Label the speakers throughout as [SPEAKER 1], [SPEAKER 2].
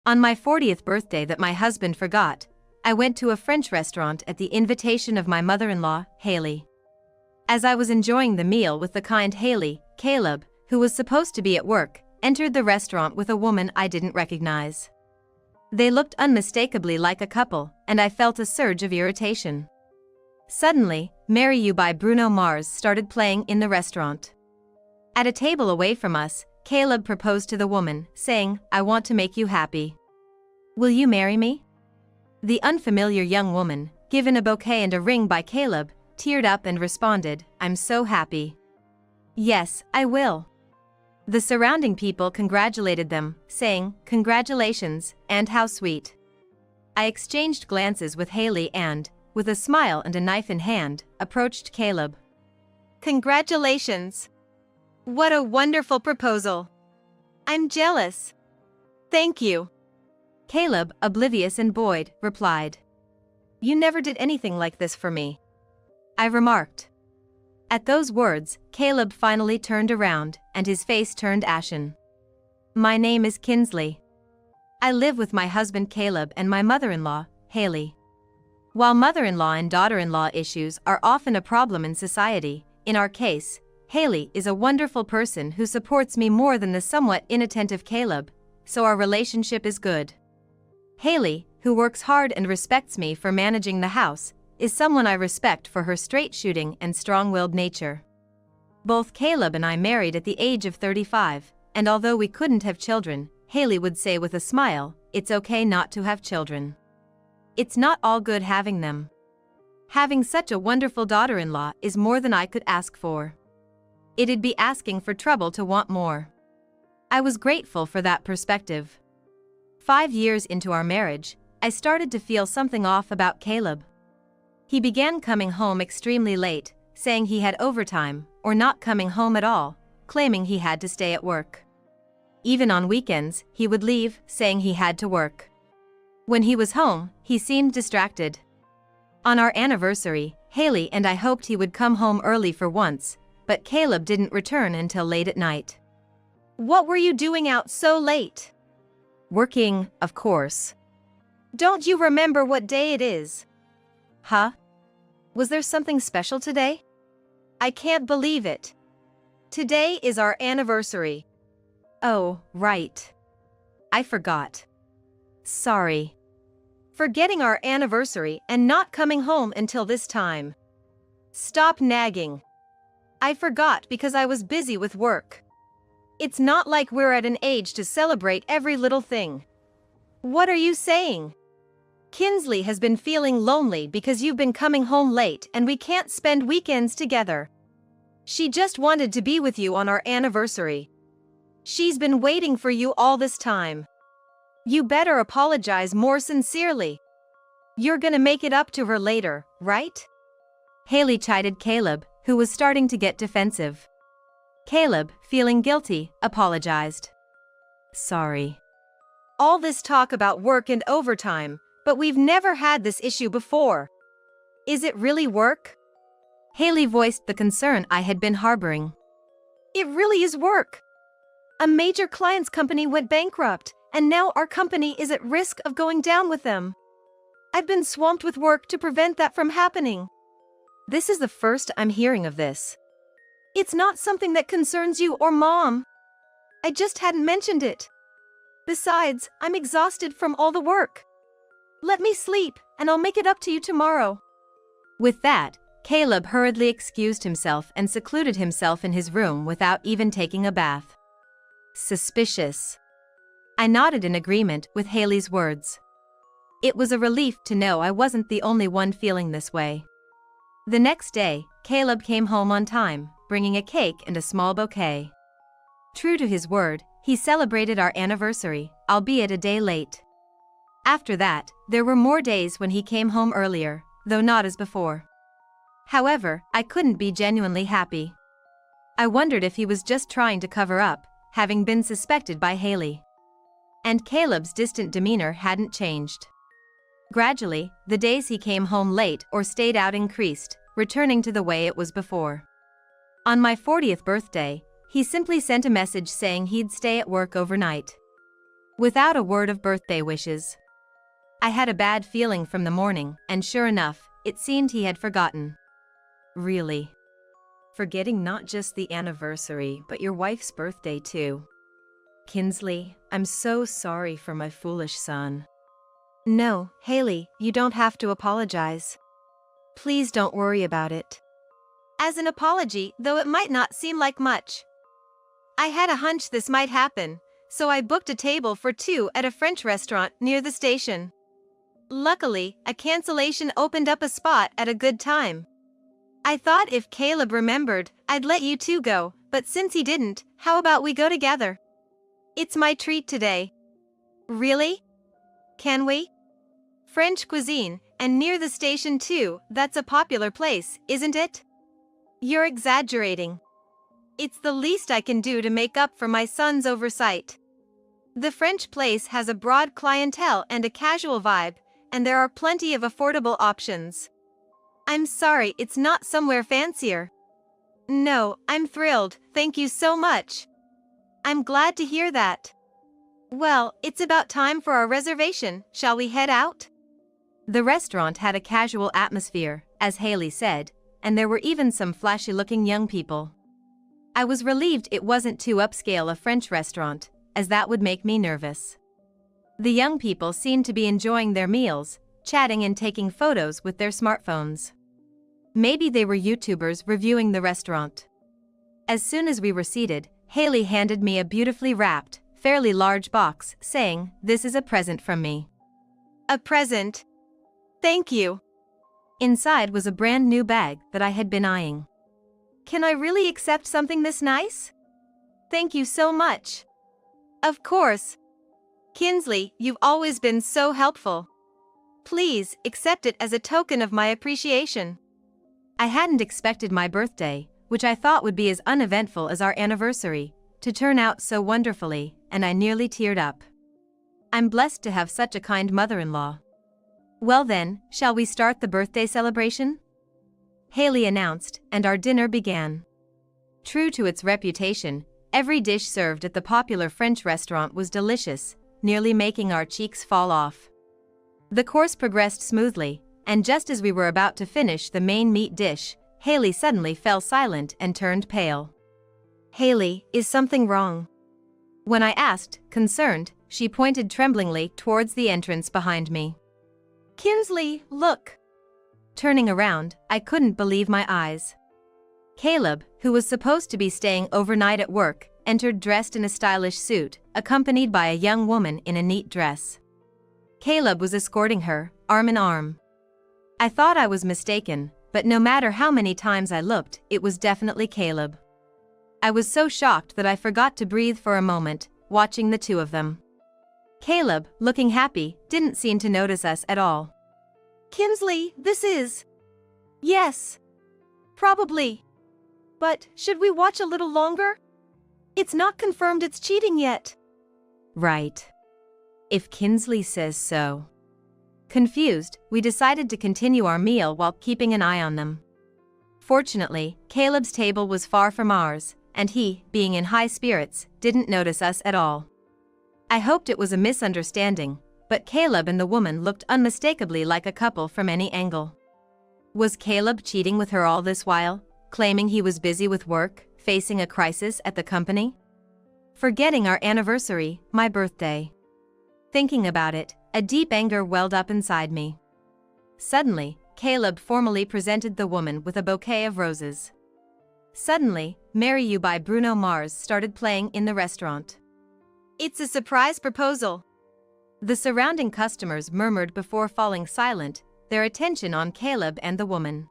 [SPEAKER 1] On my 40th birthday that my husband forgot, I went to a French restaurant at the invitation of my mother-in-law, Haley. As I was enjoying the meal with the kind Haley, Caleb, who was supposed to be at work, entered the restaurant with a woman I didn't recognize. They looked unmistakably like a couple, and I felt a surge of irritation. Suddenly, Marry You by Bruno Mars started playing in the restaurant. At a table away from us, Caleb proposed to the woman, saying, "I want to make you happy. Will you marry me?" The unfamiliar young woman, given a bouquet and a ring by Caleb, teared up and responded, "I'm so happy. Yes, I will." The surrounding people congratulated them, saying, "Congratulations, and how sweet." I exchanged glances with Haley and, with a smile and a knife in hand, approached Caleb. "Congratulations! What a wonderful proposal! I'm jealous." "Thank you." Caleb, oblivious and buoyed, replied. "You never did anything like this for me," I remarked. At those words, Caleb finally turned around, and his face turned ashen. "My name is Kinsley. I live with my husband Caleb and my mother-in-law, Haley. While mother-in-law and daughter-in-law issues are often a problem in society, in our case, Haley is a wonderful person who supports me more than the somewhat inattentive Caleb, so our relationship is good. Haley, who works hard and respects me for managing the house, is someone I respect for her straight-shooting and strong-willed nature. Both Caleb and I married at the age of 35, and although we couldn't have children, Haley would say with a smile, "It's okay not to have children. It's not all good having them." Having such a wonderful daughter-in-law is more than I could ask for. It'd be asking for trouble to want more. I was grateful for that perspective. 5 years into our marriage, I started to feel something off about Caleb. He began coming home extremely late, saying he had overtime, or not coming home at all, claiming he had to stay at work. Even on weekends, he would leave, saying he had to work. When he was home, he seemed distracted. On our anniversary, Haley and I hoped he would come home early for once, but Caleb didn't return until late at night. "What were you doing out so late?" "Working, of course." "Don't you remember what day it is?" "Huh? Was there something special today?" "I can't believe it. Today is our anniversary." "Oh, right. I forgot. Sorry." "Forgetting our anniversary and not coming home until this time." "Stop nagging. I forgot because I was busy with work. It's not like we're at an age to celebrate every little thing." "What are you saying?" "Kinsley has been feeling lonely because you've been coming home late and we can't spend weekends together. She just wanted to be with you on our anniversary. She's been waiting for you all this time. You better apologize more sincerely. You're gonna make it up to her later, right?" Haley chided Caleb, who was starting to get defensive. Caleb, feeling guilty, apologized. "Sorry. All this talk about work and overtime, but we've never had this issue before. Is it really work?" Haley voiced the concern I had been harboring. "It really is work. A major client's company went bankrupt, and now our company is at risk of going down with them. I've been swamped with work to prevent that from happening." "This is the first I'm hearing of this." "It's not something that concerns you or Mom. I just hadn't mentioned it. Besides, I'm exhausted from all the work. Let me sleep, and I'll make it up to you tomorrow." With that, Caleb hurriedly excused himself and secluded himself in his room without even taking a bath. Suspicious. I nodded in agreement with Haley's words. It was a relief to know I wasn't the only one feeling this way. The next day, Caleb came home on time, bringing a cake and a small bouquet. True to his word, he celebrated our anniversary, albeit a day late. After that, there were more days when he came home earlier, though not as before. However, I couldn't be genuinely happy. I wondered if he was just trying to cover up, having been suspected by Haley. And Caleb's distant demeanor hadn't changed. Gradually, the days he came home late or stayed out increased, returning to the way it was before. On my 40th birthday, he simply sent a message saying he'd stay at work overnight. without a word of birthday wishes. I had a bad feeling from the morning, and sure enough, it seemed he had forgotten. Really? Forgetting not just the anniversary but your wife's birthday too. Kinsley, I'm so sorry for my foolish son. No, Haley, you don't have to apologize. Please don't worry about it. As an apology, though it might not seem like much. I had a hunch this might happen, so I booked a table for two at a French restaurant near the station. Luckily, a cancellation opened up a spot at a good time. I thought if Caleb remembered, I'd let you two go, but since he didn't, how about we go together? It's my treat today. Really? Can we? French cuisine, and near the station too, that's a popular place, isn't it? You're exaggerating. It's the least I can do to make up for my son's oversight. The French place has a broad clientele and a casual vibe, and there are plenty of affordable options. I'm sorry it's not somewhere fancier. No, I'm thrilled, thank you so much. I'm glad to hear that. Well, it's about time for our reservation, shall we head out? The restaurant had a casual atmosphere, as Haley said, and there were even some flashy-looking young people. I was relieved it wasn't too upscale a French restaurant, as that would make me nervous. The young people seemed to be enjoying their meals, chatting and taking photos with their smartphones. Maybe they were YouTubers reviewing the restaurant. As soon as we were seated, Haley handed me a beautifully wrapped, fairly large box, saying, "This is a present from me." A present? Thank you. Inside was a brand new bag that I had been eyeing. Can I really accept something this nice? Thank you so much. Of course. Kinsley, you've always been so helpful. Please, accept it as a token of my appreciation. I hadn't expected my birthday, which I thought would be as uneventful as our anniversary, to turn out so wonderfully, and I nearly teared up. I'm blessed to have such a kind mother-in-law. Well then, shall we start the birthday celebration? Haley announced, and our dinner began. True to its reputation, every dish served at the popular French restaurant was delicious, nearly making our cheeks fall off. The course progressed smoothly, and just as we were about to finish the main meat dish, Haley suddenly fell silent and turned pale. Haley, is something wrong? When I asked, concerned, she pointed tremblingly towards the entrance behind me. Kinsley, look! Turning around, I couldn't believe my eyes. Caleb, who was supposed to be staying overnight at work, entered dressed in a stylish suit, accompanied by a young woman in a neat dress. Caleb was escorting her, arm in arm. I thought I was mistaken, but no matter how many times I looked, it was definitely Caleb. I was so shocked that I forgot to breathe for a moment, watching the two of them. Caleb, looking happy, didn't seem to notice us at all. Kinsley, this is... Yes. Probably. But, should we watch a little longer? It's not confirmed it's cheating yet. Right. If Kinsley says so. Confused, we decided to continue our meal while keeping an eye on them. Fortunately, Caleb's table was far from ours, and he, being in high spirits, didn't notice us at all. I hoped it was a misunderstanding, but Caleb and the woman looked unmistakably like a couple from any angle. Was Caleb cheating with her all this while, claiming he was busy with work, facing a crisis at the company? Forgetting our anniversary, my birthday. Thinking about it, a deep anger welled up inside me. Suddenly, Caleb formally presented the woman with a bouquet of roses. Suddenly, Marry You by Bruno Mars started playing in the restaurant. It's a surprise proposal. The surrounding customers murmured before falling silent, their attention on Caleb and the woman.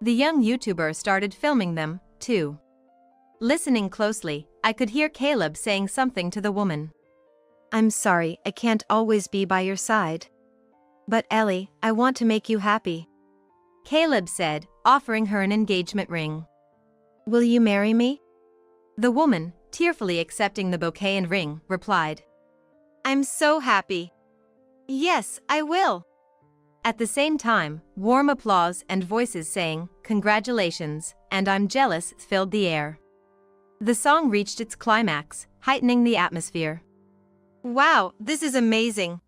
[SPEAKER 1] The young YouTuber started filming them, too. Listening closely, I could hear Caleb saying something to the woman. I'm sorry, I can't always be by your side. But Ellie, I want to make you happy. Caleb said, offering her an engagement ring. Will you marry me? The woman, tearfully accepting the bouquet and ring, replied. I'm so happy. Yes, I will. At the same time, warm applause and voices saying, "Congratulations," and "I'm jealous" filled the air. The song reached its climax, heightening the atmosphere. Wow, this is amazing.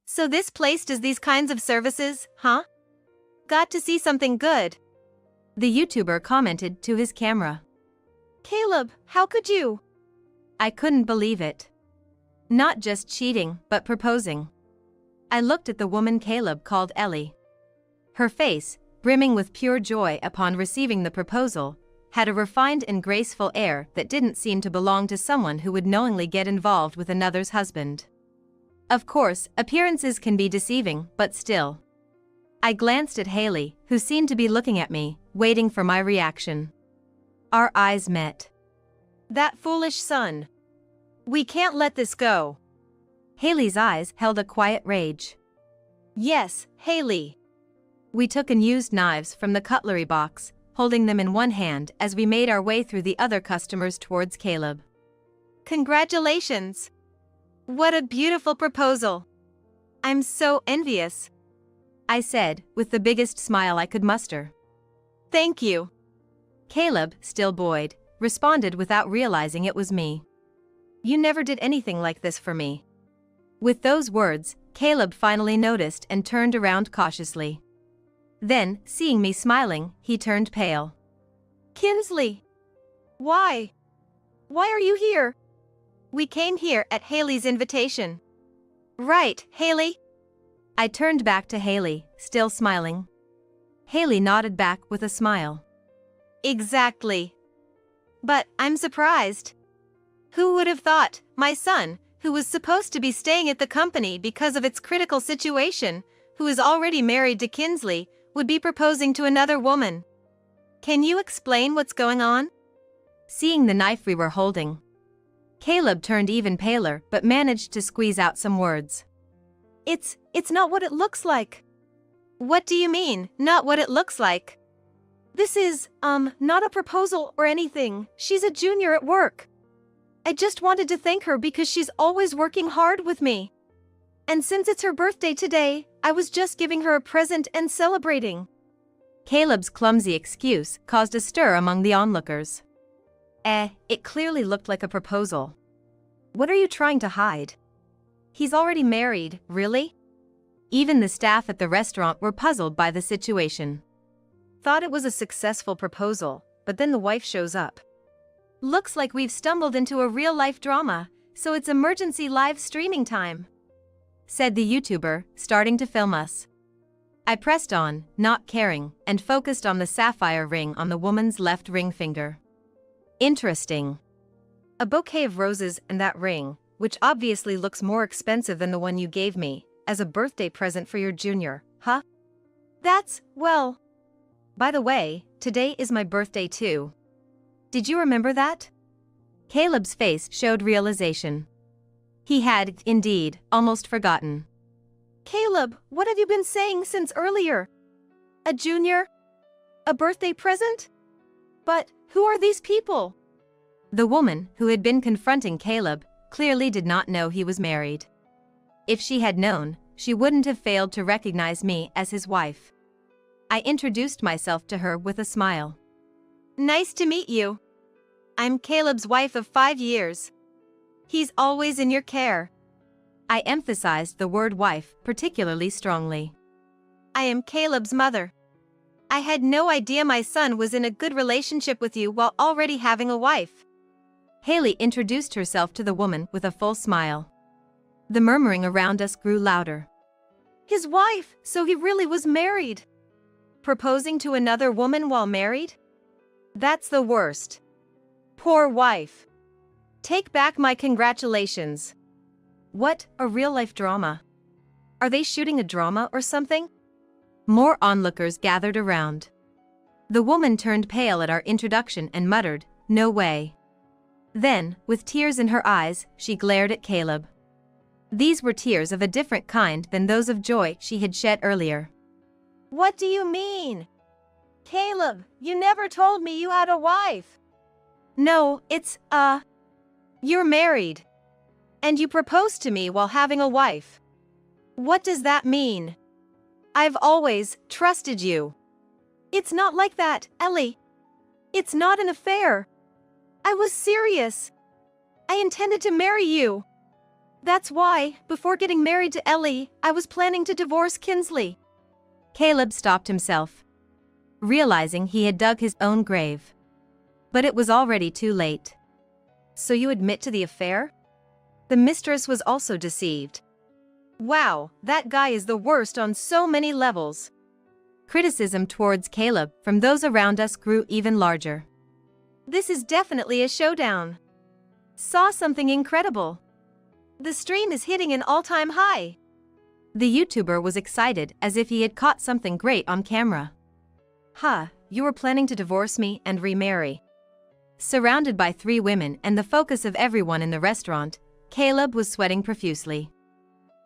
[SPEAKER 1] So this place does these kinds of services, huh? Got to see something good. The YouTuber commented to his camera. Caleb, how could you? I couldn't believe it. Not just cheating, but proposing. I looked at the woman Caleb called Ellie. Her face, brimming with pure joy upon receiving the proposal, had a refined and graceful air that didn't seem to belong to someone who would knowingly get involved with another's husband. Of course, appearances can be deceiving, but still. I glanced at Haley, who seemed to be looking at me, waiting for my reaction. Our eyes met. That foolish son. We can't let this go. Haley's eyes held a quiet rage. Yes, Haley. We took unused knives from the cutlery box, holding them in one hand as we made our way through the other customers towards Caleb. Congratulations! What a beautiful proposal! I'm so envious, I said, with the biggest smile I could muster. Thank you. Caleb, still buoyed, responded without realizing it was me. You never did anything like this for me. With those words, Caleb finally noticed and turned around cautiously. Then, seeing me smiling, he turned pale. Kinsley! Why? Why are you here? We came here at Haley's invitation. Right, Haley? I turned back to Haley, still smiling. Haley nodded back with a smile. Exactly. But I'm surprised. Who would have thought my son, who was supposed to be staying at the company because of its critical situation, who is already married to Kinsley, would be proposing to another woman? Can you explain what's going on? Seeing the knife we were holding, Caleb turned even paler but managed to squeeze out some words. It's not what it looks like. What do you mean, not what it looks like? This is, not a proposal or anything. She's a junior at work. I just wanted to thank her because she's always working hard with me. And since it's her birthday today, I was just giving her a present and celebrating. Caleb's clumsy excuse caused a stir among the onlookers. It clearly looked like a proposal. What are you trying to hide? He's already married, really? Even the staff at the restaurant were puzzled by the situation. Thought it was a successful proposal, but then the wife shows up. Looks like we've stumbled into a real-life drama, so it's emergency live streaming time, said the YouTuber, starting to film us. I pressed on, not caring, and focused on the sapphire ring on the woman's left ring finger. Interesting. A bouquet of roses and that ring, which obviously looks more expensive than the one you gave me, as a birthday present for your junior, huh? Well. By the way, today is my birthday too. Did you remember that? Caleb's face showed realization. He had, indeed, almost forgotten. Caleb, what have you been saying since earlier? A junior? A birthday present? But who are these people? The woman, who had been confronting Caleb, clearly did not know he was married. If she had known, she wouldn't have failed to recognize me as his wife. I introduced myself to her with a smile. Nice to meet you. I'm Caleb's wife of 5 years. He's always in your care. I emphasized the word wife particularly strongly. I am Caleb's mother. I had no idea my son was in a good relationship with you while already having a wife. Haley introduced herself to the woman with a full smile. The murmuring around us grew louder. His wife, so he really was married. Proposing to another woman while married? That's the worst. Poor wife. Take back my congratulations. What, a real-life drama? Are they shooting a drama or something? More onlookers gathered around. The woman turned pale at our introduction and muttered, "No way." Then, with tears in her eyes, she glared at Caleb. These were tears of a different kind than those of joy she had shed earlier. What do you mean? Caleb, you never told me you had a wife. No, you're married. And you proposed to me while having a wife. What does that mean? I've always trusted you. It's not like that, Ellie. It's not an affair. I was serious. I intended to marry you. That's why, before getting married to Ellie, I was planning to divorce Kinsley. Caleb stopped himself, realizing he had dug his own grave. But it was already too late. So you admit to the affair? The mistress was also deceived. Wow, that guy is the worst on so many levels. Criticism towards Caleb from those around us grew even larger. This is definitely a showdown. Saw something incredible. The stream is hitting an all-time high. The YouTuber was excited as if he had caught something great on camera. Huh, you were planning to divorce me and remarry. Surrounded by 3 women and the focus of everyone in the restaurant, Caleb was sweating profusely.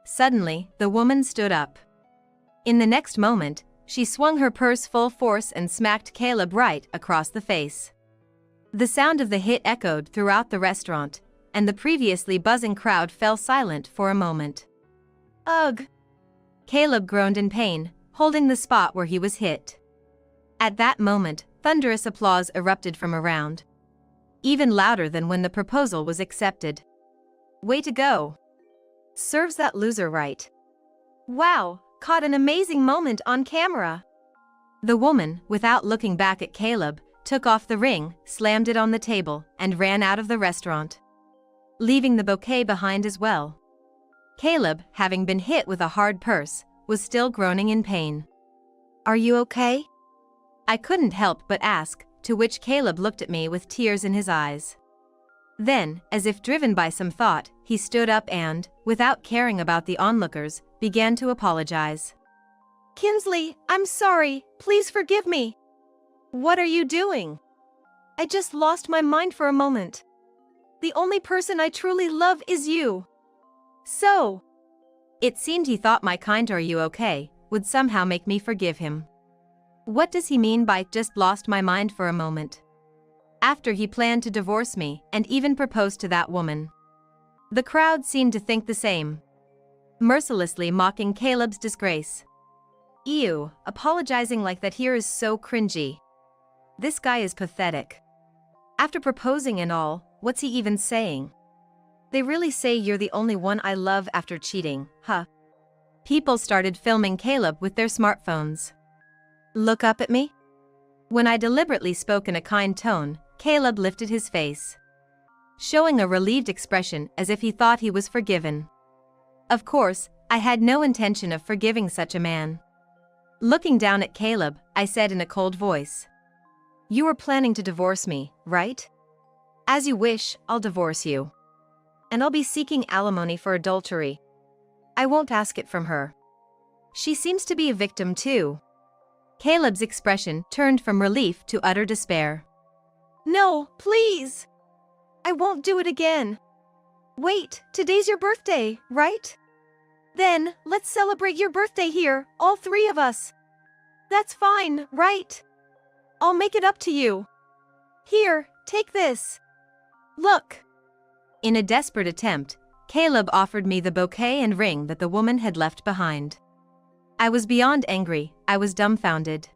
[SPEAKER 1] Suddenly, the woman stood up. In the next moment, she swung her purse full force and smacked Caleb right across the face. The sound of the hit echoed throughout the restaurant, and the previously buzzing crowd fell silent for a moment. Ugh! Caleb groaned in pain, holding the spot where he was hit. At that moment, thunderous applause erupted from around. Even louder than when the proposal was accepted. Way to go! Serves that loser right. Wow, caught an amazing moment on camera. The woman, without looking back at Caleb, took off the ring, slammed it on the table, and ran out of the restaurant, leaving the bouquet behind as well. Caleb, having been hit with a hard purse, was still groaning in pain. Are you okay? I couldn't help but ask, to which Caleb looked at me with tears in his eyes. Then, as if driven by some thought, he stood up and, without caring about the onlookers, began to apologize. Kinsley, I'm sorry, please forgive me. What are you doing? I just lost my mind for a moment. The only person I truly love is you. So. It seemed he thought my kind "are you okay" would somehow make me forgive him. What does he mean by "just lost my mind for a moment"? After he planned to divorce me and even proposed to that woman. The crowd seemed to think the same, mercilessly mocking Caleb's disgrace. Ew, apologizing like that here is so cringy. This guy is pathetic. After proposing and all, what's he even saying? They really say you're the only one I love after cheating, huh? People started filming Caleb with their smartphones. Look up at me? When I deliberately spoke in a kind tone, Caleb lifted his face, showing a relieved expression as if he thought he was forgiven. Of course, I had no intention of forgiving such a man. Looking down at Caleb, I said in a cold voice, "You were planning to divorce me, right? As you wish, I'll divorce you. And I'll be seeking alimony for adultery. I won't ask it from her. She seems to be a victim too." Caleb's expression turned from relief to utter despair. No, please! I won't do it again. Wait, today's your birthday, right? Then, let's celebrate your birthday here, all 3 of us. That's fine, right? I'll make it up to you. Here, take this. Look. In a desperate attempt, Caleb offered me the bouquet and ring that the woman had left behind. I was beyond angry, I was dumbfounded.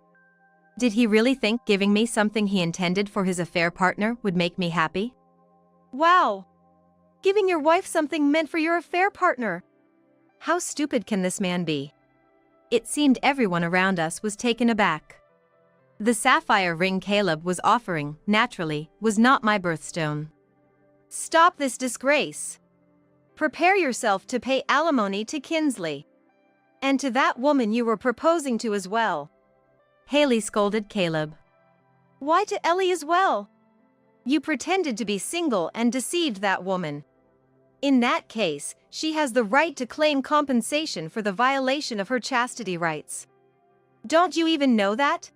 [SPEAKER 1] Did he really think giving me something he intended for his affair partner would make me happy? Wow! Giving your wife something meant for your affair partner. How stupid can this man be? It seemed everyone around us was taken aback. The sapphire ring Caleb was offering, naturally, was not my birthstone. Stop this disgrace. Prepare yourself to pay alimony to Kinsley. And to that woman you were proposing to as well. Haley scolded Caleb. Why to Ellie as well? You pretended to be single and deceived that woman. In that case, she has the right to claim compensation for the violation of her chastity rights. Don't you even know that?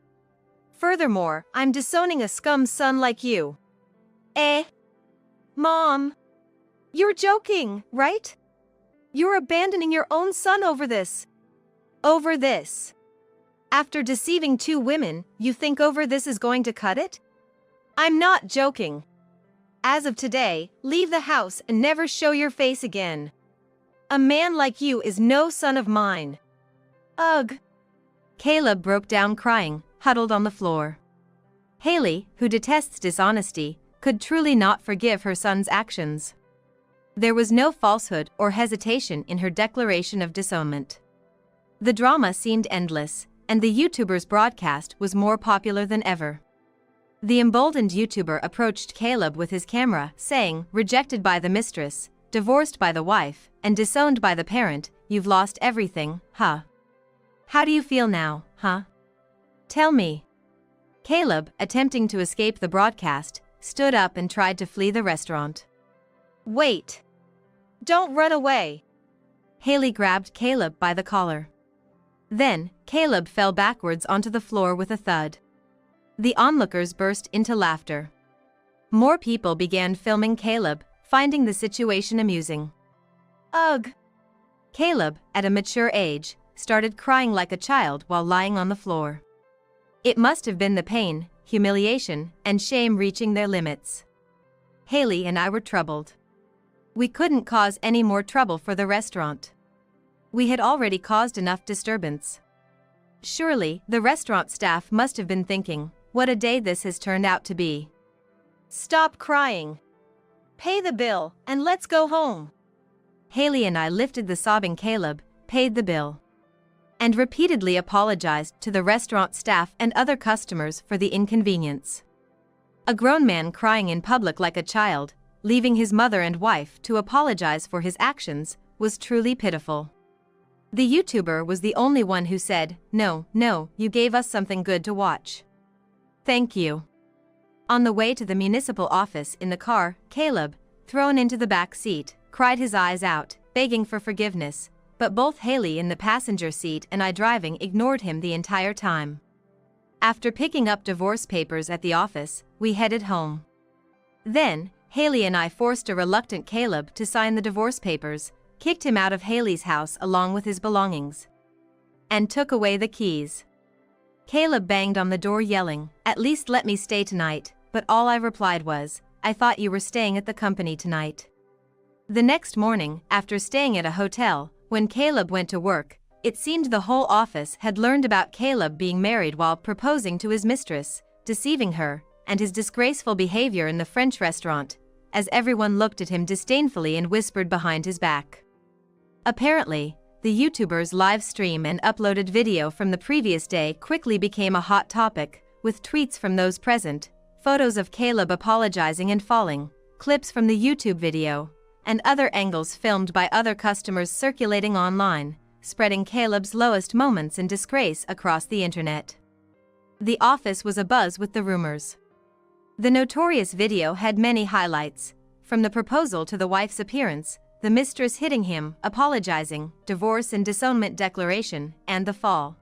[SPEAKER 1] Furthermore, I'm disowning a scum son like you. Mom. You're joking, right? You're abandoning your own son over this. Over this. After deceiving 2 women, you think over this is going to cut it? I'm not joking. As of today, leave the house and never show your face again. A man like you is no son of mine. Ugh. Caleb broke down crying, huddled on the floor. Haley, who detests dishonesty, could truly not forgive her son's actions. There was no falsehood or hesitation in her declaration of disownment. The drama seemed endless, and the YouTuber's broadcast was more popular than ever. The emboldened YouTuber approached Caleb with his camera, saying, "Rejected by the mistress, divorced by the wife, and disowned by the parent, you've lost everything, huh? How do you feel now, huh? Tell me." Caleb, attempting to escape the broadcast, stood up and tried to flee the restaurant.
[SPEAKER 2] "Wait! Don't run away!"
[SPEAKER 1] Haley grabbed Caleb by the collar. Then, Caleb fell backwards onto the floor with a thud. The onlookers burst into laughter. More people began filming Caleb, finding the situation amusing.
[SPEAKER 2] Ugh!
[SPEAKER 1] Caleb, at a mature age, started crying like a child while lying on the floor. It must have been the pain, humiliation, and shame reaching their limits. Haley and I were troubled. We couldn't cause any more trouble for the restaurant. We had already caused enough disturbance. Surely, the restaurant staff must have been thinking, what a day this has turned out to be.
[SPEAKER 2] Stop crying. Pay the bill, and let's go home.
[SPEAKER 1] Haley and I lifted the sobbing Caleb, paid the bill, and repeatedly apologized to the restaurant staff and other customers for the inconvenience. A grown man crying in public like a child, leaving his mother and wife to apologize for his actions, was truly pitiful. The YouTuber was the only one who said, "No, you gave us something good to watch. Thank you." On the way to the municipal office in the car, Caleb, thrown into the back seat, cried his eyes out, begging for forgiveness, but both Haley in the passenger seat and I driving ignored him the entire time. After picking up divorce papers at the office, we headed home. Then, Haley and I forced a reluctant Caleb to sign the divorce papers, kicked him out of Haley's house along with his belongings, and took away the keys. Caleb banged on the door yelling, "At least let me stay tonight," but all I replied was, "I thought you were staying at the company tonight." The next morning, after staying at a hotel, when Caleb went to work, it seemed the whole office had learned about Caleb being married while proposing to his mistress, deceiving her, and his disgraceful behavior in the French restaurant, as everyone looked at him disdainfully and whispered behind his back. Apparently, the YouTuber's live stream and uploaded video from the previous day quickly became a hot topic, with tweets from those present, photos of Caleb apologizing and falling, clips from the YouTube video, and other angles filmed by other customers circulating online, spreading Caleb's lowest moments in disgrace across the internet. The office was abuzz with the rumors. The notorious video had many highlights, from the proposal to the wife's appearance, the mistress hitting him, apologizing, divorce and disownment declaration, and the fall.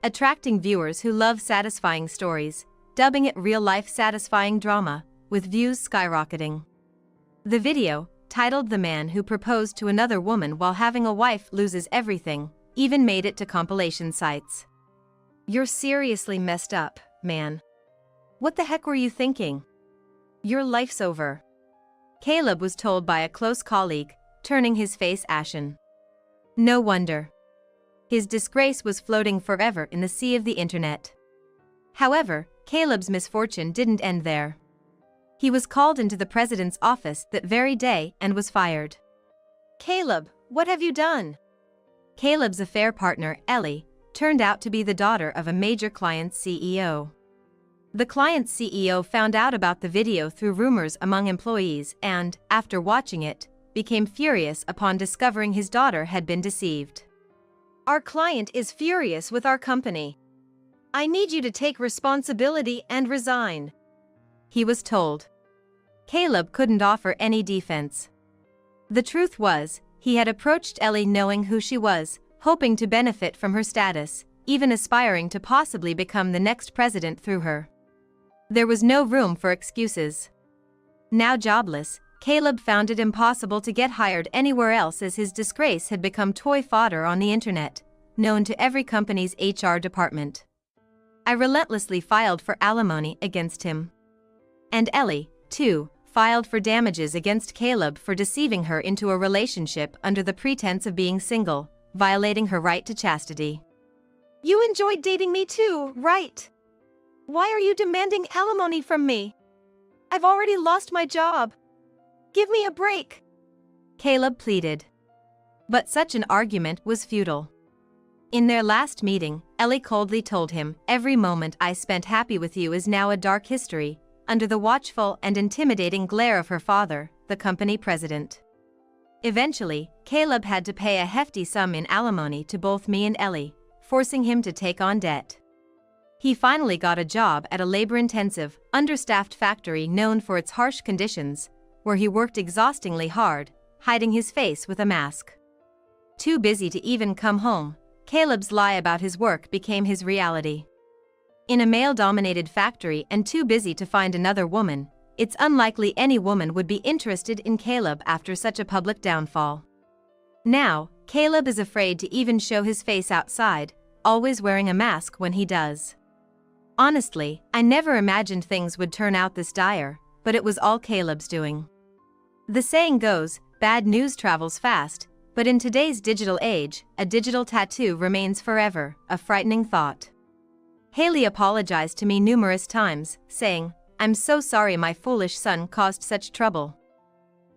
[SPEAKER 1] Attracting viewers who love satisfying stories, dubbing it real-life satisfying drama, with views skyrocketing. The video, titled "The Man Who Proposed to Another Woman While Having a Wife Loses Everything," even made it to compilation sites. "You're seriously messed up, man. What the heck were you thinking? Your life's over," Caleb was told by a close colleague, turning his face ashen. No wonder. His disgrace was floating forever in the sea of the internet. However, Caleb's misfortune didn't end there. He was called into the president's office that very day and was fired.
[SPEAKER 2] "Caleb, what have you done?"
[SPEAKER 1] Caleb's affair partner, Ellie, turned out to be the daughter of a major client's CEO. The client's CEO found out about the video through rumors among employees and, after watching it, became furious upon discovering his daughter had been deceived.
[SPEAKER 2] "Our client is furious with our company. I need you to take responsibility and resign,"
[SPEAKER 1] he was told. Caleb couldn't offer any defense. The truth was, he had approached Ellie knowing who she was, hoping to benefit from her status, even aspiring to possibly become the next president through her. There was no room for excuses. Now jobless, Caleb found it impossible to get hired anywhere else as his disgrace had become toy fodder on the internet, known to every company's HR department. I relentlessly filed for alimony against him. And Ellie, too, filed for damages against Caleb for deceiving her into a relationship under the pretense of being single, violating her right to chastity.
[SPEAKER 2] "You enjoyed dating me too, right? Why are you demanding alimony from me? I've already lost my job. Give me a break."
[SPEAKER 1] Caleb pleaded. But such an argument was futile. In their last meeting, Ellie coldly told him, "Every moment I spent happy with you is now a dark history," under the watchful and intimidating glare of her father, the company president. Eventually, Caleb had to pay a hefty sum in alimony to both me and Ellie, forcing him to take on debt. He finally got a job at a labor-intensive, understaffed factory known for its harsh conditions, where he worked exhaustingly hard, hiding his face with a mask. Too busy to even come home, Caleb's lie about his work became his reality. In a male-dominated factory and too busy to find another woman, it's unlikely any woman would be interested in Caleb after such a public downfall. Now, Caleb is afraid to even show his face outside, always wearing a mask when he does. Honestly, I never imagined things would turn out this dire, but it was all Caleb's doing. The saying goes, bad news travels fast, but in today's digital age, a digital tattoo remains forever, a frightening thought. Haley apologized to me numerous times, saying, "I'm so sorry my foolish son caused such trouble.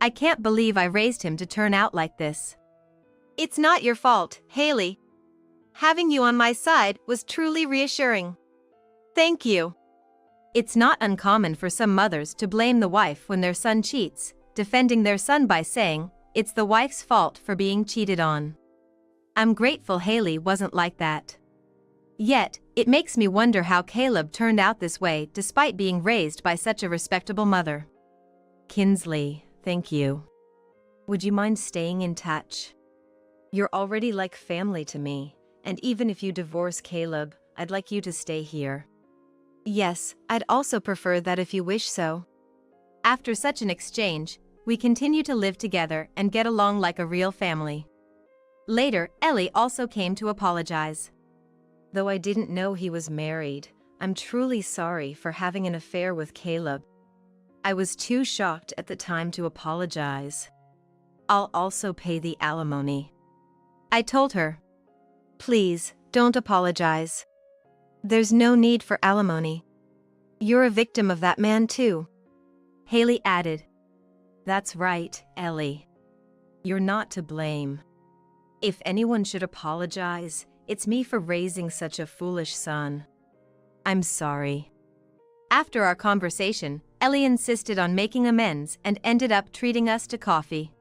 [SPEAKER 1] I can't believe I raised him to turn out like this."
[SPEAKER 2] It's not your fault, Haley. Having you on my side was truly reassuring. Thank you.
[SPEAKER 1] It's not uncommon for some mothers to blame the wife when their son cheats, defending their son by saying, "It's the wife's fault for being cheated on." I'm grateful Haley wasn't like that. Yet, it makes me wonder how Caleb turned out this way despite being raised by such a respectable mother. Kinsley, thank you. Would you mind staying in touch? You're already like family to me, and even if you divorce Caleb, I'd like you to stay here. Yes, I'd also prefer that if you wish so. After such an exchange, we continue to live together and get along like a real family. Later, Ellie also came to apologize. Though I didn't know he was married, I'm truly sorry for having an affair with Caleb. I was too shocked at the time to apologize. I'll also pay the alimony. I told her, "Please, don't apologize. There's no need for alimony. You're a victim of that man too." Haley added, "That's right, Ellie. You're not to blame. If anyone should apologize, it's me for raising such a foolish son. I'm sorry." After our conversation, Ellie insisted on making amends and ended up treating us to coffee.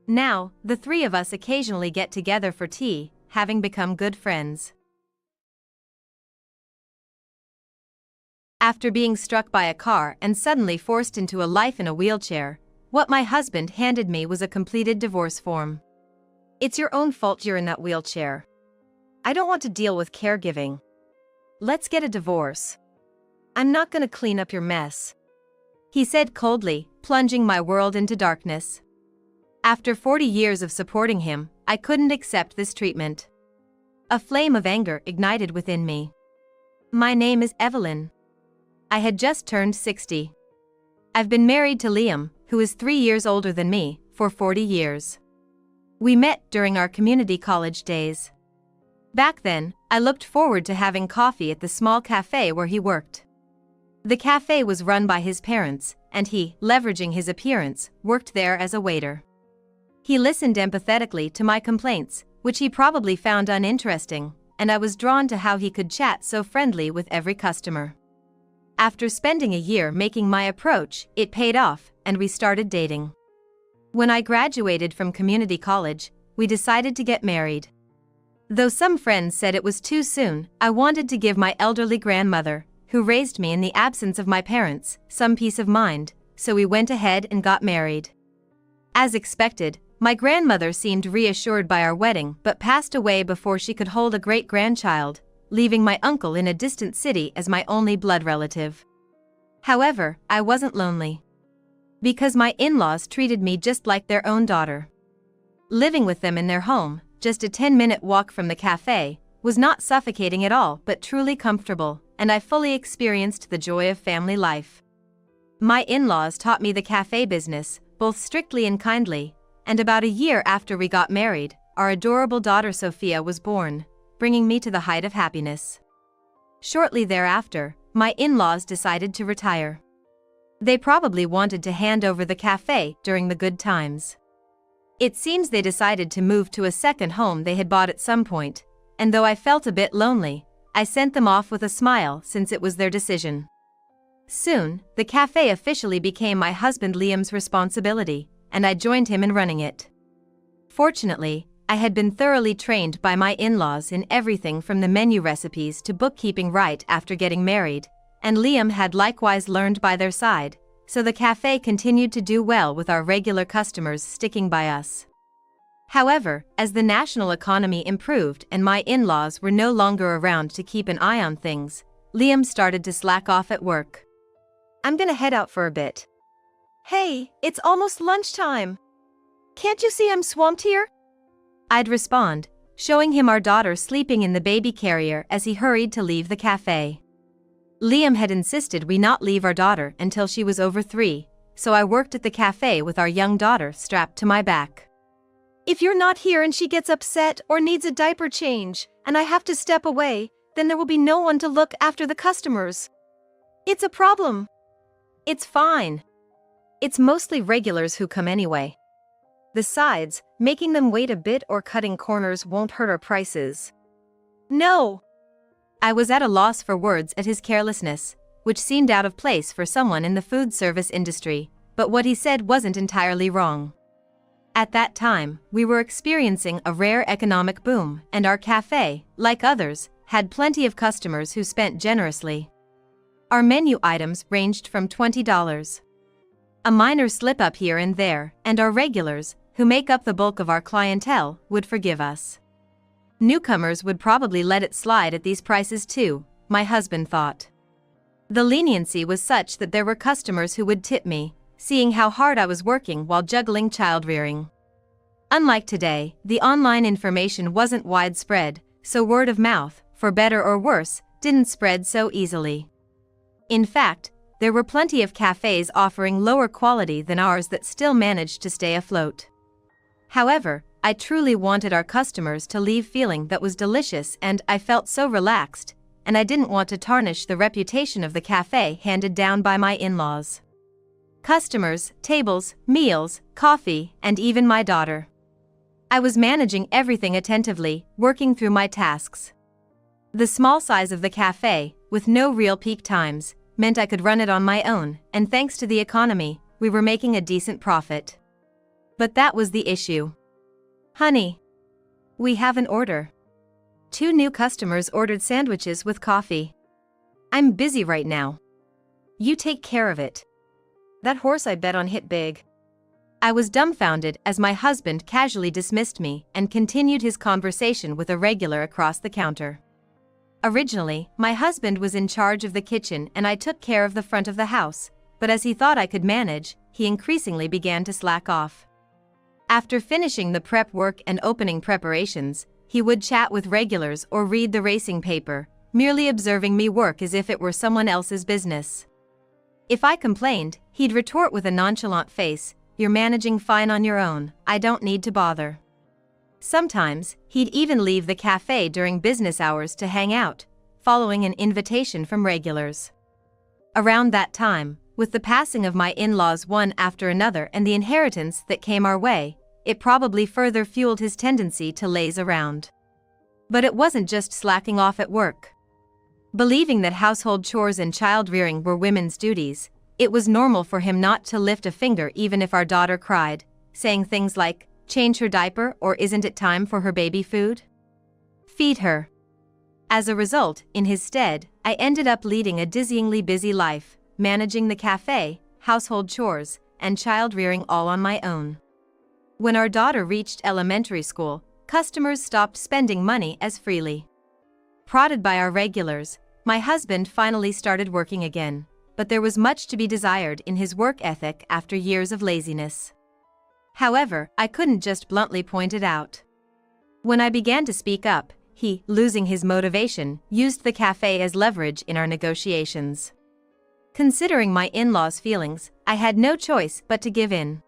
[SPEAKER 1] Now, the three of us occasionally get together for tea, having become good friends. After being struck by a car and suddenly forced into a life in a wheelchair, what my husband handed me was a completed divorce form. "It's your own fault you're in that wheelchair. I don't want to deal with caregiving. Let's get a divorce. I'm not gonna clean up your mess," he said coldly, plunging my world into darkness. After 40 years of supporting him, I couldn't accept this treatment. A flame of anger ignited within me. My name is Evelyn. I had just turned 60. I've been married to Liam, who is 3 years older than me, for 40 years. We met during our community college days. Back then, I looked forward to having coffee at the small cafe where he worked. The cafe was run by his parents, and he, leveraging his appearance, worked there as a waiter. He listened empathetically to my complaints, which he probably found uninteresting, and I was drawn to how he could chat so friendly with every customer. After spending a year making my approach, it paid off, and we started dating. When I graduated from community college, we decided to get married. Though some friends said it was too soon, I wanted to give my elderly grandmother, who raised me in the absence of my parents, some peace of mind, so we went ahead and got married. As expected, my grandmother seemed reassured by our wedding but passed away before she could hold a great-grandchild, leaving my uncle in a distant city as my only blood relative. However, I wasn't lonely. Because my in-laws treated me just like their own daughter. Living with them in their home, just a 10-minute walk from the cafe, was not suffocating at all but truly comfortable, and I fully experienced the joy of family life. My in-laws taught me the cafe business, both strictly and kindly, and about a year after we got married, our adorable daughter Sophia was born, bringing me to the height of happiness. Shortly thereafter, my in-laws decided to retire. They probably wanted to hand over the cafe during the good times. It seems they decided to move to a second home they had bought at some point, and though I felt a bit lonely, I sent them off with a smile since it was their decision. Soon, the cafe officially became my husband Liam's responsibility, and I joined him in running it. Fortunately, I had been thoroughly trained by my in-laws in everything from the menu recipes to bookkeeping right after getting married, and Liam had likewise learned by their side, so the cafe continued to do well with our regular customers sticking by us. However, as the national economy improved and my in-laws were no longer around to keep an eye on things, Liam started to slack off at work.
[SPEAKER 2] I'm gonna head out for a bit. Hey, it's almost lunchtime. Can't you see I'm swamped here?
[SPEAKER 1] I'd respond, showing him our daughter sleeping in the baby carrier as he hurried to leave the cafe. Liam had insisted we not leave our daughter until she was over 3, so I worked at the cafe with our young daughter strapped to my back.
[SPEAKER 2] If you're not here and she gets upset or needs a diaper change, and I have to step away, then there will be no one to look after the customers. It's a problem.
[SPEAKER 1] It's fine. It's mostly regulars who come anyway. Besides, making them wait a bit or cutting corners won't hurt our prices.
[SPEAKER 2] No.
[SPEAKER 1] I was at a loss for words at his carelessness, which seemed out of place for someone in the food service industry, but what he said wasn't entirely wrong. At that time, we were experiencing a rare economic boom, and our cafe, like others, had plenty of customers who spent generously. Our menu items ranged from $20. A minor slip-up here and there, and our regulars, who make up the bulk of our clientele, would forgive us. Newcomers would probably let it slide at these prices too, my husband thought. The leniency was such that there were customers who would tip me, seeing how hard I was working while juggling child-rearing. Unlike today, the online information wasn't widespread, so word of mouth, for better or worse, didn't spread so easily. In fact, there were plenty of cafes offering lower quality than ours that still managed to stay afloat. However, I truly wanted our customers to leave feeling that was delicious, and I felt so relaxed, and I didn't want to tarnish the reputation of the cafe handed down by my in-laws. Customers, tables, meals, coffee, and even my daughter. I was managing everything attentively, working through my tasks. The small size of the cafe, with no real peak times, meant I could run it on my own, and thanks to the economy, we were making a decent profit. But that was the issue. Honey, we have an order. 2 new customers ordered sandwiches with coffee. I'm busy right now. You take care of it.
[SPEAKER 2] That horse I bet on hit big.
[SPEAKER 1] I was dumbfounded as my husband casually dismissed me and continued his conversation with a regular across the counter. Originally, my husband was in charge of the kitchen and I took care of the front of the house, but as he thought I could manage, he increasingly began to slack off. After finishing the prep work and opening preparations, he would chat with regulars or read the racing paper, merely observing me work as if it were someone else's business. If I complained, he'd retort with a nonchalant face, "You're managing fine on your own, I don't need to bother." Sometimes, he'd even leave the cafe during business hours to hang out, following an invitation from regulars. Around that time, with the passing of my in-laws one after another and the inheritance that came our way, it probably further fueled his tendency to laze around. But it wasn't just slacking off at work. Believing that household chores and child-rearing were women's duties, it was normal for him not to lift a finger even if our daughter cried, saying things like, "Change her diaper," or "Isn't it time for her baby food? Feed her." As a result, in his stead, I ended up leading a dizzyingly busy life, managing the cafe, household chores, and child-rearing all on my own. When our daughter reached elementary school, customers stopped spending money as freely. Prodded by our regulars, my husband finally started working again, but there was much to be desired in his work ethic after years of laziness. However, I couldn't just bluntly point it out. When I began to speak up, he, losing his motivation, used the cafe as leverage in our negotiations. Considering my in-laws' feelings, I had no choice but to give in.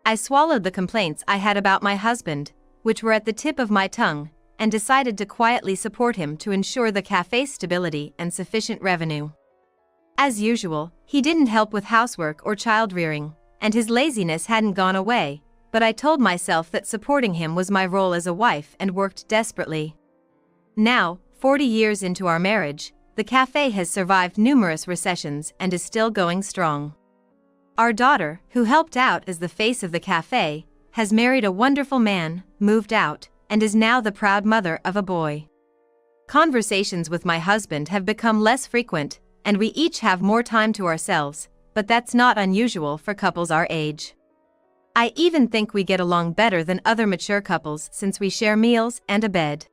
[SPEAKER 1] I swallowed the complaints I had about my husband, which were at the tip of my tongue, and decided to quietly support him to ensure the cafe's stability and sufficient revenue. As usual, he didn't help with housework or child-rearing, and his laziness hadn't gone away, but I told myself that supporting him was my role as a wife and worked desperately. Now, 40 years into our marriage, the cafe has survived numerous recessions and is still going strong. Our daughter, who helped out as the face of the cafe, has married a wonderful man, moved out, and is now the proud mother of a boy. Conversations with my husband have become less frequent, and we each have more time to ourselves, but that's not unusual for couples our age. I even think we get along better than other mature couples since we share meals and a bed.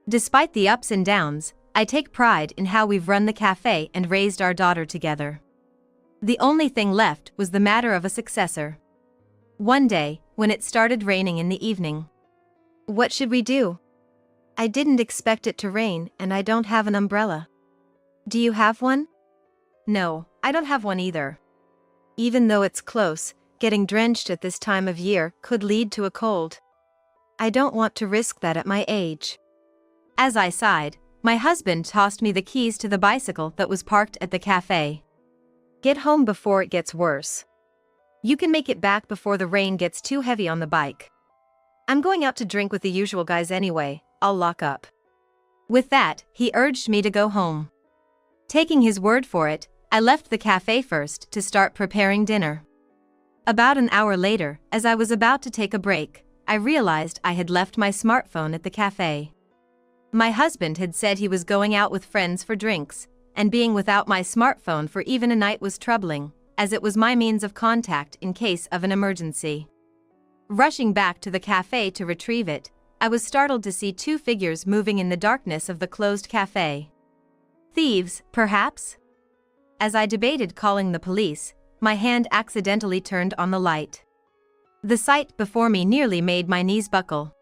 [SPEAKER 1] Despite the ups and downs, I take pride in how we've run the cafe and raised our daughter together. The only thing left was the matter of a successor. One day, when it started raining in the evening.
[SPEAKER 2] What should we do? I didn't expect it to rain and I don't have an umbrella. Do you have one?
[SPEAKER 1] No, I don't have one either.
[SPEAKER 2] Even though it's close, getting drenched at this time of year could lead to a cold. I don't want to risk that at my age.
[SPEAKER 1] As I sighed, my husband tossed me the keys to the bicycle that was parked at the cafe.
[SPEAKER 2] Get home before it gets worse.
[SPEAKER 1] You can make it back before the rain gets too heavy on the bike.
[SPEAKER 2] I'm going out to drink with the usual guys anyway, I'll lock up.
[SPEAKER 1] With that, he urged me to go home. Taking his word for it, I left the cafe first to start preparing dinner. About an hour later, as I was about to take a break, I realized I had left my smartphone at the cafe. My husband had said he was going out with friends for drinks, and being without my smartphone for even a night was troubling, as it was my means of contact in case of an emergency. Rushing back to the cafe to retrieve it, I was startled to see two figures moving in the darkness of the closed cafe. Thieves, perhaps? As I debated calling the police, my hand accidentally turned on the light. The sight before me nearly made my knees buckle.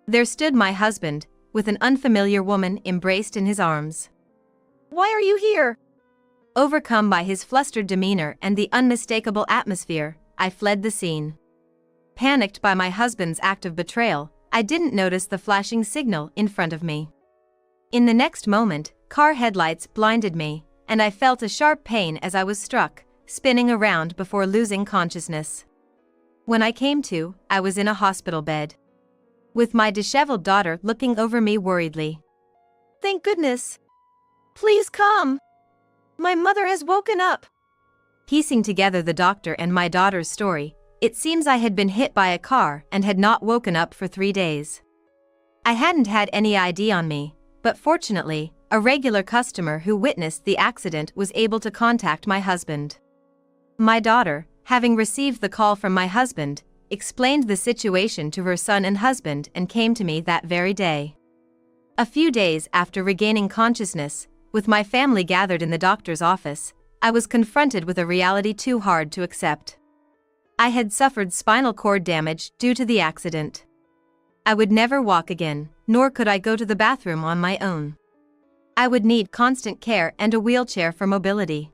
[SPEAKER 1] There stood my husband, with an unfamiliar woman embraced in his arms.
[SPEAKER 2] Why are you here?
[SPEAKER 1] Overcome by his flustered demeanor and the unmistakable atmosphere, I fled the scene. Panicked by my husband's act of betrayal, I didn't notice the flashing signal in front of me. In the next moment, car headlights blinded me, and I felt a sharp pain as I was struck, spinning around before losing consciousness. When I came to, I was in a hospital bed, with my disheveled daughter looking over me worriedly.
[SPEAKER 2] Thank goodness. Please come. My mother has woken up.
[SPEAKER 1] Piecing together the doctor and my daughter's story, it seems I had been hit by a car and had not woken up for 3 days. I hadn't had any ID on me, but fortunately, a regular customer who witnessed the accident was able to contact my husband. My daughter, having received the call from my husband, explained the situation to her son and husband and came to me that very day. A few days after regaining consciousness, with my family gathered in the doctor's office, I was confronted with a reality too hard to accept. I had suffered spinal cord damage due to the accident. I would never walk again, nor could I go to the bathroom on my own. I would need constant care and a wheelchair for mobility.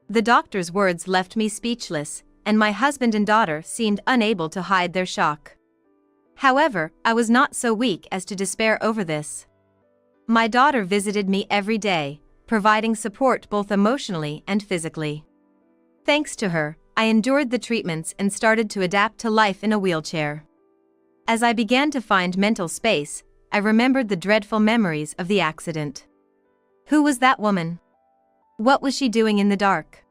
[SPEAKER 1] The doctor's words left me speechless, and my husband and daughter seemed unable to hide their shock. However, I was not so weak as to despair over this. My daughter visited me every day, providing support both emotionally and physically. Thanks to her, I endured the treatments and started to adapt to life in a wheelchair. As I began to find mental space, I remembered the dreadful memories of the accident. Who was that woman? What was she doing in the dark?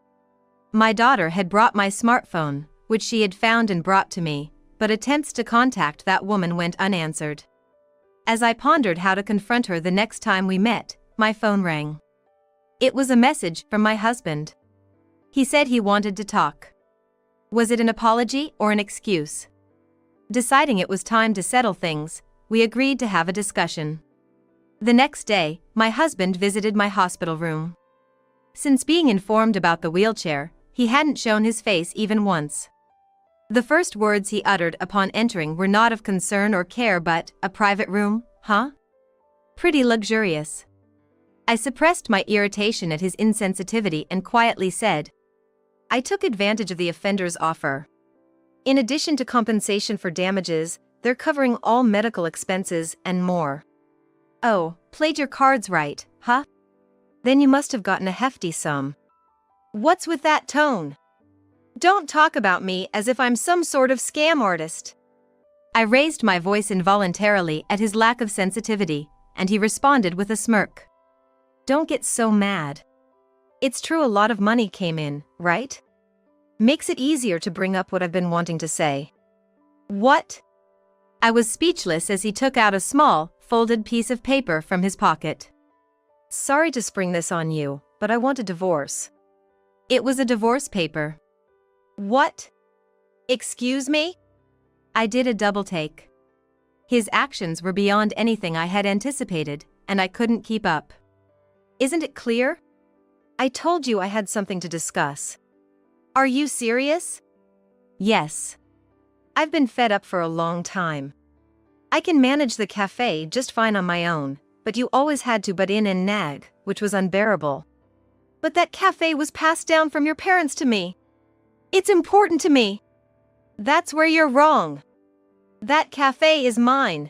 [SPEAKER 1] My daughter had brought my smartphone, which she had found and brought to me, but attempts to contact that woman went unanswered. As I pondered how to confront her the next time we met, my phone rang. It was a message from my husband. He said he wanted to talk. Was it an apology or an excuse? Deciding it was time to settle things, we agreed to have a discussion. The next day, my husband visited my hospital room. Since being informed about the wheelchair, he hadn't shown his face even once. The first words he uttered upon entering were not of concern or care but, "A private room, huh? Pretty luxurious." I suppressed my irritation at his insensitivity and quietly said,
[SPEAKER 2] I took advantage of the offender's offer. In addition to compensation for damages, they're covering all medical expenses and more.
[SPEAKER 1] "Oh, played your cards right, huh?
[SPEAKER 2] Then you must have gotten a hefty sum. What's with that tone? Don't talk about me as if I'm some sort of scam artist.
[SPEAKER 1] I raised my voice involuntarily at his lack of sensitivity, and he responded with a smirk. Don't get so mad. It's true a lot of money came in, right? Makes it easier to bring up what I've been wanting to say.
[SPEAKER 2] What?
[SPEAKER 1] I was speechless as he took out a small, folded piece of paper from his pocket.
[SPEAKER 2] Sorry to spring this on you, but I want a divorce.
[SPEAKER 1] It was a divorce paper.
[SPEAKER 2] What? Excuse me?
[SPEAKER 1] I did a double take. His actions were beyond anything I had anticipated, and I couldn't keep up.
[SPEAKER 2] Isn't it clear? I told you I had something to discuss. Are you serious?
[SPEAKER 1] Yes.
[SPEAKER 2] I've been fed up for a long time. I can manage the cafe just fine on my own, but you always had to butt in and nag, which was unbearable. But that cafe was passed down from your parents to me. It's important to me. That's where you're wrong. That cafe is mine.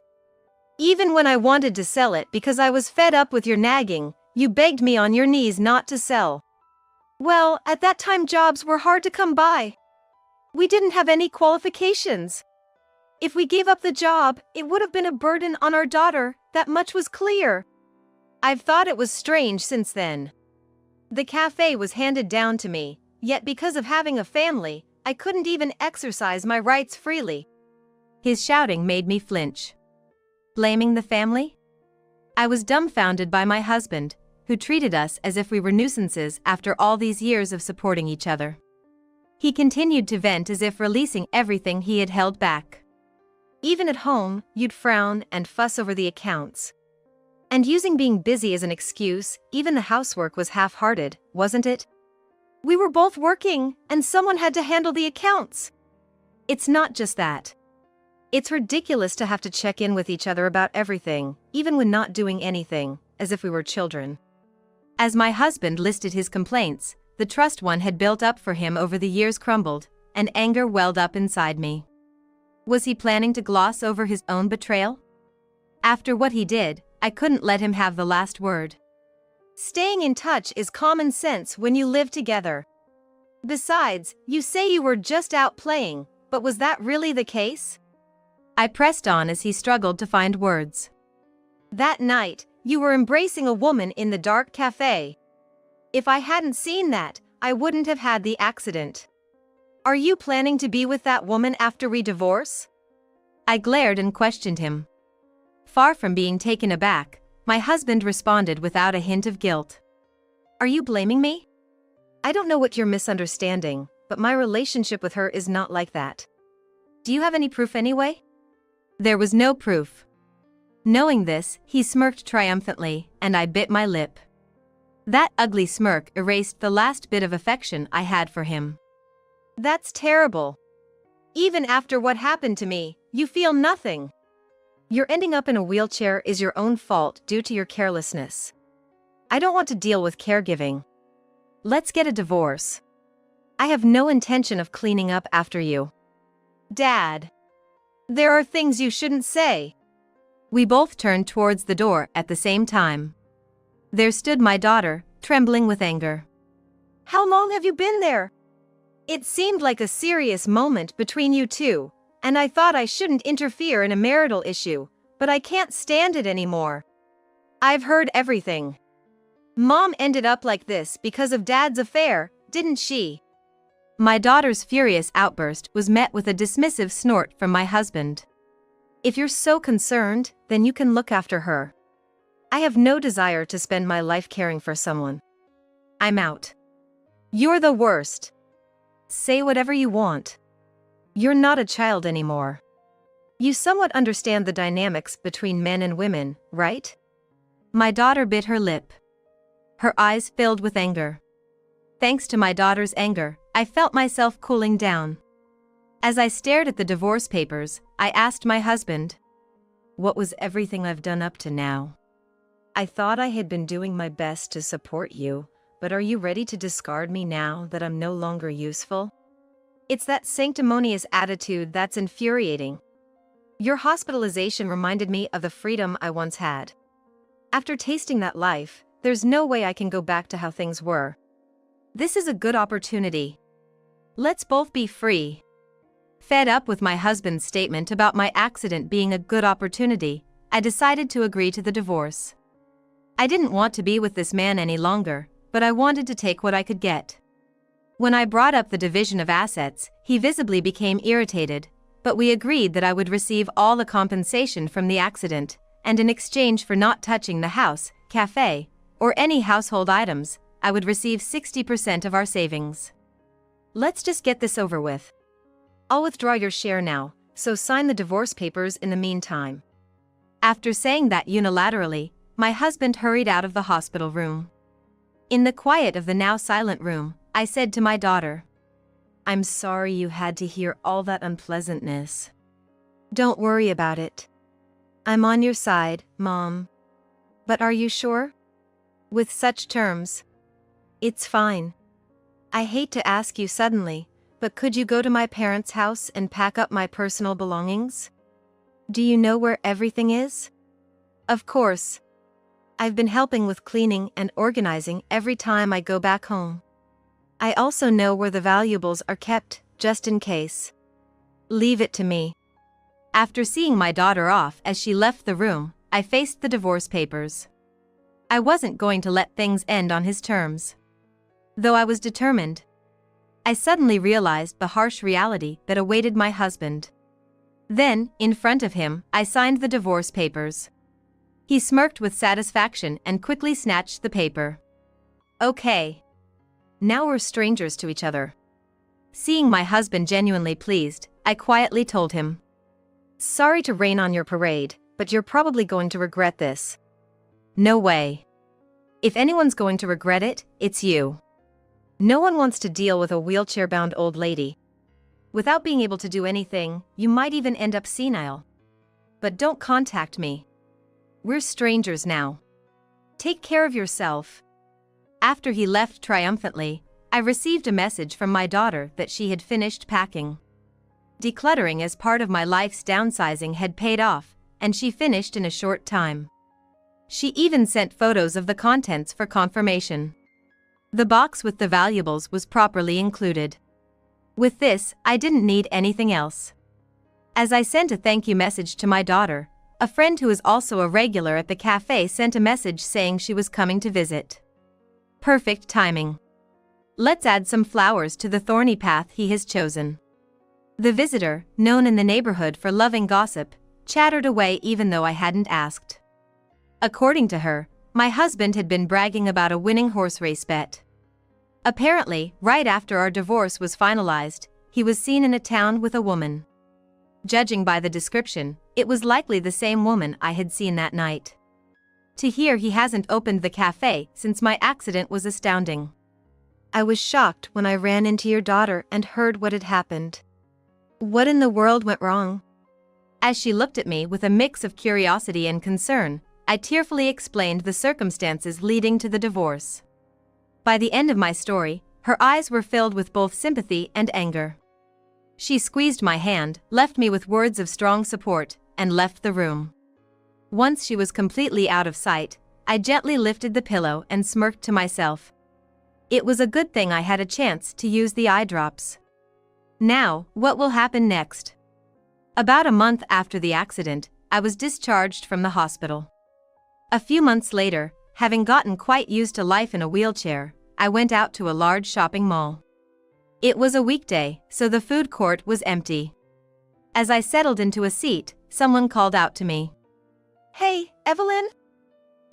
[SPEAKER 2] Even when I wanted to sell it because I was fed up with your nagging, you begged me on your knees not to sell. Well, at that time jobs were hard to come by. We didn't have any qualifications. If we gave up the job, it would have been a burden on our daughter, that much was clear. I've thought it was strange since then. The cafe was handed down to me, yet because of having a family, I couldn't even exercise my rights freely.
[SPEAKER 1] His shouting made me flinch. Blaming the family? I was dumbfounded by my husband, who treated us as if we were nuisances after all these years of supporting each other. He continued to vent as if releasing everything he had held back.
[SPEAKER 2] Even at home, you'd frown and fuss over the accounts. And using being busy as an excuse, even the housework was half-hearted, wasn't it? We were both working, and someone had to handle the accounts. It's not just that. It's ridiculous to have to check in with each other about everything, even when not doing anything, as if we were children.
[SPEAKER 1] As my husband listed his complaints, the trust one had built up for him over the years crumbled, and anger welled up inside me. Was he planning to gloss over his own betrayal? After what he did, I couldn't let him have the last word.
[SPEAKER 2] Staying in touch is common sense when you live together. Besides, you say you were just out playing, but was that really the case?
[SPEAKER 1] I pressed on as he struggled to find words.
[SPEAKER 2] That night, you were embracing a woman in the dark cafe. If I hadn't seen that, I wouldn't have had the accident. Are you planning to be with that woman after we divorce?
[SPEAKER 1] I glared and questioned him. Far from being taken aback, my husband responded without a hint of guilt.
[SPEAKER 2] Are you blaming me? I don't know what you're misunderstanding, but my relationship with her is not like that. Do you have any proof anyway?
[SPEAKER 1] There was no proof. Knowing this, he smirked triumphantly, and I bit my lip. That ugly smirk erased the last bit of affection I had for him.
[SPEAKER 2] That's terrible. Even after what happened to me, you feel nothing. Your ending up in a wheelchair is your own fault due to your carelessness. I don't want to deal with caregiving. Let's get a divorce. I have no intention of cleaning up after you. Dad. There are things you shouldn't say.
[SPEAKER 1] We both turned towards the door at the same time. There stood my daughter, trembling with anger.
[SPEAKER 2] How long have you been there? It seemed like a serious moment between you two, and I thought I shouldn't interfere in a marital issue, but I can't stand it anymore. I've heard everything. Mom ended up like this because of Dad's affair, didn't she?
[SPEAKER 1] My daughter's furious outburst was met with a dismissive snort from my husband.
[SPEAKER 2] If you're so concerned, then you can look after her. I have no desire to spend my life caring for someone. I'm out. You're the worst. Say whatever you want. You're not a child anymore. You somewhat understand the dynamics between men and women, right?
[SPEAKER 1] My daughter bit her lip. Her eyes filled with anger. Thanks to my daughter's anger, I felt myself cooling down. As I stared at the divorce papers, I asked my husband, "What was everything I've done up to now?" I thought I had been doing my best to support you, but are you ready to discard me now that I'm no longer useful? It's that sanctimonious attitude that's infuriating. Your hospitalization reminded me of the freedom I once had. After tasting that life, there's no way I can go back to how things were. This is a good opportunity.
[SPEAKER 2] Let's both be free. Fed up with my husband's statement about my accident being a good opportunity, I decided to agree to the divorce. I didn't want to be with this man any longer, but I wanted to take what I could get. When I brought up the division of assets, he visibly became irritated, but we agreed that I would receive all the compensation from the accident, and in exchange for not touching the house, cafe, or any household items, I would receive 60% of our savings. Let's just get this over with. I'll withdraw your share now, so sign the divorce papers in the meantime. After saying that unilaterally, my husband hurried out of the hospital room. In the quiet of the now silent room, I said to my daughter, "I'm sorry you had to hear all that unpleasantness. Don't worry about it. I'm on your side, Mom. But are you sure? With such terms? It's fine. I hate to ask you suddenly, but could you go to my parents' house and pack up my personal belongings? Do you know where everything is? Of course. I've been helping with cleaning and organizing every time I go back home. I also know where the valuables are kept, just in case. Leave it to me." After seeing my daughter off as she left the room, I faced the divorce papers. I wasn't going to let things end on his terms. Though I was determined, I suddenly realized the harsh reality that awaited my husband. Then, in front of him, I signed the divorce papers. He smirked with satisfaction and quickly snatched the paper. "Okay. Now we're strangers to each other." Seeing my husband genuinely pleased, I quietly told him, "Sorry to rain on your parade, but you're probably going to regret this." "No way. If anyone's going to regret it, it's you. No one wants to deal with a wheelchair-bound old lady. Without being able to do anything, you might even end up senile. But don't contact me. We're strangers now. Take care of yourself." After he left triumphantly, I received a message from my daughter that she had finished packing. Decluttering as part of my life's downsizing had paid off, and she finished in a short time. She even sent photos of the contents for confirmation. The box with the valuables was properly included. With this, I didn't need anything else. As I sent a thank you message to my daughter, a friend who is also a regular at the cafe sent a message saying she was coming to visit. Perfect timing. Let's add some flowers to the thorny path he has chosen. The visitor, known in the neighborhood for loving gossip, chattered away even though I hadn't asked. According to her, my husband had been bragging about a winning horse race bet. Apparently, right after our divorce was finalized, he was seen in a town with a woman. Judging by the description, it was likely the same woman I had seen that night. To hear he hasn't opened the cafe since my accident was astounding. I was shocked when I ran into your daughter and heard what had happened. What in the world went wrong? As she looked at me with a mix of curiosity and concern, I tearfully explained the circumstances leading to the divorce. By the end of my story, her eyes were filled with both sympathy and anger. She squeezed my hand, left me with words of strong support, and left the room. Once she was completely out of sight, I gently lifted the pillow and smirked to myself. It was a good thing I had a chance to use the eye drops. Now, what will happen next? About a month after the accident, I was discharged from the hospital. A few months later, having gotten quite used to life in a wheelchair, I went out to a large shopping mall. It was a weekday, so the food court was empty. As I settled into a seat, someone called out to me. "Hey, Evelyn?"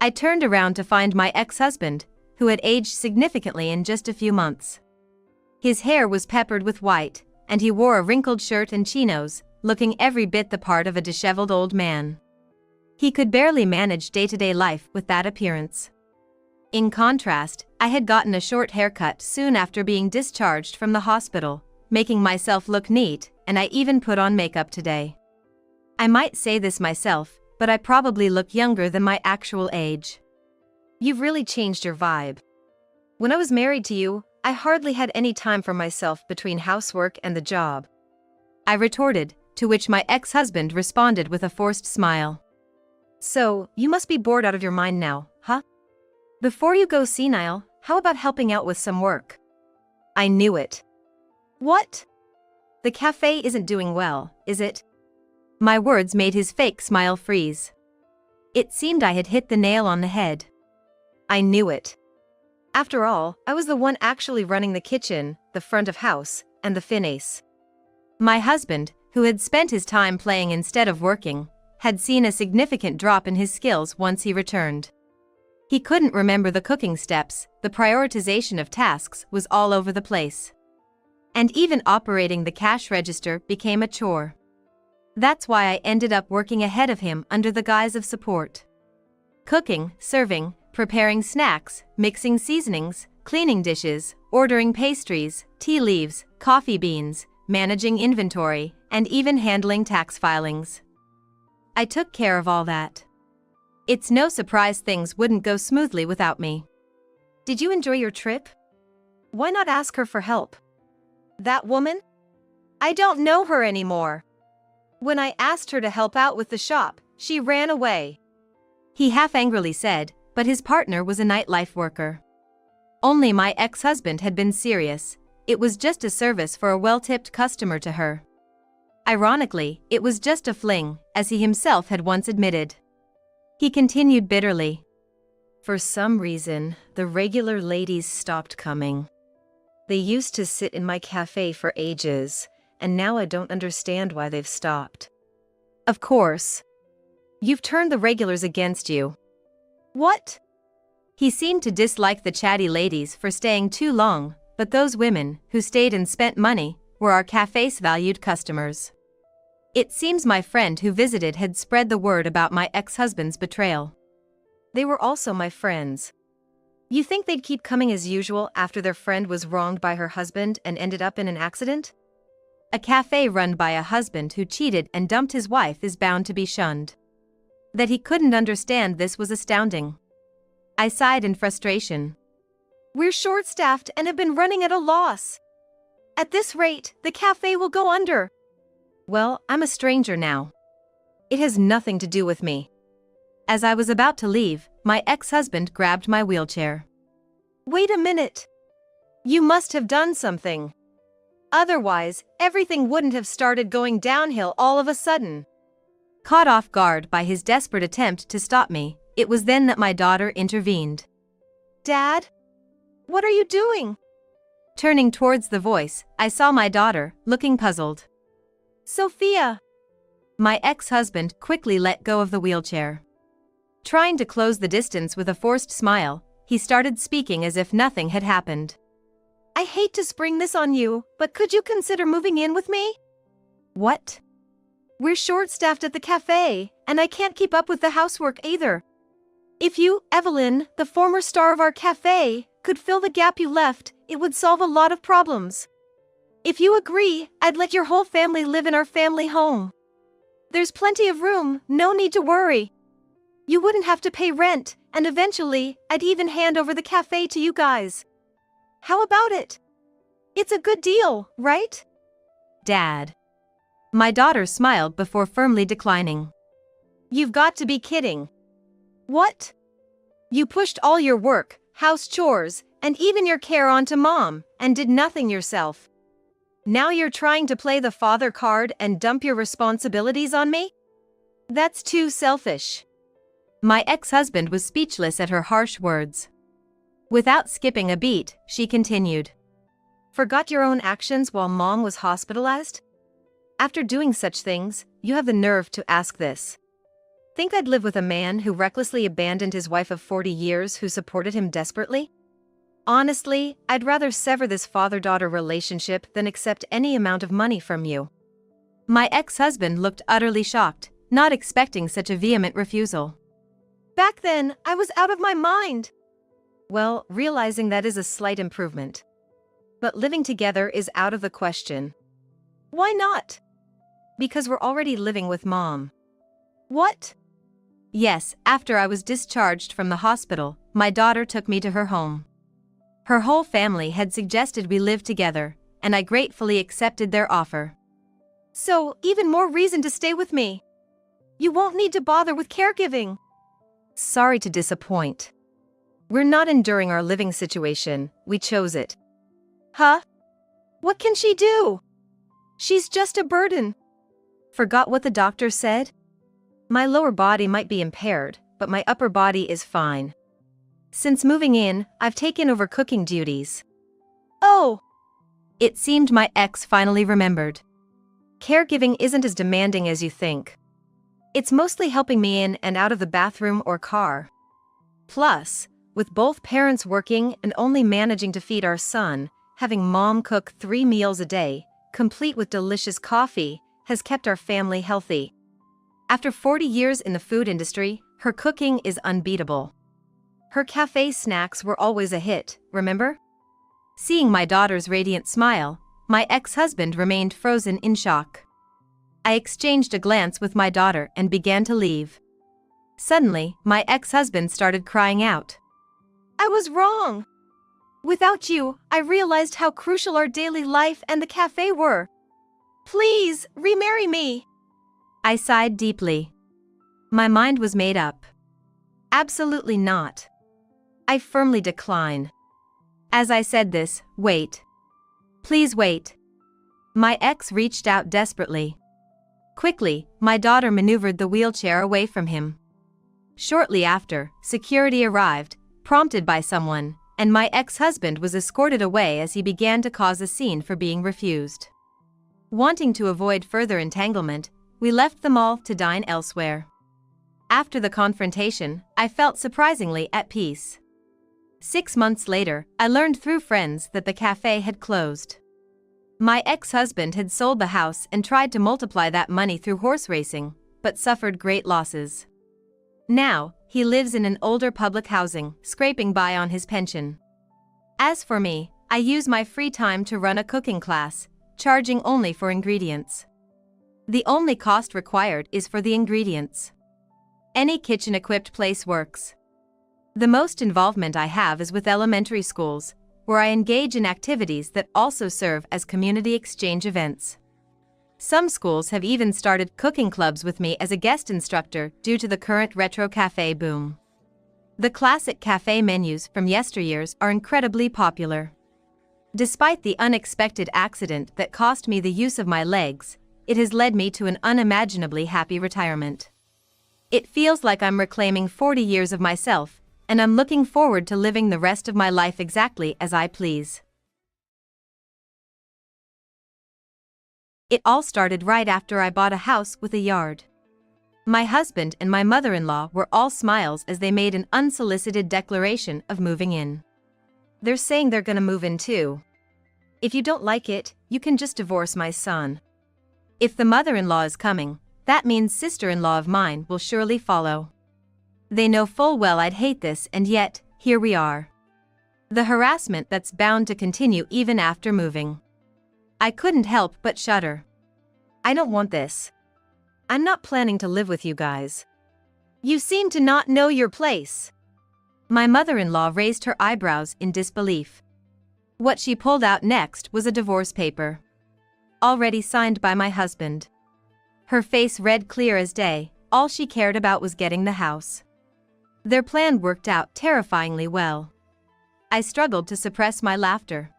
[SPEAKER 2] I turned around to find my ex-husband, who had aged significantly in just a few months. His hair was peppered with white, and he wore a wrinkled shirt and chinos, looking every bit the part of a disheveled old man. He could barely manage day-to-day life with that appearance. In contrast, I had gotten a short haircut soon after being discharged from the hospital, making myself look neat, and I even put on makeup today. I might say this myself, but I probably look younger than my actual age. You've really changed your vibe. When I was married to you, I hardly had any time for myself between housework and the job. I retorted, to which my ex-husband responded with a forced smile. So, you must be bored out of your mind now, huh? Before you go senile, how about helping out with some work? I knew it.
[SPEAKER 1] What?
[SPEAKER 2] The cafe isn't doing well, is it? My words made his fake smile freeze. It seemed I had hit the nail on the head. I knew it. After all, I was the one actually running the kitchen, the front of house, and the finesse. My husband, who had spent his time playing instead of working, had seen a significant drop in his skills once he returned. He couldn't remember the cooking steps, the prioritization of tasks was all over the place. And even operating the cash register became a chore. That's why I ended up working ahead of him under the guise of support. Cooking, serving, preparing snacks, mixing seasonings, cleaning dishes, ordering pastries, tea leaves, coffee beans, managing inventory, and even handling tax filings. I took care of all that. It's no surprise things wouldn't go smoothly without me.
[SPEAKER 1] Did you enjoy your trip? Why not ask her for help? That woman? I don't know her anymore. When I asked her to help out with the shop, she ran away.
[SPEAKER 2] He half angrily said, but his partner was a nightlife worker. Only my ex-husband had been serious. It was just a service for a well-tipped customer to her. Ironically, it was just a fling, as he himself had once admitted. He continued bitterly. For some reason, the regular ladies stopped coming. They used to sit in my cafe for ages, and now I don't understand why they've stopped.
[SPEAKER 1] Of course.
[SPEAKER 2] You've turned the regulars against you.
[SPEAKER 1] What?
[SPEAKER 2] He seemed to dislike the chatty ladies for staying too long, but those women, who stayed and spent money, were our cafe's valued customers. It seems my friend who visited had spread the word about my ex-husband's betrayal.
[SPEAKER 1] They were also my friends. You think they'd keep coming as usual after their friend was wronged by her husband and ended up in an accident?
[SPEAKER 2] A cafe run by a husband who cheated and dumped his wife is bound to be shunned. That he couldn't understand this was astounding. I sighed in frustration.
[SPEAKER 1] We're short-staffed and have been running at a loss. At this rate, the cafe will go under.
[SPEAKER 2] Well, I'm a stranger now. It has nothing to do with me. As I was about to leave, my ex-husband grabbed my wheelchair.
[SPEAKER 1] Wait a minute. You must have done something. Otherwise, everything wouldn't have started going downhill all of a sudden.
[SPEAKER 2] Caught off guard by his desperate attempt to stop me, it was then that my daughter intervened.
[SPEAKER 1] Dad? What are you doing?
[SPEAKER 2] Turning towards the voice, I saw my daughter, looking puzzled.
[SPEAKER 1] Sophia.
[SPEAKER 2] My ex-husband quickly let go of the wheelchair. Trying to close the distance with a forced smile, he started speaking as if nothing had happened.
[SPEAKER 1] I hate to spring this on you, but could you consider moving in with me?
[SPEAKER 2] What?
[SPEAKER 1] We're short-staffed at the cafe, and I can't keep up with the housework either. If you, Evelyn, the former star of our cafe, could fill the gap you left, it would solve a lot of problems. If you agree, I'd let your whole family live in our family home. There's plenty of room, no need to worry. You wouldn't have to pay rent, and eventually, I'd even hand over the cafe to you guys. How about it? It's a good deal, right?
[SPEAKER 2] Dad. My daughter smiled before firmly declining.
[SPEAKER 1] You've got to be kidding. What? You pushed all your work, house chores, and even your care onto Mom, and did nothing yourself. Now you're trying to play the father card and dump your responsibilities on me? That's too selfish.
[SPEAKER 2] My ex-husband was speechless at her harsh words. Without skipping a beat, she continued.
[SPEAKER 1] Forgot your own actions while Mom was hospitalized? After doing such things, you have the nerve to ask this. Think I'd live with a man who recklessly abandoned his wife of 40 years who supported him desperately? Honestly, I'd rather sever this father-daughter relationship than accept any amount of money from you.
[SPEAKER 2] My ex-husband looked utterly shocked, not expecting such a vehement refusal.
[SPEAKER 1] Back then, I was out of my mind. Well, realizing that is a slight improvement. But living together is out of the question. Why not? Because we're already living with Mom. What?
[SPEAKER 2] Yes, after I was discharged from the hospital, my daughter took me to her home. Her whole family had suggested we live together, and I gratefully accepted their offer.
[SPEAKER 1] So, even more reason to stay with me. You won't need to bother with caregiving.
[SPEAKER 2] Sorry to disappoint. We're not enduring our living situation, we chose it.
[SPEAKER 1] Huh? What can she do? She's just a burden.
[SPEAKER 2] Forgot what the doctor said? My lower body might be impaired, but my upper body is fine. Since moving in, I've taken over cooking duties.
[SPEAKER 1] Oh!
[SPEAKER 2] It seemed my ex finally remembered. Caregiving isn't as demanding as you think. It's mostly helping me in and out of the bathroom or car. Plus, with both parents working and only managing to feed our son, having mom cook 3 meals a day, complete with delicious coffee, has kept our family healthy. After 40 years in the food industry, her cooking is unbeatable. Her cafe snacks were always a hit, remember? Seeing my daughter's radiant smile, my ex-husband remained frozen in shock. I exchanged a glance with my daughter and began to leave. Suddenly, my ex-husband started crying out.
[SPEAKER 1] I was wrong. Without you, I realized how crucial our daily life and the cafe were. Please, remarry me.
[SPEAKER 2] I sighed deeply. My mind was made up. Absolutely not. I firmly decline. As I said this, wait. Please wait. My ex reached out desperately. Quickly, my daughter maneuvered the wheelchair away from him. Shortly after, security arrived, prompted by someone, and my ex-husband was escorted away as he began to cause a scene for being refused. Wanting to avoid further entanglement, we left the mall to dine elsewhere. After the confrontation, I felt surprisingly at peace. 6 months later, I learned through friends that the cafe had closed. My ex-husband had sold the house and tried to multiply that money through horse racing, but suffered great losses. Now, he lives in an older public housing, scraping by on his pension. As for me, I use my free time to run a cooking class, charging only for ingredients. The only cost required is for the ingredients. Any kitchen-equipped place works. The most involvement I have is with elementary schools, where I engage in activities that also serve as community exchange events. Some schools have even started cooking clubs with me as a guest instructor due to the current retro cafe boom. The classic cafe menus from yesteryears are incredibly popular. Despite the unexpected accident that cost me the use of my legs, it has led me to an unimaginably happy retirement. It feels like I'm reclaiming 40 years of myself, and I'm looking forward to living the rest of my life exactly as I please. It all started right after I bought a house with a yard. My husband and my mother-in-law were all smiles as they made an unsolicited declaration of moving in. They're saying they're gonna move in too. If you don't like it, you can just divorce my son. If the mother-in-law is coming, that means sister-in-law of mine will surely follow. They know full well I'd hate this, and yet, here we are. The harassment that's bound to continue even after moving. I couldn't help but shudder. I don't want this. I'm not planning to live with you guys.
[SPEAKER 1] You seem to not know your place.
[SPEAKER 2] My mother-in-law raised her eyebrows in disbelief. What she pulled out next was a divorce paper. Already signed by my husband. Her face read clear as day, all she cared about was getting the house. Their plan worked out terrifyingly well. I struggled to suppress my laughter.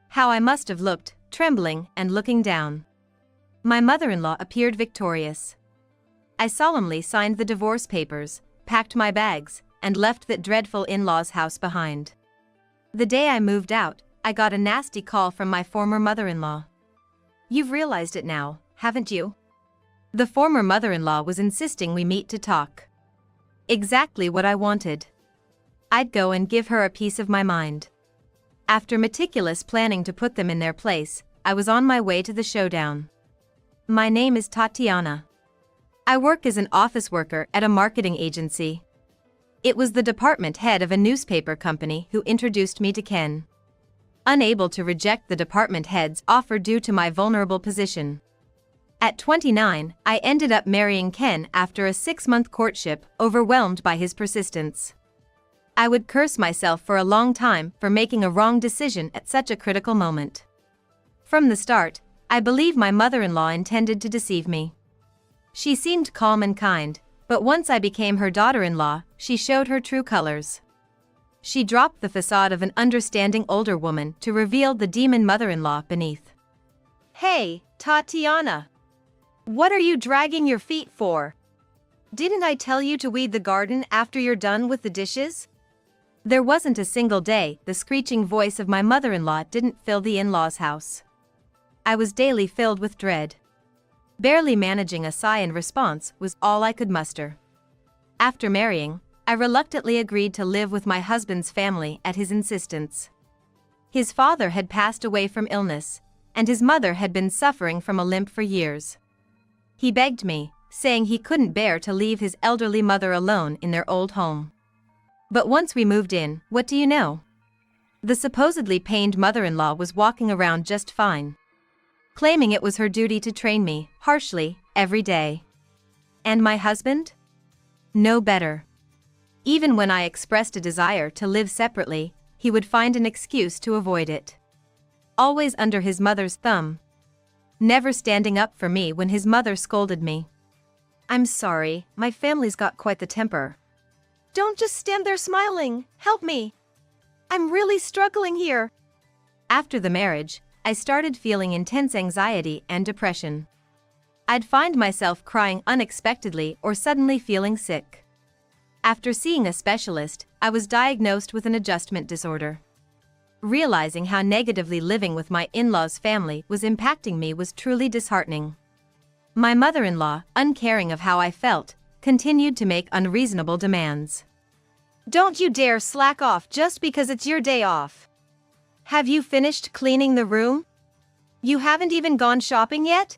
[SPEAKER 2] How I must have looked, trembling and looking down. My mother-in-law appeared victorious. I solemnly signed the divorce papers, packed my bags, and left that dreadful in-laws house behind. The day I moved out, I got a nasty call from my former mother-in-law. You've realized it now, haven't you? The former mother-in-law was insisting we meet to talk. Exactly what I wanted. I'd go and give her a piece of my mind. After meticulous planning to put them in their place, I was on my way to the showdown. My name is Tatiana. I work as an office worker at a marketing agency. It was the department head of a newspaper company who introduced me to Ken. Unable to reject the department head's offer due to my vulnerable position. At 29, I ended up marrying Ken after a 6-month courtship, overwhelmed by his persistence. I would curse myself for a long time for making a wrong decision at such a critical moment. From the start, I believe my mother-in-law intended to deceive me. She seemed calm and kind, but once I became her daughter-in-law, she showed her true colors. She dropped the facade of an understanding older woman to reveal the demon mother-in-law beneath.
[SPEAKER 1] Hey, Tatiana. What are you dragging your feet for? Didn't I tell you to weed the garden after you're done with the dishes?
[SPEAKER 2] There wasn't a single day the screeching voice of my mother-in-law didn't fill the in-laws' house. I was daily filled with dread. Barely managing a sigh in response was all I could muster. After marrying, I reluctantly agreed to live with my husband's family at his insistence. His father had passed away from illness, and his mother had been suffering from a limp for years. He begged me, saying he couldn't bear to leave his elderly mother alone in their old home. But once we moved in, what do you know? The supposedly pained mother-in-law was walking around just fine, claiming it was her duty to train me, harshly, every day. And my husband? No better. Even when I expressed a desire to live separately, he would find an excuse to avoid it. Always under his mother's thumb. Never standing up for me when his mother scolded me.
[SPEAKER 1] I'm sorry, my family's got quite the temper. Don't just stand there smiling, help me. I'm really struggling here.
[SPEAKER 2] After the marriage, I started feeling intense anxiety and depression. I'd find myself crying unexpectedly or suddenly feeling sick. After seeing a specialist, I was diagnosed with an adjustment disorder. Realizing how negatively living with my in-laws' family was impacting me was truly disheartening. My mother-in-law, uncaring of how I felt, continued to make unreasonable demands.
[SPEAKER 1] Don't you dare slack off just because it's your day off. Have you finished cleaning the room? You haven't even gone shopping yet?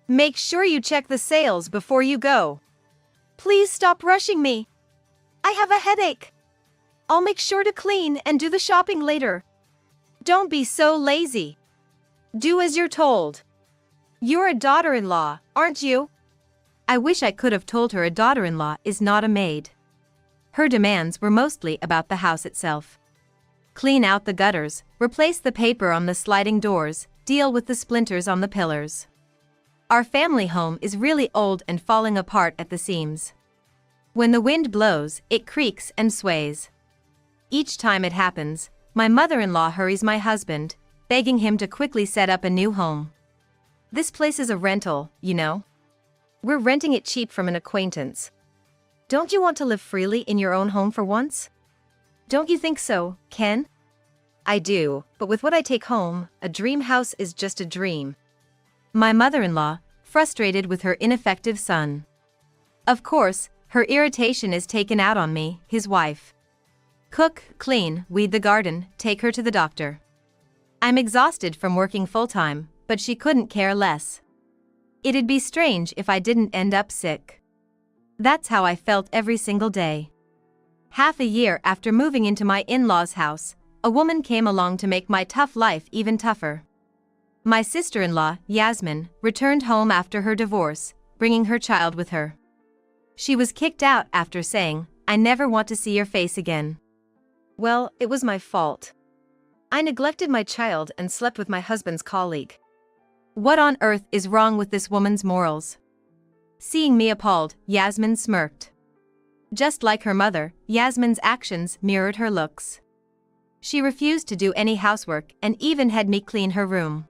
[SPEAKER 1] Make sure you check the sales before you go. Please stop rushing me. I have a headache. I'll make sure to clean and do the shopping later. Don't be so lazy. Do as you're told. You're a daughter-in-law, aren't you?
[SPEAKER 2] I wish I could have told her a daughter-in-law is not a maid. Her demands were mostly about the house itself. Clean out the gutters, replace the paper on the sliding doors, deal with the splinters on the pillars. Our family home is really old and falling apart at the seams. When the wind blows, it creaks and sways. Each time it happens, my mother-in-law hurries my husband, begging him to quickly set up a new home. This place is a rental, you know. We're renting it cheap from an acquaintance. Don't you want to live freely in your own home for once? Don't you think so, Ken? I do, but with what I take home, a dream house is just a dream. My mother-in-law, frustrated with her ineffective son. Of course, her irritation is taken out on me, his wife. Cook, clean, weed the garden, take her to the doctor. I'm exhausted from working full-time, but she couldn't care less. It'd be strange if I didn't end up sick. That's how I felt every single day. Half a year after moving into my in-laws' house, a woman came along to make my tough life even tougher. My sister-in-law, Yasmin, returned home after her divorce, bringing her child with her. She was kicked out after saying, "I never want to see your face again."
[SPEAKER 1] Well, it was my fault. I neglected my child and slept with my husband's colleague.
[SPEAKER 2] What on earth is wrong with this woman's morals? Seeing me appalled, Yasmin smirked. Just like her mother, Yasmin's actions mirrored her looks. She refused to do any housework and even had me clean her room.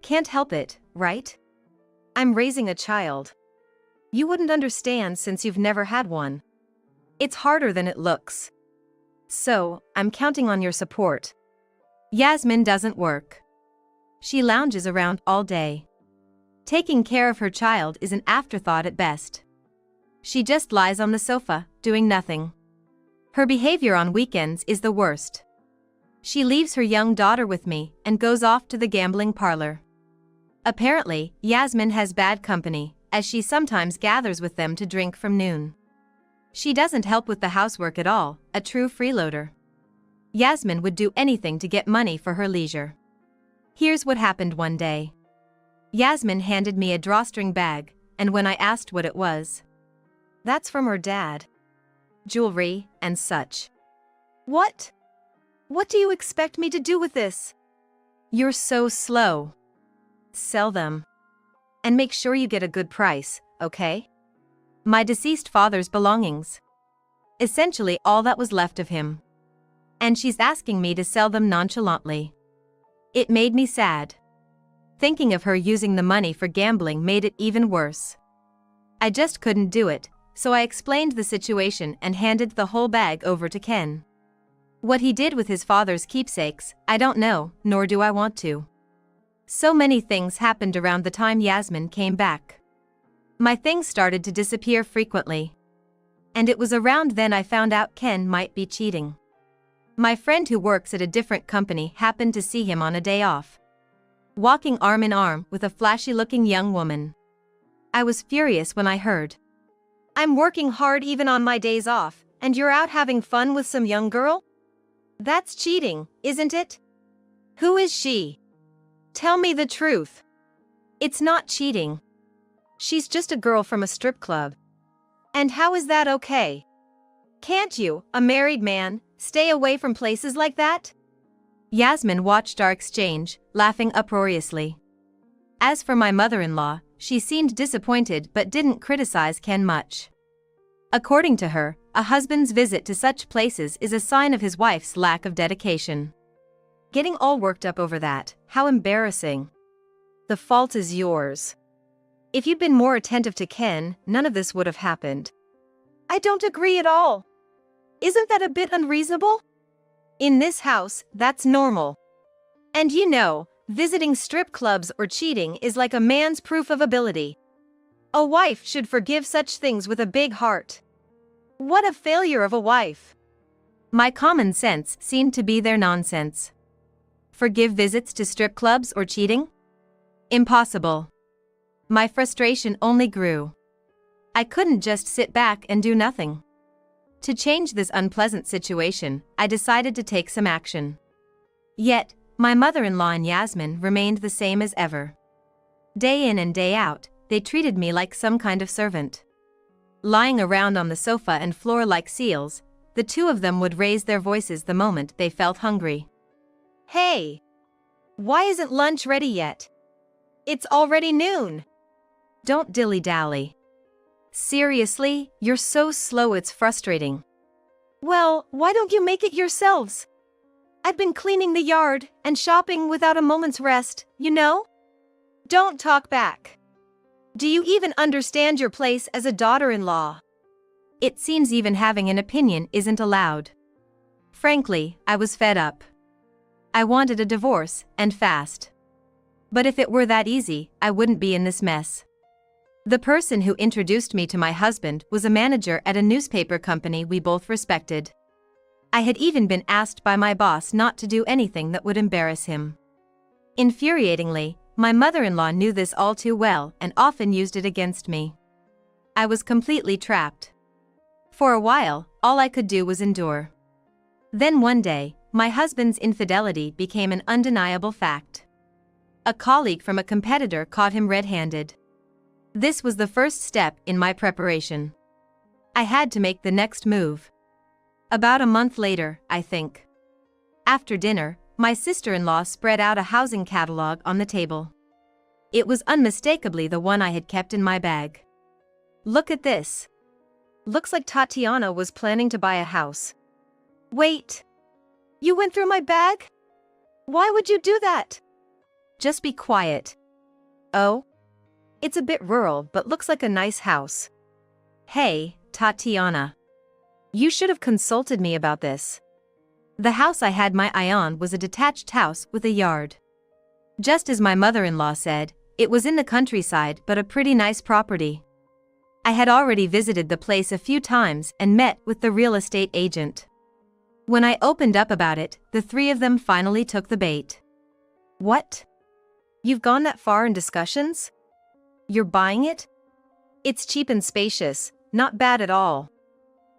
[SPEAKER 1] Can't help it, right? I'm raising a child. You wouldn't understand since you've never had one. It's harder than it looks. So, I'm counting on your support.
[SPEAKER 2] Yasmin doesn't work. She lounges around all day. Taking care of her child is an afterthought at best. She just lies on the sofa, doing nothing. Her behavior on weekends is the worst. She leaves her young daughter with me and goes off to the gambling parlor. Apparently, Yasmin has bad company, as she sometimes gathers with them to drink from noon. She doesn't help with the housework at all, a true freeloader. Yasmin would do anything to get money for her leisure. Here's what happened one day. Yasmin handed me a drawstring bag, and when I asked what it was,
[SPEAKER 1] "That's from her dad.
[SPEAKER 2] Jewelry, and such."
[SPEAKER 1] What? What do you expect me to do with this?
[SPEAKER 2] You're so slow. Sell them. And make sure you get a good price, okay? My deceased father's belongings. Essentially all that was left of him. And she's asking me to sell them nonchalantly. It made me sad. Thinking of her using the money for gambling made it even worse. I just couldn't do it, so I explained the situation and handed the whole bag over to Ken. What he did with his father's keepsakes, I don't know, nor do I want to. So many things happened around the time Yasmin came back. My things started to disappear frequently. And it was around then I found out Ken might be cheating. My friend who works at a different company happened to see him on a day off, walking arm in arm with a flashy-looking young woman. I was furious when I heard, "I'm working hard even on my days off, and you're out having fun with some young girl? That's cheating, isn't it? Who is she? Tell me the truth." "It's not cheating. She's just a girl from a strip club." "And how is that okay? Can't you, a married man, stay away from places like that?" Yasmin watched our exchange, laughing uproariously. As for my mother-in-law, she seemed disappointed but didn't criticize Ken much. According to her, a husband's visit to such places is a sign of his wife's lack of dedication. Getting all worked up over that, how embarrassing. The fault is yours. If you'd been more attentive to Ken, none of this would have happened. "I don't agree at all. Isn't that a bit unreasonable? In this house, that's normal. And you know, visiting strip clubs or cheating is like a man's proof of ability. A wife should forgive such things with a big heart." What a failure of a wife. My common sense seemed to be their nonsense. Forgive visits to strip clubs or cheating? Impossible. My frustration only grew. I couldn't just sit back and do nothing. To change this unpleasant situation, I decided to take some action. Yet, my mother-in-law and Yasmin remained the same as ever. Day in and day out, they treated me like some kind of servant. Lying around on the sofa and floor like seals, the two of them would raise their voices the moment they felt hungry. "Hey! Why isn't lunch ready yet? It's already noon." "Don't dilly-dally. Seriously, you're so slow it's frustrating." "Well, why don't you make it yourselves? I've been cleaning the yard and shopping without a moment's rest, you know? Don't talk back. Do you even understand your place as a daughter-in-law?" It seems even having an opinion isn't allowed. Frankly, I was fed up. I wanted a divorce, and fast. But if it were that easy, I wouldn't be in this mess. The person who introduced me to my husband was a manager at a newspaper company we both respected. I had even been asked by my boss not to do anything that would embarrass him. Infuriatingly, my mother-in-law knew this all too well and often used it against me. I was completely trapped. For a while, all I could do was endure. Then one day, my husband's infidelity became an undeniable fact. A colleague from a competitor caught him red-handed. This was the first step in my preparation. I had to make the next move. About a month later, I think. After dinner, my sister-in-law spread out a housing catalog on the table. It was unmistakably the one I had kept in my bag. "Look at this. Looks like Tatiana was planning to buy a house." "Wait. You went through my bag? Why would you do that?" "Just be quiet." "Oh? It's a bit rural but looks like a nice house." "Hey, Tatiana. You should have consulted me about this." The house I had my eye on was a detached house with a yard. Just as my mother-in-law said, it was in the countryside but a pretty nice property. I had already visited the place a few times and met with the real estate agent. When I opened up about it, the three of them finally took the bait. "What? You've gone that far in discussions? You're buying it? It's cheap and spacious, not bad at all.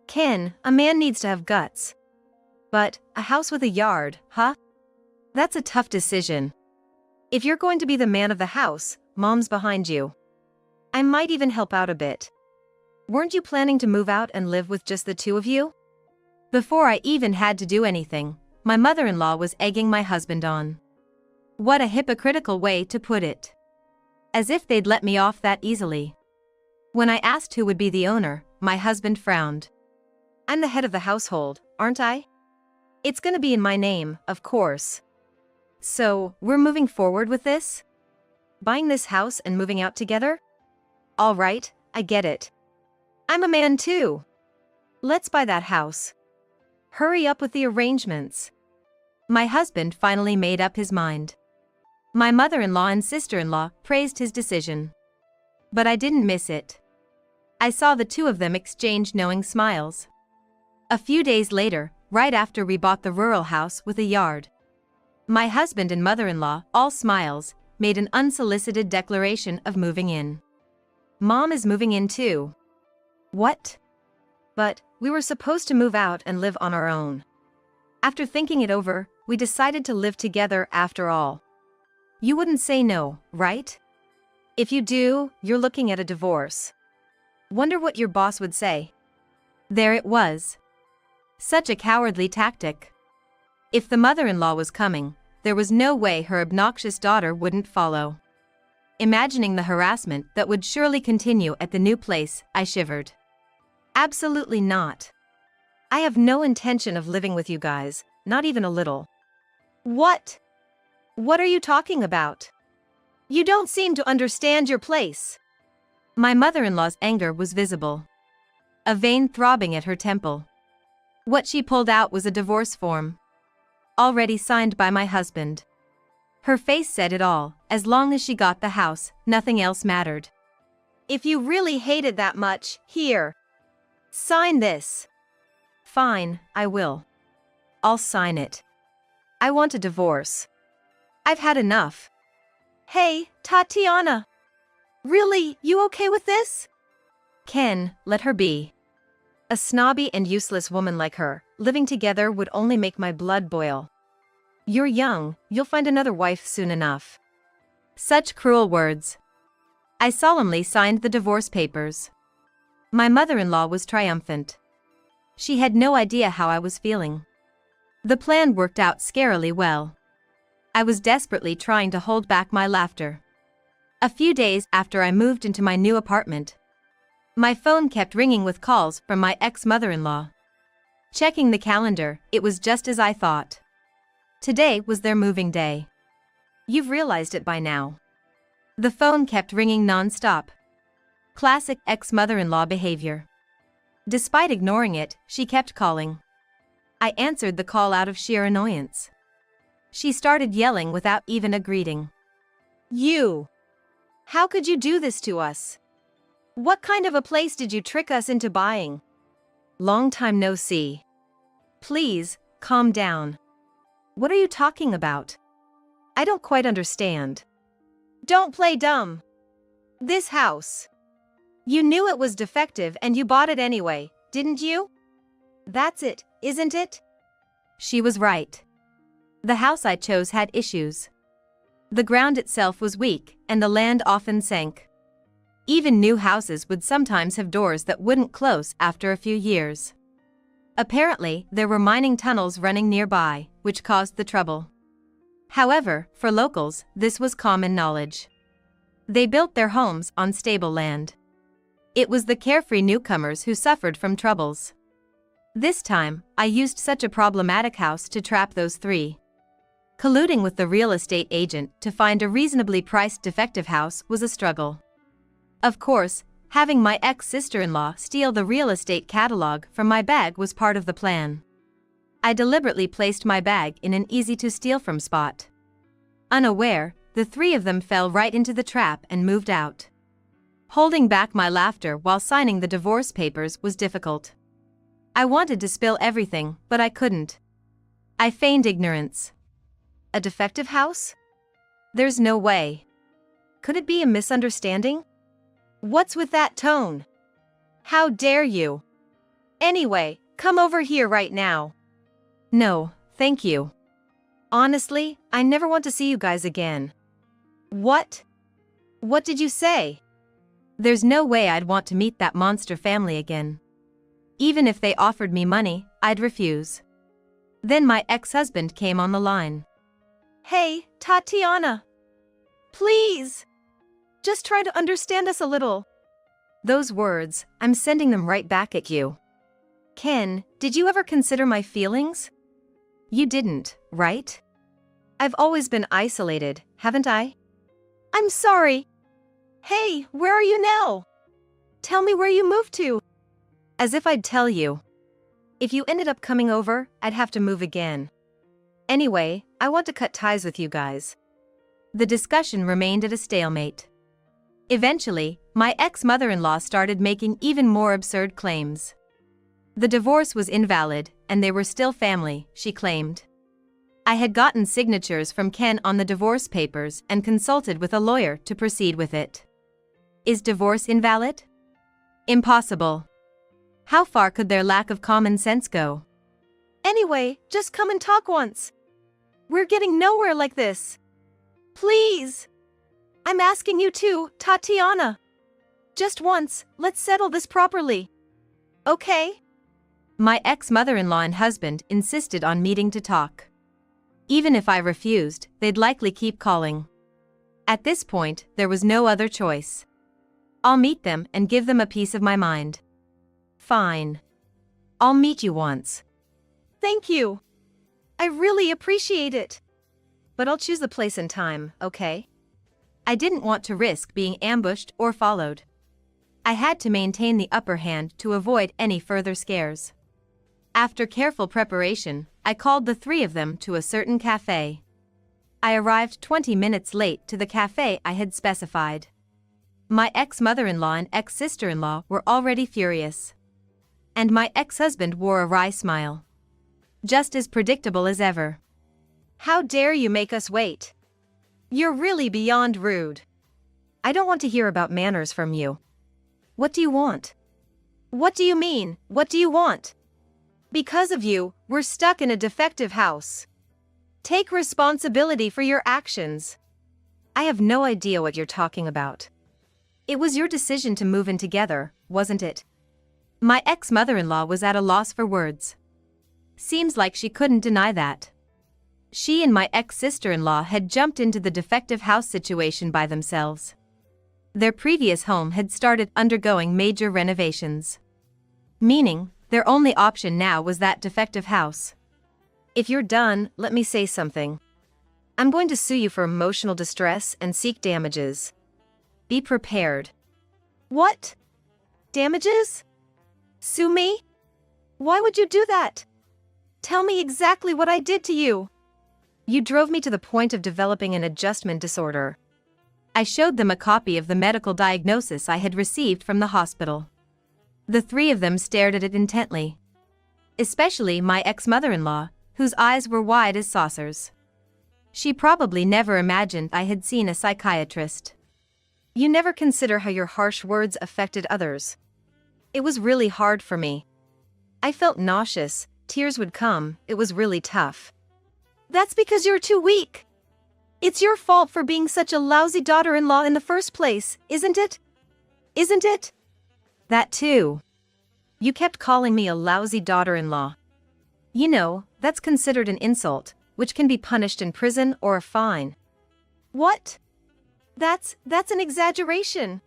[SPEAKER 2] Ken, a man needs to have guts. But, a house with a yard, huh? That's a tough decision. If you're going to be the man of the house, Mom's behind you. I might even help out a bit. Weren't you planning to move out and live with just the two of you?" Before I even had to do anything, my mother-in-law was egging my husband on. What a hypocritical way to put it. As if they'd let me off that easily. When I asked who would be the owner, my husband frowned. "I'm the head of the household, aren't I? It's gonna be in my name, of course. So, we're moving forward with this? Buying this house and moving out together? All right, I get it. I'm a man too. Let's buy that house. Hurry up with the arrangements. My husband finally made up his mind. My mother-in-law and sister-in-law praised his decision. But I didn't miss it. I saw the two of them exchange knowing smiles. A few days later, right after we bought the rural house with a yard, my husband and mother-in-law, all smiles, made an unsolicited declaration of moving in. Mom is moving in too. What? But we were supposed to move out and live on our own. After thinking it over, we decided to live together after all. You wouldn't say no, right? If you do, you're looking at a divorce. Wonder what your boss would say. There it was. Such a cowardly tactic. If the mother-in-law was coming, there was no way her obnoxious daughter wouldn't follow. Imagining the harassment that would surely continue at the new place, I shivered. Absolutely not. I have no intention of living with you guys, not even a little. What? What are you talking about? You don't seem to understand your place. My mother-in-law's anger was visible. A vein throbbing at her temple. What she pulled out was a divorce form. Already signed by my husband. Her face said it all, as long as she got the house, nothing else mattered. If you really hate it that much, here. Sign this. Fine, I will. I'll sign it. I want a divorce. I've had enough. Hey, Tatiana. Really, you okay with this? Ken, let her be. A snobby and useless woman like her, living together would only make my blood boil. You're young, you'll find another wife soon enough. Such cruel words. I solemnly signed the divorce papers. My mother-in-law was triumphant. She had no idea how I was feeling. The plan worked out scarily well. I was desperately trying to hold back my laughter. A few days after I moved into my new apartment, my phone kept ringing with calls from my ex-mother-in-law. Checking the calendar, it was just as I thought. Today was their moving day. You've realized it by now. The phone kept ringing non-stop. Classic ex-mother-in-law behavior. Despite ignoring it, she kept calling. I answered the call out of sheer annoyance. She started yelling without even a greeting. You! How could you do this to us? What kind of a place did you trick us into buying? Long time no see. Please, calm down. What are you talking about? I don't quite understand. Don't play dumb. This house. You knew it was defective and you bought it anyway, didn't you? That's it, isn't it? She was right. The house I chose had issues. The ground itself was weak, and the land often sank. Even new houses would sometimes have doors that wouldn't close after a few years. Apparently, there were mining tunnels running nearby, which caused the trouble. However, for locals, this was common knowledge. They built their homes on stable land. It was the carefree newcomers who suffered from troubles. This time, I used such a problematic house to trap those three. Colluding with the real estate agent to find a reasonably priced defective house was a struggle. Of course, having my ex-sister-in-law steal the real estate catalog from my bag was part of the plan. I deliberately placed my bag in an easy-to-steal-from spot. Unaware, the three of them fell right into the trap and moved out. Holding back my laughter while signing the divorce papers was difficult. I wanted to spill everything, but I couldn't. I feigned ignorance. A defective house? There's no way. Could it be a misunderstanding? What's with that tone? How dare you? Anyway, come over here right now. No, thank you. Honestly, I never want to see you guys again. What? What did you say? There's no way I'd want to meet that monster family again. Even if they offered me money, I'd refuse. Then my ex-husband came on the line. Hey, Tatiana. Please. Just try to understand us a little. Those words, I'm sending them right back at you. Ken, did you ever consider my feelings? You didn't, right? I've always been isolated, haven't I?
[SPEAKER 1] I'm sorry. Hey, where are you now? Tell me where you moved to.
[SPEAKER 2] As if I'd tell you. If you ended up coming over, I'd have to move again. Anyway, I want to cut ties with you guys. The discussion remained at a stalemate. Eventually, my ex-mother-in-law started making even more absurd claims. The divorce was invalid, and they were still family, she claimed. I had gotten signatures from Ken on the divorce papers and consulted with a lawyer to proceed with it. Is divorce invalid? Impossible. How far could their lack of common sense go?
[SPEAKER 1] Anyway, just come and talk once. We're getting nowhere like this. Please. I'm asking you too, Tatiana. Just once, let's settle this properly. Okay?
[SPEAKER 2] My ex-mother-in-law and husband insisted on meeting to talk. Even if I refused, they'd likely keep calling. At this point, there was no other choice. I'll meet them and give them a piece of my mind. Fine. I'll meet you once.
[SPEAKER 1] Thank you. I really appreciate it.
[SPEAKER 2] But I'll choose the place and time, okay? I didn't want to risk being ambushed or followed. I had to maintain the upper hand to avoid any further scares. After careful preparation, I called the three of them to a certain cafe. I arrived 20 minutes late to the cafe I had specified. My ex-mother-in-law and ex-sister-in-law were already furious. And my ex-husband wore a wry smile. Just as predictable as ever.
[SPEAKER 1] How dare you make us wait? You're really beyond rude.
[SPEAKER 2] I don't want to hear about manners from you. What do you want?
[SPEAKER 1] What do you mean, what do you want? Because of you, we're stuck in a defective house. Take responsibility for your actions.
[SPEAKER 2] I have no idea what you're talking about. It was your decision to move in together, wasn't it? My ex-mother-in-law was at a loss for words. Seems like she couldn't deny that. She and my ex-sister-in-law had jumped into the defective house situation by themselves. Their previous home had started undergoing major renovations. Meaning, their only option now was that defective house. If you're done, let me say something. I'm going to sue you for emotional distress and seek damages. Be prepared.
[SPEAKER 1] What? Damages? Sue me? Why would you do that? Tell me exactly what I did to you.
[SPEAKER 2] You drove me to the point of developing an adjustment disorder. I showed them a copy of the medical diagnosis I had received from the hospital. The three of them stared at it intently. Especially my ex-mother-in-law, whose eyes were wide as saucers. She probably never imagined I had seen a psychiatrist. You never consider how your harsh words affected others. It was really hard for me. I felt nauseous, tears would come, it was really tough.
[SPEAKER 1] That's because you're too weak. It's your fault for being such a lousy daughter-in-law in the first place, isn't it? Isn't it?
[SPEAKER 2] That too. You kept calling me a lousy daughter-in-law. You know, that's considered an insult, which can be punished in prison or a fine.
[SPEAKER 1] What? That's an exaggeration.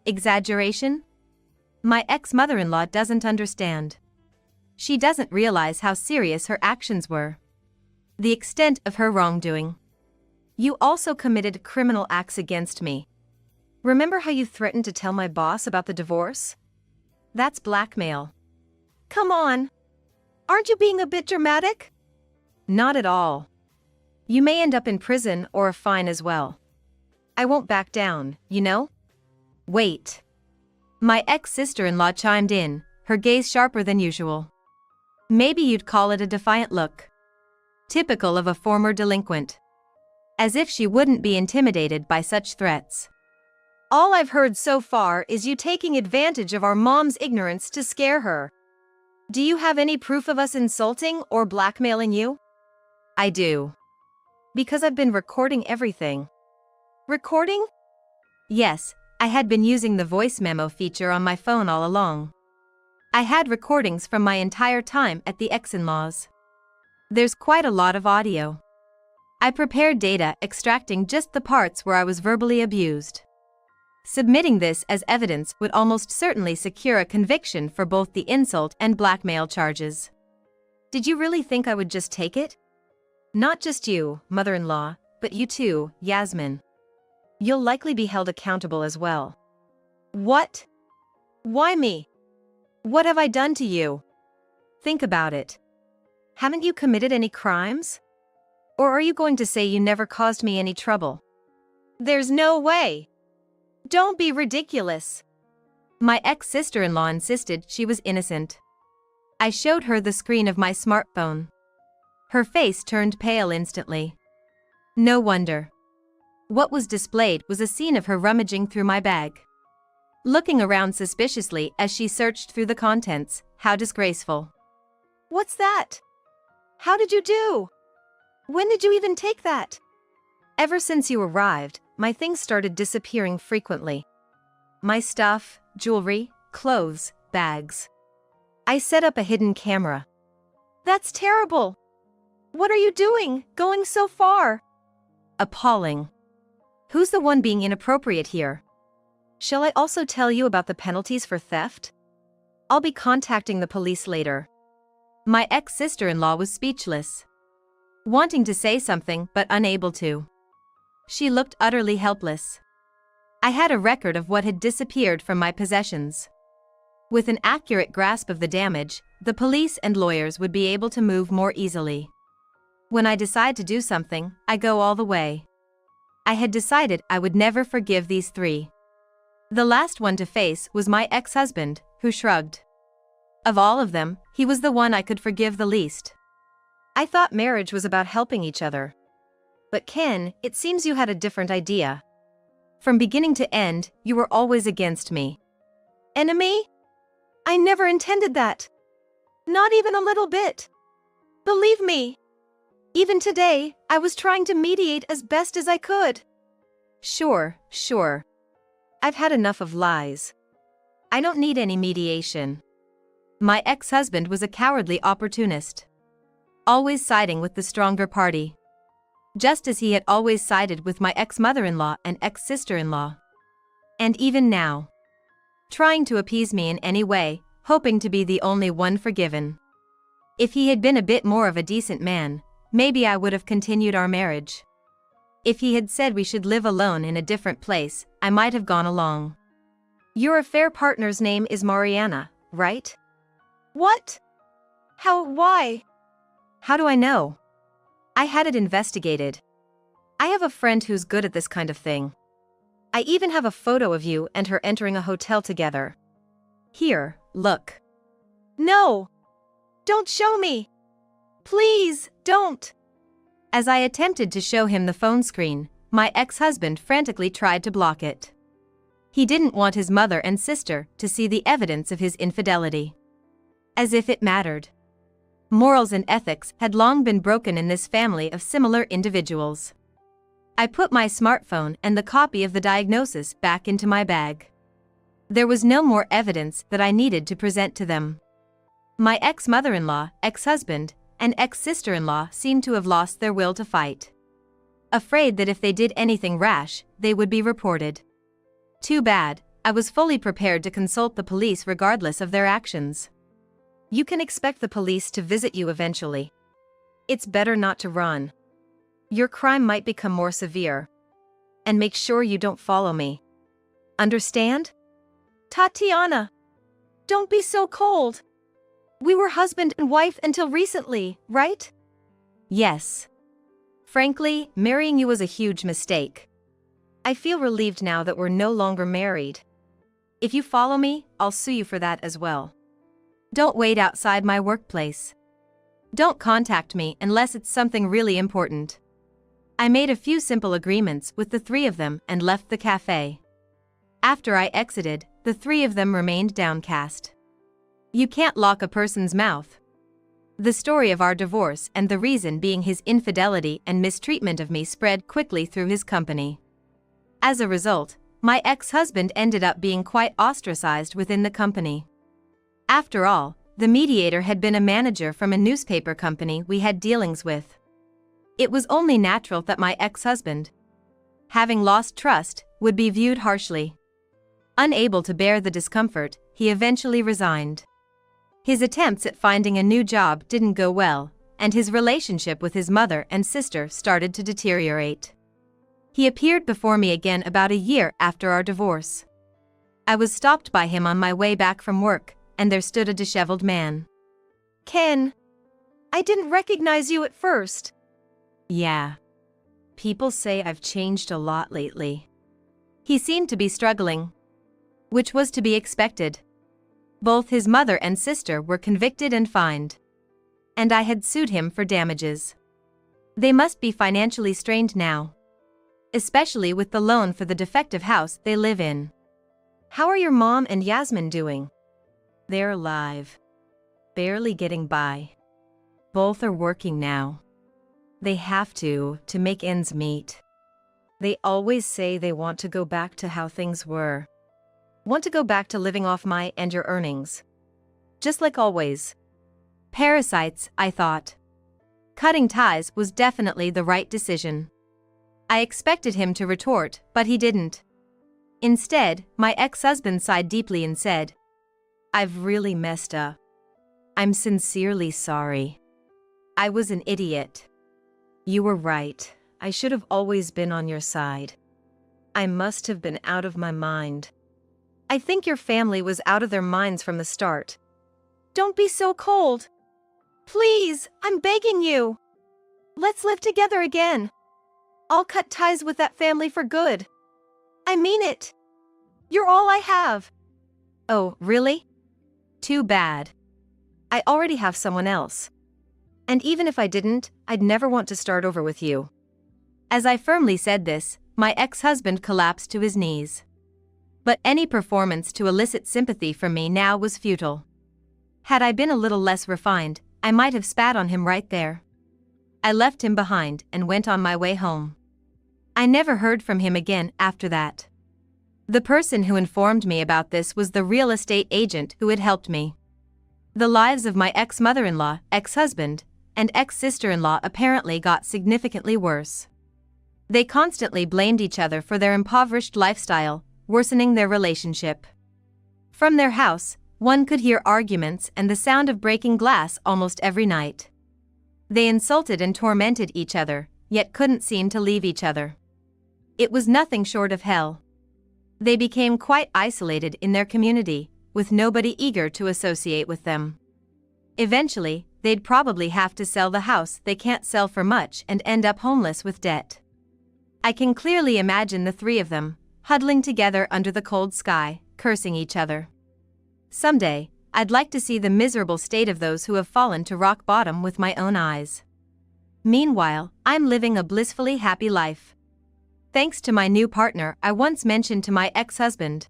[SPEAKER 2] Exaggeration? My ex-mother-in-law doesn't understand. She doesn't realize how serious her actions were. The extent of her wrongdoing. You also committed criminal acts against me. Remember how you threatened to tell my boss about the divorce? That's blackmail.
[SPEAKER 1] Come on. Aren't you being a bit dramatic?
[SPEAKER 2] Not at all. You may end up in prison or a fine as well. I won't back down, you know? Wait. My ex-sister-in-law chimed in, her gaze sharper than usual. Maybe you'd call it a defiant look. Typical of a former delinquent. As if she wouldn't be intimidated by such threats.
[SPEAKER 1] All I've heard so far is you taking advantage of our mom's ignorance to scare her. Do you have any proof of us insulting or blackmailing you?
[SPEAKER 2] I do. Because I've been recording everything.
[SPEAKER 1] Recording?
[SPEAKER 2] Yes, I had been using the voice memo feature on my phone all along. I had recordings from my entire time at the ex-in-laws. There's quite a lot of audio. I prepared data extracting just the parts where I was verbally abused. Submitting this as evidence would almost certainly secure a conviction for both the insult and blackmail charges. Did you really think I would just take it? Not just you, mother-in-law, but you too, Yasmin. You'll likely be held accountable as well.
[SPEAKER 1] What? Why me? What have I done to you?
[SPEAKER 2] Think about it. Haven't you committed any crimes? Or are you going to say you never caused me any trouble?
[SPEAKER 1] There's no way. Don't be ridiculous.
[SPEAKER 2] My ex-sister-in-law insisted she was innocent. I showed her the screen of my smartphone. Her face turned pale instantly. No wonder. What was displayed was a scene of her rummaging through my bag. Looking around suspiciously as she searched through the contents. How disgraceful.
[SPEAKER 1] What's that? How did you do? When did you even take that?
[SPEAKER 2] Ever since you arrived, my things started disappearing frequently. My stuff, jewelry, clothes, bags. I set up a hidden camera.
[SPEAKER 1] That's terrible. What are you doing, going so far?
[SPEAKER 2] Appalling. Who's the one being inappropriate here? Shall I also tell you about the penalties for theft? I'll be contacting the police later. My ex-sister-in-law was speechless. Wanting to say something but unable to. She looked utterly helpless. I had a record of what had disappeared from my possessions. With an accurate grasp of the damage, the police and lawyers would be able to move more easily. When I decide to do something, I go all the way. I had decided I would never forgive these three. The last one to face was my ex-husband, who shrugged. Of all of them, he was the one I could forgive the least. I thought marriage was about helping each other. But Ken, it seems you had a different idea. From beginning to end, you were always against me.
[SPEAKER 1] Enemy? I never intended that. Not even a little bit. Believe me. Even today, I was trying to mediate as best as I could.
[SPEAKER 2] Sure. I've had enough of lies. I don't need any mediation. My ex-husband was a cowardly opportunist. Always siding with the stronger party. Just as he had always sided with my ex-mother-in-law and ex-sister-in-law. And even now. Trying to appease me in any way, hoping to be the only one forgiven. If he had been a bit more of a decent man, maybe I would have continued our marriage. If he had said we should live alone in a different place, I might have gone along. Your affair partner's name is Mariana, right?
[SPEAKER 1] What? Why?
[SPEAKER 2] How do I know? I had it investigated. I have a friend who's good at this kind of thing. I even have a photo of you and her entering a hotel together. Here, look.
[SPEAKER 1] No! Don't show me! Please, don't!
[SPEAKER 2] As I attempted to show him the phone screen, my ex-husband frantically tried to block it. He didn't want his mother and sister to see the evidence of his infidelity. As if it mattered. Morals and ethics had long been broken in this family of similar individuals. I put my smartphone and the copy of the diagnosis back into my bag. There was no more evidence that I needed to present to them. My ex-mother-in-law, ex-husband, and ex-sister-in-law seemed to have lost their will to fight. Afraid that if they did anything rash, they would be reported. Too bad, I was fully prepared to consult the police regardless of their actions. You can expect the police to visit you eventually. It's better not to run. Your crime might become more severe. And make sure you don't follow me. Understand?
[SPEAKER 1] Tatiana! Don't be so cold. We were husband and wife until recently, right?
[SPEAKER 2] Yes. Frankly, marrying you was a huge mistake. I feel relieved now that we're no longer married. If you follow me, I'll sue you for that as well. Don't wait outside my workplace. Don't contact me unless it's something really important. I made a few simple agreements with the three of them and left the cafe. After I exited, the three of them remained downcast. You can't lock a person's mouth. The story of our divorce and the reason being his infidelity and mistreatment of me spread quickly through his company. As a result, my ex-husband ended up being quite ostracized within the company. After all, the mediator had been a manager from a newspaper company we had dealings with. It was only natural that my ex-husband, having lost trust, would be viewed harshly. Unable to bear the discomfort, he eventually resigned. His attempts at finding a new job didn't go well, and his relationship with his mother and sister started to deteriorate. He appeared before me again about a year after our divorce. I was stopped by him on my way back from work, and there stood a disheveled man.
[SPEAKER 1] Ken, I didn't recognize you at first.
[SPEAKER 2] Yeah. People say I've changed a lot lately. He seemed to be struggling, which was to be expected. Both his mother and sister were convicted and fined, and I had sued him for damages. They must be financially strained now, especially with the loan for the defective house they live in.
[SPEAKER 1] How are your mom and Yasmin doing?
[SPEAKER 2] They're alive, barely getting by. Both are working now. They have to make ends meet. They always say they want to go back to how things were. Want to go back to living off my and your earnings. Just like always. Parasites, I thought. Cutting ties was definitely the right decision. I expected him to retort, but he didn't. Instead, my ex-husband sighed deeply and said, "I've really messed up. I'm sincerely sorry. I was an idiot. You were right. I should have always been on your side. I must have been out of my mind."
[SPEAKER 1] I think your family was out of their minds from the start. Don't be so cold. Please, I'm begging you. Let's live together again. I'll cut ties with that family for good. I mean it. You're all I have.
[SPEAKER 2] Oh, really? Too bad. I already have someone else. And even if I didn't, I'd never want to start over with you. As I firmly said this, my ex-husband collapsed to his knees. But any performance to elicit sympathy from me now was futile. Had I been a little less refined, I might have spat on him right there. I left him behind and went on my way home. I never heard from him again after that. The person who informed me about this was the real estate agent who had helped me. The lives of my ex-mother-in-law, ex-husband, and ex-sister-in-law apparently got significantly worse. They constantly blamed each other for their impoverished lifestyle, worsening their relationship. From their house, one could hear arguments and the sound of breaking glass almost every night. They insulted and tormented each other, yet couldn't seem to leave each other. It was nothing short of hell. They became quite isolated in their community, with nobody eager to associate with them. Eventually, they'd probably have to sell the house they can't sell for much and end up homeless with debt. I can clearly imagine the three of them, huddling together under the cold sky, cursing each other. Someday, I'd like to see the miserable state of those who have fallen to rock bottom with my own eyes. Meanwhile, I'm living a blissfully happy life. Thanks to my new partner I once mentioned to my ex-husband.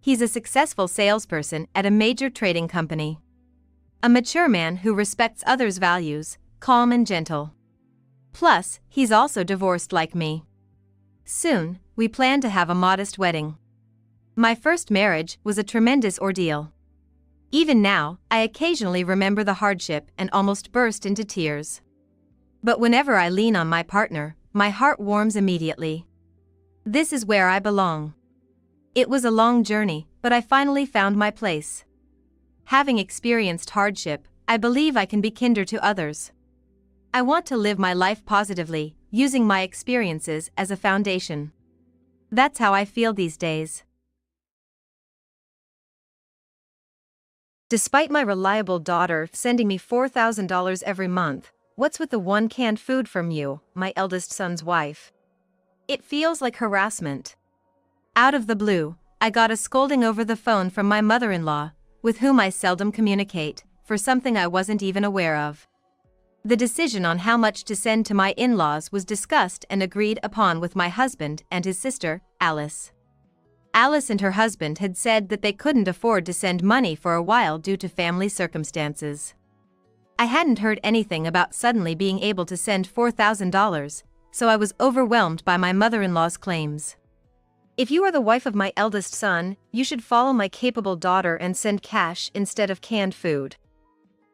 [SPEAKER 2] He's a successful salesperson at a major trading company. A mature man who respects others' values, calm and gentle. Plus, he's also divorced like me. Soon, we plan to have a modest wedding. My first marriage was a tremendous ordeal. Even now, I occasionally remember the hardship and almost burst into tears. But whenever I lean on my partner, my heart warms immediately. This is where I belong. It was a long journey, but I finally found my place. Having experienced hardship, I believe I can be kinder to others. I want to live my life positively, using my experiences as a foundation. That's how I feel these days.
[SPEAKER 1] Despite my reliable daughter sending me $4,000 every month, what's with the one canned food from you, my eldest son's wife? It feels like harassment.
[SPEAKER 2] Out of the blue, I got a scolding over the phone from my mother-in-law, with whom I seldom communicate, for something I wasn't even aware of. The decision on how much to send to my in-laws was discussed and agreed upon with my husband and his sister, Alice. Alice and her husband had said that they couldn't afford to send money for a while due to family circumstances. I hadn't heard anything about suddenly being able to send $4,000, so I was overwhelmed by my mother-in-law's claims.
[SPEAKER 1] If you are the wife of my eldest son, you should follow my capable daughter and send cash instead of canned food.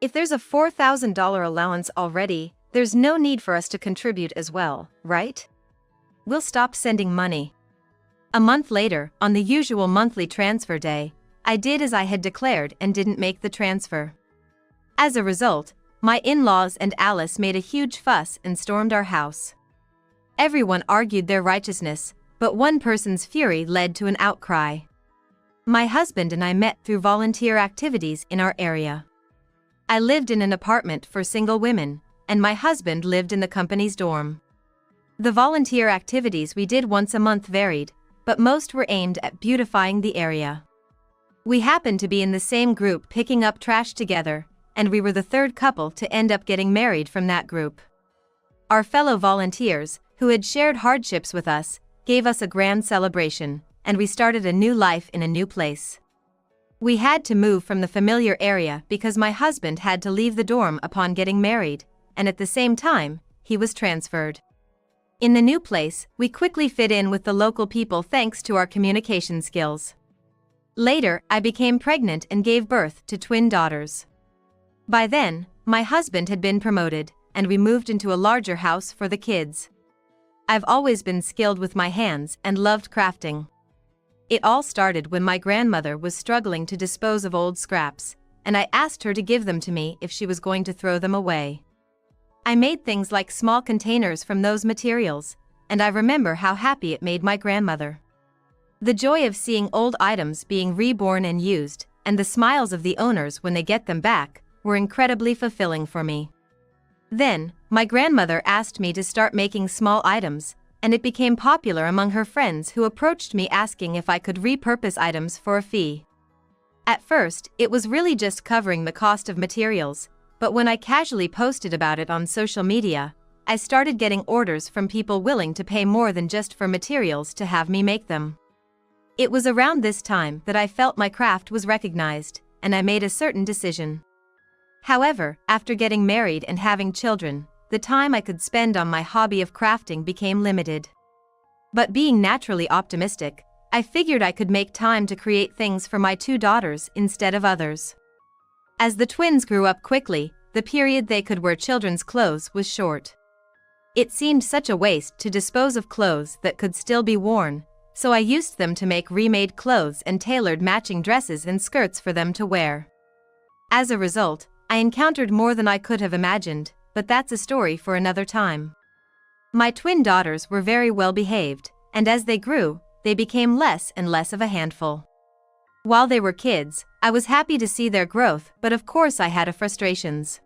[SPEAKER 1] If there's a $4,000 allowance already, there's no need for us to contribute as well, right? We'll stop sending money.
[SPEAKER 2] A month later, on the usual monthly transfer day, I did as I had declared and didn't make the transfer. As a result, my in-laws and Alice made a huge fuss and stormed our house. Everyone argued their righteousness, but one person's fury led to an outcry. My husband and I met through volunteer activities in our area. I lived in an apartment for single women, and my husband lived in the company's dorm. The volunteer activities we did once a month varied, but most were aimed at beautifying the area. We happened to be in the same group picking up trash together, and we were the third couple to end up getting married from that group. Our fellow volunteers, who had shared hardships with us, gave us a grand celebration, and we started a new life in a new place. We had to move from the familiar area because my husband had to leave the dorm upon getting married, and at the same time, he was transferred. In the new place, we quickly fit in with the local people thanks to our communication skills. Later, I became pregnant and gave birth to twin daughters. By then, my husband had been promoted, and we moved into a larger house for the kids. I've always been skilled with my hands and loved crafting. It all started when my grandmother was struggling to dispose of old scraps, and I asked her to give them to me if she was going to throw them away. I made things like small containers from those materials, and I remember how happy it made my grandmother. The joy of seeing old items being reborn and used, and the smiles of the owners when they get them back, were incredibly fulfilling for me. Then, my grandmother asked me to start making small items, and it became popular among her friends who approached me asking if I could repurpose items for a fee. At first, it was really just covering the cost of materials, but when I casually posted about it on social media, I started getting orders from people willing to pay more than just for materials to have me make them. It was around this time that I felt my craft was recognized, and I made a certain decision. However, after getting married and having children, the time I could spend on my hobby of crafting became limited. But being naturally optimistic, I figured I could make time to create things for my two daughters instead of others. As the twins grew up quickly, the period they could wear children's clothes was short. It seemed such a waste to dispose of clothes that could still be worn, so I used them to make remade clothes and tailored matching dresses and skirts for them to wear. As a result, I encountered more than I could have imagined, but that's a story for another time. My twin daughters were very well behaved, and as they grew, they became less and less of a handful. While they were kids, I was happy to see their growth, but of course I had frustrations.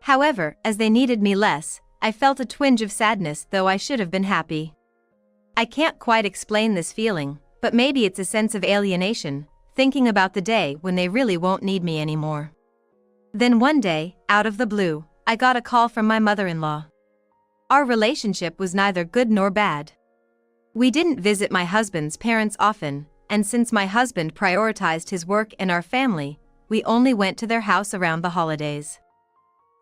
[SPEAKER 2] However, as they needed me less, I felt a twinge of sadness, though I should have been happy. I can't quite explain this feeling, but maybe it's a sense of alienation, thinking about the day when they really won't need me anymore. Then one day, out of the blue, I got a call from my mother-in-law. Our relationship was neither good nor bad. We didn't visit my husband's parents often, and since my husband prioritized his work and our family, we only went to their house around the holidays.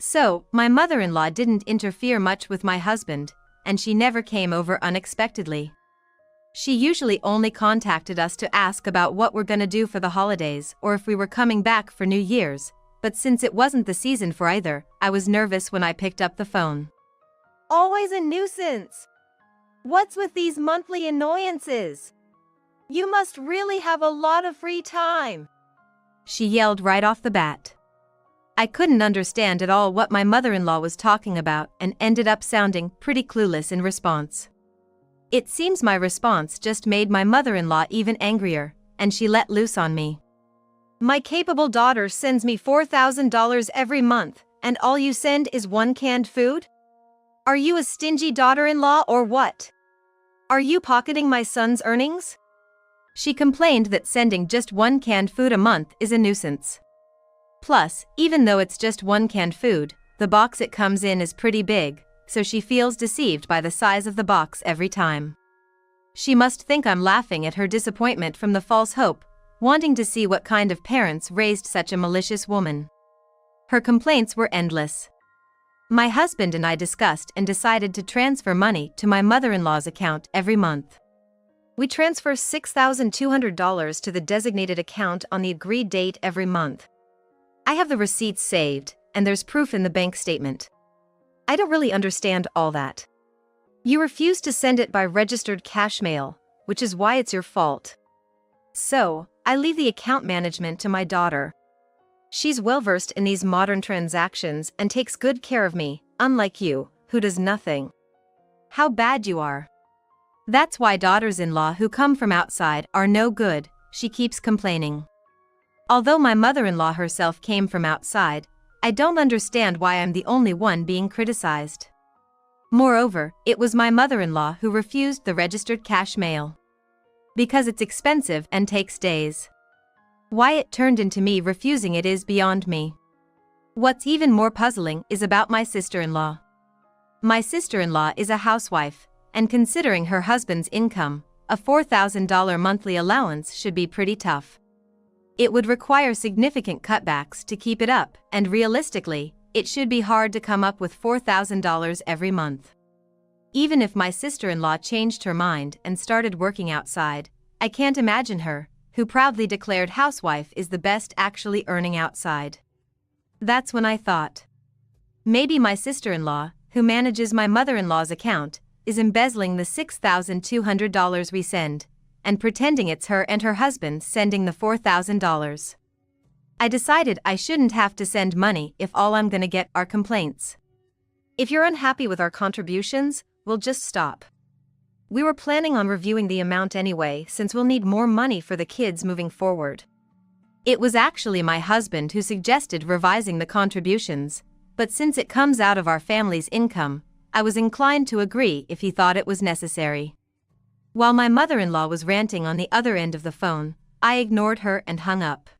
[SPEAKER 2] So, my mother-in-law didn't interfere much with my husband, and she never came over unexpectedly. She usually only contacted us to ask about what we're gonna do for the holidays or if we were coming back for New Year's, but since it wasn't the season for either, I was nervous when I picked up the phone.
[SPEAKER 1] Always a nuisance. What's with these monthly annoyances? You must really have a lot of free time,
[SPEAKER 2] she yelled right off the bat. I couldn't understand at all what my mother-in-law was talking about and ended up sounding pretty clueless in response. It seems my response just made my mother-in-law even angrier, and she let loose on me.
[SPEAKER 1] My capable daughter sends me $4,000 every month, and all you send is one canned food? Are you a stingy daughter-in-law or what? Are you pocketing my son's earnings?
[SPEAKER 2] She complained that sending just one canned food a month is a nuisance. Plus, even though it's just one canned food, the box it comes in is pretty big, so she feels deceived by the size of the box every time. She must think I'm laughing at her disappointment from the false hope, wanting to see what kind of parents raised such a malicious woman. Her complaints were endless. My husband and I discussed and decided to transfer money to my mother-in-law's account every month.
[SPEAKER 1] We transfer $6,200 to the designated account on the agreed date every month.
[SPEAKER 2] I have the receipts saved, and there's proof in the bank statement.
[SPEAKER 1] I don't really understand all that. You refuse to send it by registered cash mail, which is why it's your fault. So, I leave the account management to my daughter.
[SPEAKER 2] She's well-versed in these modern transactions and takes good care of me, unlike you, who does nothing.
[SPEAKER 1] How bad you are. That's why daughters-in-law who come from outside are no good, she keeps complaining. Although my mother-in-law herself came from outside, I don't understand why I'm the only one being criticized. Moreover, it was my mother-in-law who refused the registered cash mail. Because it's expensive and takes days. Why it turned into me refusing it is beyond me. What's even more puzzling is about my sister-in-law. My sister-in-law is a housewife, and considering her husband's income, a $4,000 monthly allowance should be pretty tough. It would require significant cutbacks to keep it up, and realistically, it should be hard to come up with $4,000 every month. Even if my sister-in-law changed her mind and started working outside, I can't imagine her, who proudly declared housewife is the best, actually earning outside. That's when I thought. Maybe my sister-in-law, who manages my mother-in-law's account, is embezzling the $6,200 we send, and pretending it's her and her husband sending the $4,000. I decided I shouldn't have to send money if all I'm gonna get are complaints.
[SPEAKER 2] If you're unhappy with our contributions, we'll just stop. We were planning on reviewing the amount anyway, since we'll need more money for the kids moving forward.
[SPEAKER 1] It was actually my husband who suggested revising the contributions, but since it comes out of our family's income, I was inclined to agree if he thought it was necessary. While my mother-in-law was ranting on the other end of the phone, I ignored her and hung up.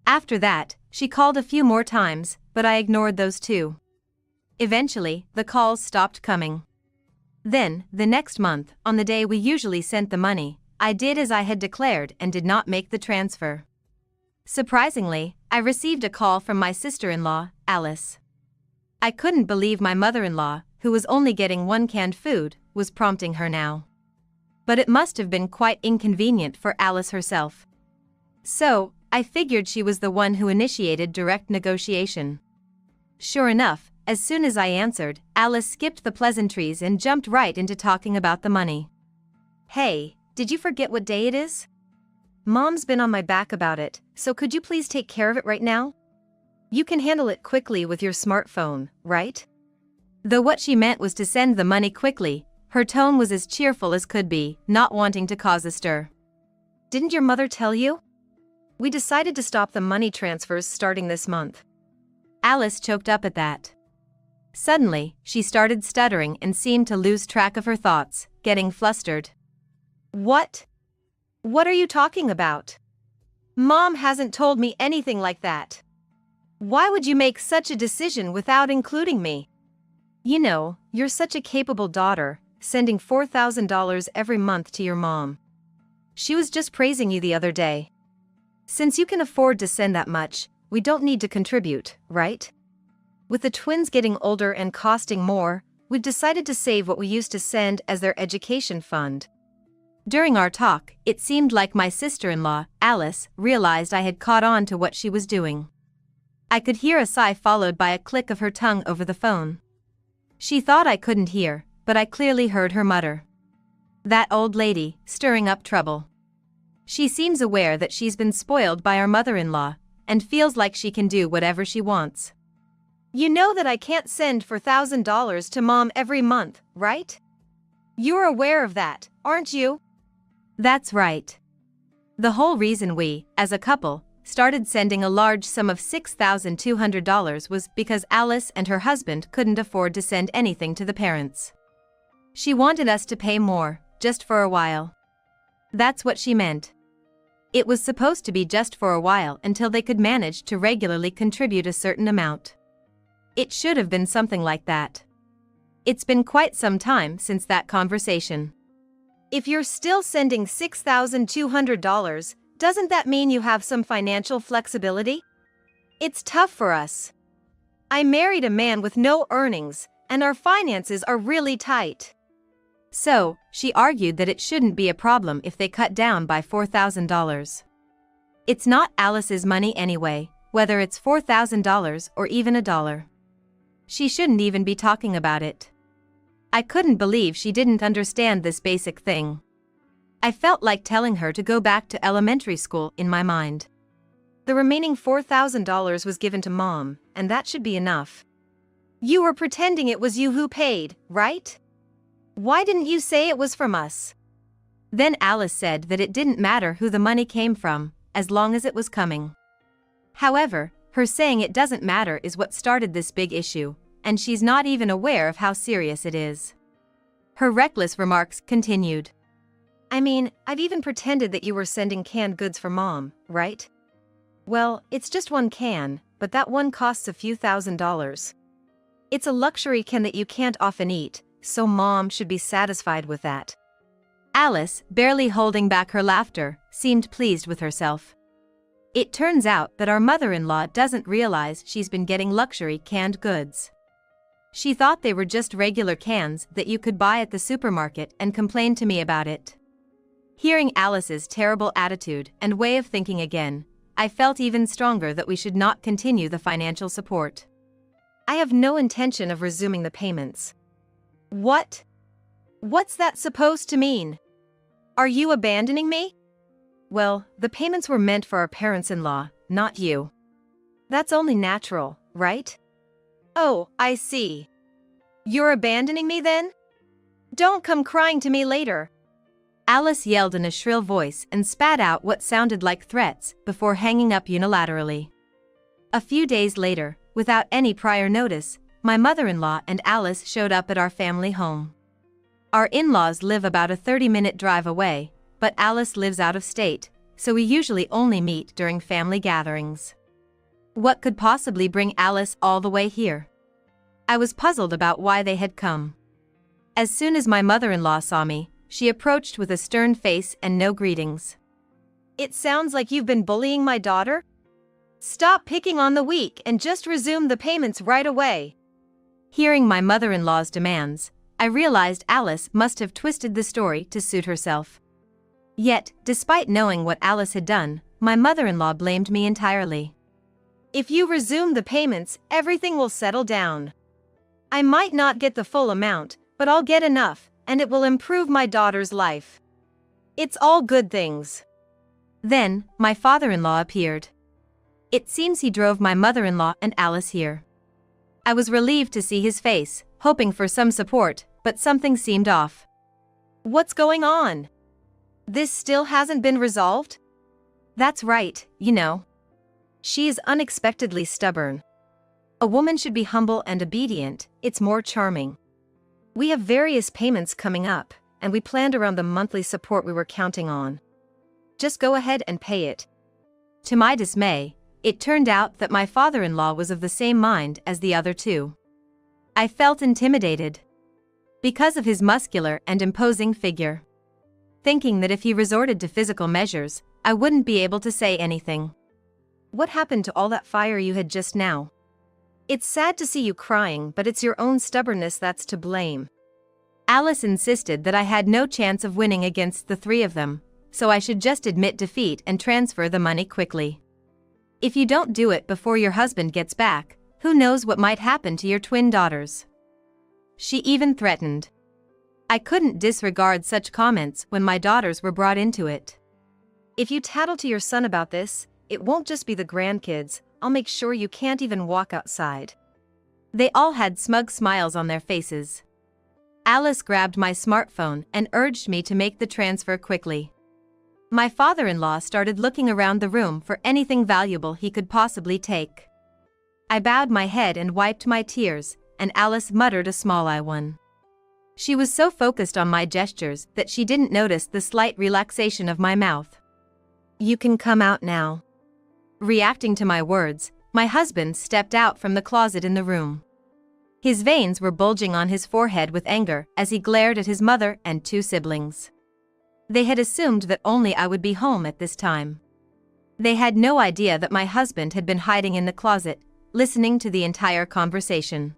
[SPEAKER 1] After that, she called a few more times, but I ignored those too. Eventually, the calls stopped coming. Then, the next month, on the day we usually sent the money, I did as I had declared and did not make the transfer. Surprisingly, I received a call from my sister-in-law, Alice. I couldn't believe my mother-in-law, who was only getting one canned food, was prompting her now. But it must have been quite inconvenient for Alice herself. So, I figured she was the one who initiated direct negotiation. Sure enough, as soon as I answered, Alice skipped the pleasantries and jumped right into talking about the money.
[SPEAKER 2] Hey, did you forget what day it is? Mom's been on my back about it, so could you please take care of it right now? You can handle it quickly with your smartphone, right?
[SPEAKER 1] Though what she meant was to send the money quickly, her tone was as cheerful as could be, not wanting to cause a stir.
[SPEAKER 2] Didn't your mother tell you? We decided to stop the money transfers starting this month.
[SPEAKER 1] Alice choked up at that. Suddenly, she started stuttering and seemed to lose track of her thoughts, getting flustered.
[SPEAKER 2] What? What are you talking about? Mom hasn't told me anything like that. Why would you make such a decision without including me? You know, you're such a capable daughter, sending $4,000 every month to your mom. She was just praising you the other day. Since you can afford to send that much, we don't need to contribute, right? With the twins getting older and costing more, we've decided to save what we used to send as their education fund.
[SPEAKER 1] During our talk, it seemed like my sister-in-law, Alice, realized I had caught on to what she was doing. I could hear a sigh followed by a click of her tongue over the phone. She thought I couldn't hear, but I clearly heard her mutter. That old lady, stirring up trouble. She seems aware that she's been spoiled by our mother-in-law, and feels like she can do whatever she wants.
[SPEAKER 2] You know that I can't send $4,000 to Mom every month, right? You're aware of that, aren't you?
[SPEAKER 1] That's right. The whole reason we, as a couple, started sending a large sum of $6,200 was because Alice and her husband couldn't afford to send anything to the parents. She wanted us to pay more, just for a while. That's what she meant. It was supposed to be just for a while until they could manage to regularly contribute a certain amount. It should have been something like that. It's been quite some time since that conversation.
[SPEAKER 2] If you're still sending $6,200, doesn't that mean you have some financial flexibility? It's tough for us. I married a man with no earnings, and our finances are really tight.
[SPEAKER 1] So, she argued that it shouldn't be a problem if they cut down by $4,000. It's not Alice's money anyway, whether it's $4,000 or even $1. She shouldn't even be talking about it. I couldn't believe she didn't understand this basic thing. I felt like telling her to go back to elementary school in my mind.
[SPEAKER 2] The remaining $4,000 was given to Mom, and that should be enough.
[SPEAKER 1] You were pretending it was you who paid, right? Why didn't you say it was from us?
[SPEAKER 2] Then Alice said that it didn't matter who the money came from, as long as it was coming. However, her saying it doesn't matter is what started this big issue, and she's not even aware of how serious it is. Her reckless remarks continued.
[SPEAKER 1] I mean, I've even pretended that you were sending canned goods for Mom, right?
[SPEAKER 2] Well, it's just one can, but that one costs a few $1,000s. It's a luxury can that you can't often eat, so Mom should be satisfied with that. Alice, barely holding back her laughter, seemed pleased with herself. It turns out that our mother-in-law doesn't realize she's been getting luxury canned goods. She thought they were just regular cans that you could buy at the supermarket and complained to me about it. Hearing Alice's terrible attitude and way of thinking again, I felt even stronger that we should not continue the financial support.
[SPEAKER 1] I have no intention of resuming the payments. What? What's that supposed to mean? Are you abandoning me?
[SPEAKER 2] Well, the payments were meant for our parents-in-law, not you. That's only natural, right?
[SPEAKER 1] Oh, I see. You're abandoning me then? Don't come crying to me later.
[SPEAKER 2] Alice yelled in a shrill voice and spat out what sounded like threats before hanging up unilaterally. A few days later, without any prior notice, my mother-in-law and Alice showed up at our family home. Our in-laws live about a 30-minute drive away, but Alice lives out of state, so we usually only meet during family gatherings. What could possibly bring Alice all the way here? I was puzzled about why they had come. As soon as my mother-in-law saw me, she approached with a stern face and no greetings.
[SPEAKER 1] It sounds like you've been bullying my daughter? Stop picking on the weak and just resume the payments right away.
[SPEAKER 2] Hearing my mother-in-law's demands, I realized Alice must have twisted the story to suit herself. Yet, despite knowing what Alice had done, my mother-in-law blamed me entirely.
[SPEAKER 1] If you resume the payments, everything will settle down. I might not get the full amount, but I'll get enough, and it will improve my daughter's life. It's all good things.
[SPEAKER 2] Then, my father-in-law appeared. It seems he drove my mother-in-law and Alice here. I was relieved to see his face, hoping for some support, but something seemed off.
[SPEAKER 1] What's going on? This still hasn't been resolved?
[SPEAKER 2] That's right, you know. She is unexpectedly stubborn. A woman should be humble and obedient, it's more charming. We have various payments coming up, and we planned around the monthly support we were counting on. Just go ahead and pay it. To my dismay, it turned out that my father-in-law was of the same mind as the other two. I felt intimidated. Because of his muscular and imposing figure. Thinking that if he resorted to physical measures, I wouldn't be able to say anything. What happened to all that fire you had just now?
[SPEAKER 1] It's sad to see you crying, but it's your own stubbornness that's to blame.
[SPEAKER 2] Alice insisted that I had no chance of winning against the three of them, so I should just admit defeat and transfer the money quickly. If you don't do it before your husband gets back, who knows what might happen to your twin daughters? She even threatened. I couldn't disregard such comments when my daughters were brought into it.
[SPEAKER 1] If you tattle to your son about this, it won't just be the grandkids, I'll make sure you can't even walk outside.
[SPEAKER 2] They all had smug smiles on their faces. Alice grabbed my smartphone and urged me to make the transfer quickly. My father-in-law started looking around the room for anything valuable he could possibly take. I bowed my head and wiped my tears, and Alice muttered a small "I won." She was so focused on my gestures that she didn't notice the slight relaxation of my mouth.
[SPEAKER 1] You can come out now.
[SPEAKER 2] Reacting to my words, my husband stepped out from the closet in the room. His veins were bulging on his forehead with anger as he glared at his mother and two siblings. They had assumed that only I would be home at this time. They had no idea that my husband had been hiding in the closet, listening to the entire conversation.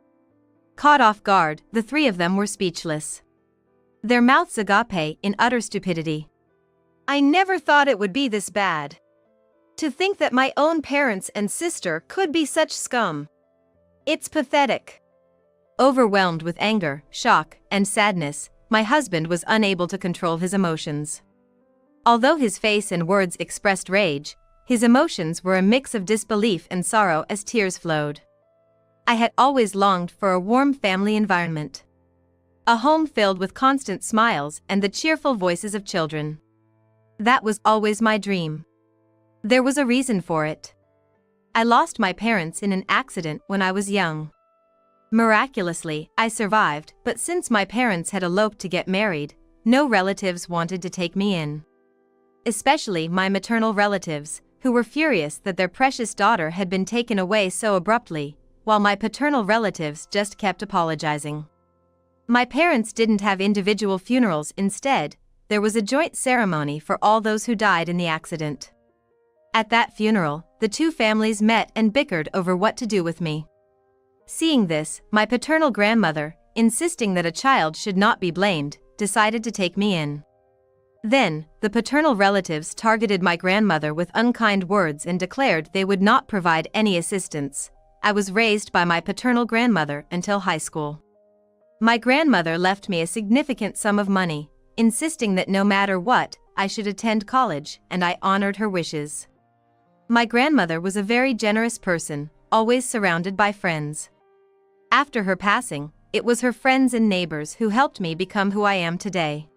[SPEAKER 2] Caught off guard, the three of them were speechless. Their mouths agape in utter stupidity.
[SPEAKER 1] I never thought it would be this bad. To think that my own parents and sister could be such scum. It's pathetic.
[SPEAKER 2] Overwhelmed with anger, shock, and sadness, my husband was unable to control his emotions. Although his face and words expressed rage, His emotions were a mix of disbelief and sorrow as tears flowed. I had always longed for a warm family environment. A home filled with constant smiles and the cheerful voices of children. That was always my dream. There was a reason for it. I lost my parents in an accident when I was young. Miraculously, I survived, but since my parents had eloped to get married, no relatives wanted to take me in. Especially my maternal relatives, who were furious that their precious daughter had been taken away so abruptly, while my paternal relatives just kept apologizing. My parents didn't have individual funerals. Instead, there was a joint ceremony for all those who died in the accident. At that funeral, the two families met and bickered over what to do with me. Seeing this, my paternal grandmother, insisting that a child should not be blamed, decided to take me in. Then, the paternal relatives targeted my grandmother with unkind words and declared they would not provide any assistance. I was raised by my paternal grandmother until high school. My grandmother left me a significant sum of money, insisting that no matter what, I should attend college, and I honored her wishes. My grandmother was a very generous person, always surrounded by friends. After her passing, it was her friends and neighbors who helped me become who I am today.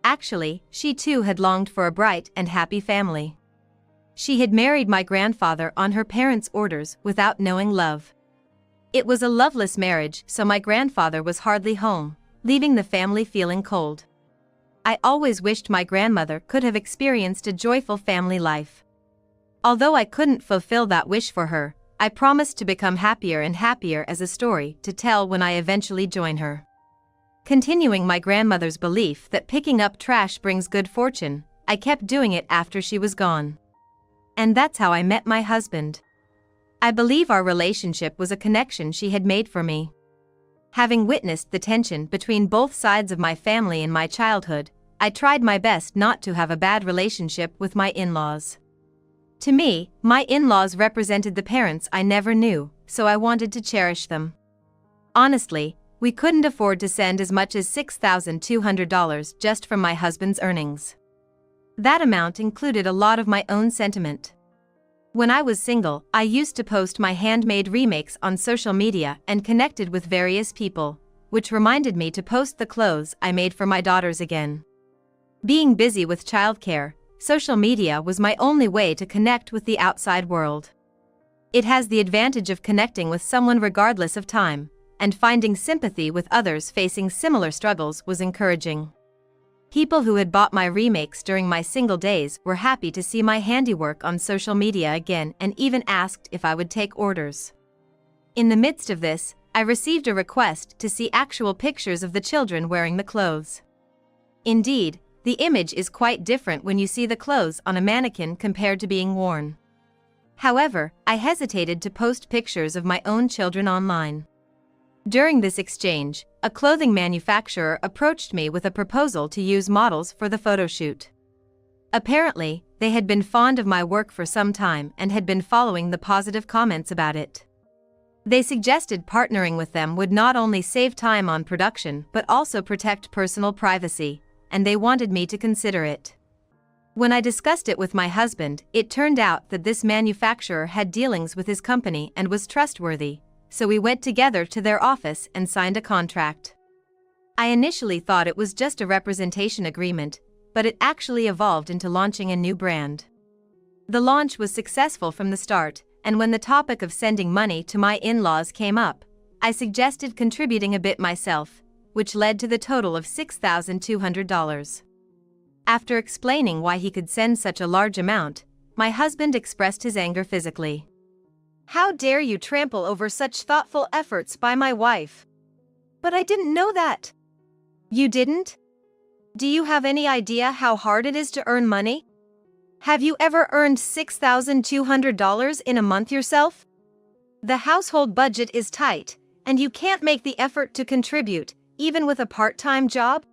[SPEAKER 2] Actually, she too had longed for a bright and happy family. She had married my grandfather on her parents' orders without knowing love. It was a loveless marriage, so my grandfather was hardly home, leaving the family feeling cold. I always wished my grandmother could have experienced a joyful family life. Although I couldn't fulfill that wish for her, I promised to become happier and happier as a story to tell when I eventually join her. Continuing my grandmother's belief that picking up trash brings good fortune, I kept doing it after she was gone. And that's how I met my husband. I believe our relationship was a connection she had made for me. Having witnessed the tension between both sides of my family in my childhood, I tried my best not to have a bad relationship with my in-laws. To me, my in-laws represented the parents I never knew, so I wanted to cherish them. Honestly, we couldn't afford to send as much as $6,200 just from my husband's earnings. That amount included a lot of my own sentiment. When I was single, I used to post my handmade remakes on social media and connected with various people, which reminded me to post the clothes I made for my daughters again. Being busy with childcare, social media was my only way to connect with the outside world. It has the advantage of connecting with someone regardless of time, and finding sympathy with others facing similar struggles was encouraging. People who had bought my remakes during my single days were happy to see my handiwork on social media again and even asked if I would take orders. In the midst of this, I received a request to see actual pictures of the children wearing the clothes. Indeed, the image is quite different when you see the clothes on a mannequin compared to being worn. However, I hesitated to post pictures of my own children online. During this exchange, a clothing manufacturer approached me with a proposal to use models for the photo shoot. Apparently, they had been fond of my work for some time and had been following the positive comments about it. They suggested partnering with them would not only save time on production but also protect personal privacy, and they wanted me to consider it. When I discussed it with my husband, it turned out that this manufacturer had dealings with his company and was trustworthy, so we went together to their office and signed a contract. I initially thought it was just a representation agreement, but it actually evolved into launching a new brand. The launch was successful from the start, and when the topic of sending money to my in-laws came up, I suggested contributing a bit myself, which led to the total of $6,200. After explaining why he could send such a large amount, my husband expressed his anger physically. "How dare you trample over such thoughtful efforts by my wife?" "But I didn't know that." "You didn't? Do you have any idea how hard it is to earn money? Have you ever earned $6,200 in a month yourself? The household budget is tight, and you can't make the effort to contribute, even with a part-time job?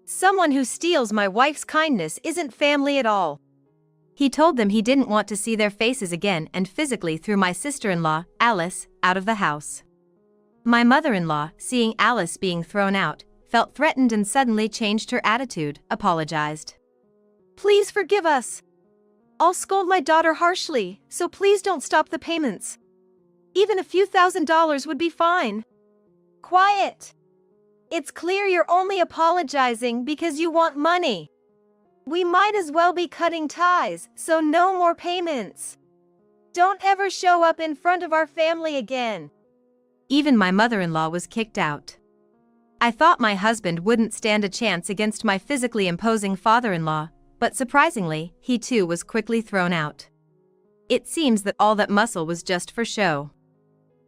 [SPEAKER 2] Someone who steals my wife's kindness isn't family at all." He told them he didn't want to see their faces again and physically threw my sister-in-law, Alice, out of the house. My mother-in-law, seeing Alice being thrown out, felt threatened and suddenly changed her attitude, apologized. "Please forgive us.
[SPEAKER 1] I'll scold my daughter harshly, so please don't stop the payments. Even a few $1,000s would be fine. Quiet! It's clear you're only apologizing because you want money. We might as well be cutting ties, so no more payments. Don't ever show up in front of our family again.
[SPEAKER 2] Even my mother-in-law was kicked out. I thought my husband wouldn't stand a chance against my physically imposing father-in-law, but surprisingly, he too was quickly thrown out. It seems that all that muscle was just for show.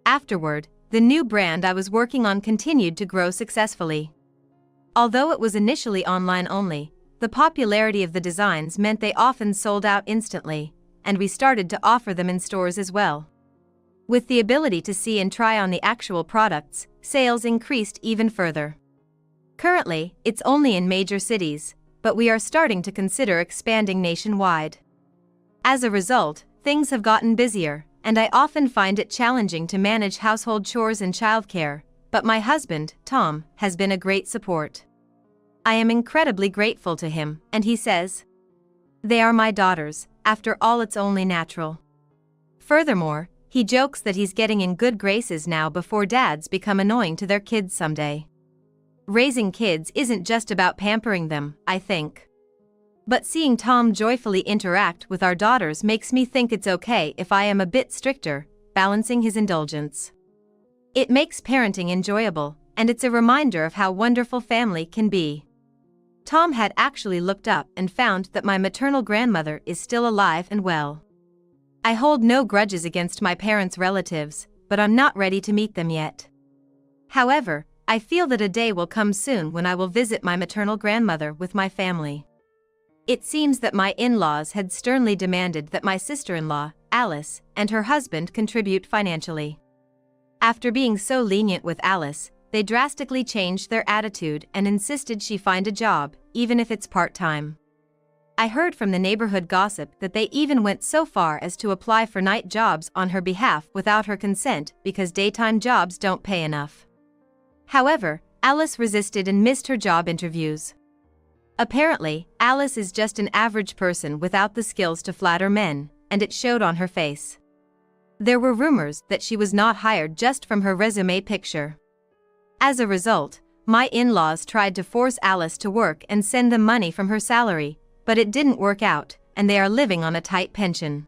[SPEAKER 2] Afterward, the new brand I was working on continued to grow successfully. Although it was initially online only, the popularity of the designs meant they often sold out instantly, and we started to offer them in stores as well. With the ability to see and try on the actual products, sales increased even further. Currently, it's only in major cities, but we are starting to consider expanding nationwide. As a result, things have gotten busier, and I often find it challenging to manage household chores and childcare, but my husband, Tom, has been a great support. I am incredibly grateful to him, and he says, "They are my daughters, after all it's only natural." Furthermore, he jokes that he's getting in good graces now before dads become annoying to their kids someday. Raising kids isn't just about pampering them, I think. But seeing Tom joyfully interact with our daughters makes me think it's okay if I am a bit stricter, balancing his indulgence. It makes parenting enjoyable, and it's a reminder of how wonderful family can be. Tom had actually looked up and found that my maternal grandmother is still alive and well. I hold no grudges against my parents' relatives, but I'm not ready to meet them yet. However, I feel that a day will come soon when I will visit my maternal grandmother with my family. It seems that my in-laws had sternly demanded that my sister-in-law, Alice, and her husband contribute financially. After being so lenient with Alice, they drastically changed their attitude and insisted she find a job, even if it's part-time. I heard from the neighborhood gossip that they even went so far as to apply for night jobs on her behalf without her consent because daytime jobs don't pay enough. However, Alice resisted and missed her job interviews. Apparently, Alice is just an average person without the skills to flatter men, and it showed on her face. There were rumors that she was not hired just from her resume picture. As a result, my in-laws tried to force Alice to work and send them money from her salary, but it didn't work out, and they are living on a tight pension.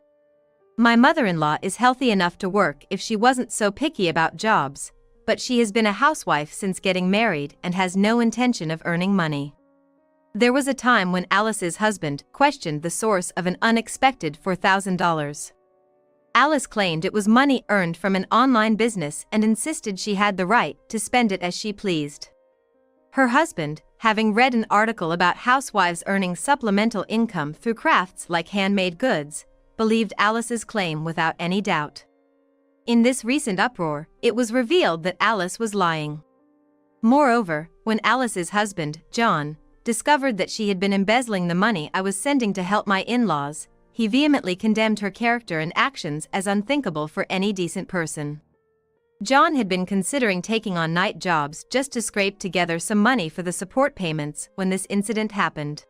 [SPEAKER 2] My mother-in-law is healthy enough to work if she wasn't so picky about jobs, but she has been a housewife since getting married and has no intention of earning money. There was a time when Alice's husband questioned the source of an unexpected $4,000. Alice claimed it was money earned from an online business and insisted she had the right to spend it as she pleased. Her husband, having read an article about housewives earning supplemental income through crafts like handmade goods, believed Alice's claim without any doubt. In this recent uproar, it was revealed that Alice was lying. Moreover, when Alice's husband, John, discovered that she had been embezzling the money I was sending to help my in-laws, he vehemently condemned her character and actions as unthinkable for any decent person. John had been considering taking on night jobs just to scrape together some money for the support payments when this incident happened.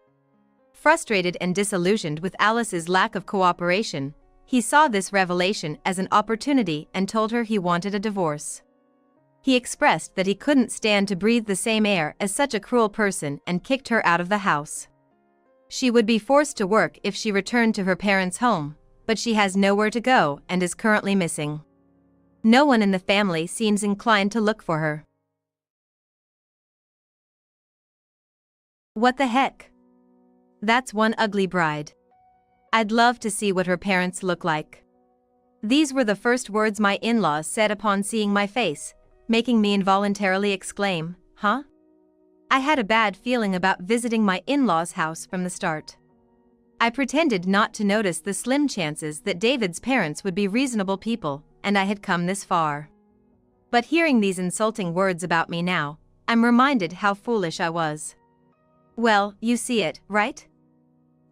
[SPEAKER 2] Frustrated and disillusioned with Alice's lack of cooperation, he saw this revelation as an opportunity and told her he wanted a divorce. He expressed that he couldn't stand to breathe the same air as such a cruel person and kicked her out of the house. She would be forced to work if she returned to her parents' home, but she has nowhere to go and is currently missing. No one in the family seems inclined to look for her. What the heck? That's one ugly bride. I'd love to see what her parents look like. These were the first words my in-laws said upon seeing my face, making me involuntarily exclaim, "Huh?" I had a bad feeling about visiting my in-laws' house from the start. I pretended not to notice the slim chances that David's parents would be reasonable people, and I had come this far. But hearing these insulting words about me now, I'm reminded how foolish I was. Well, you see it, right?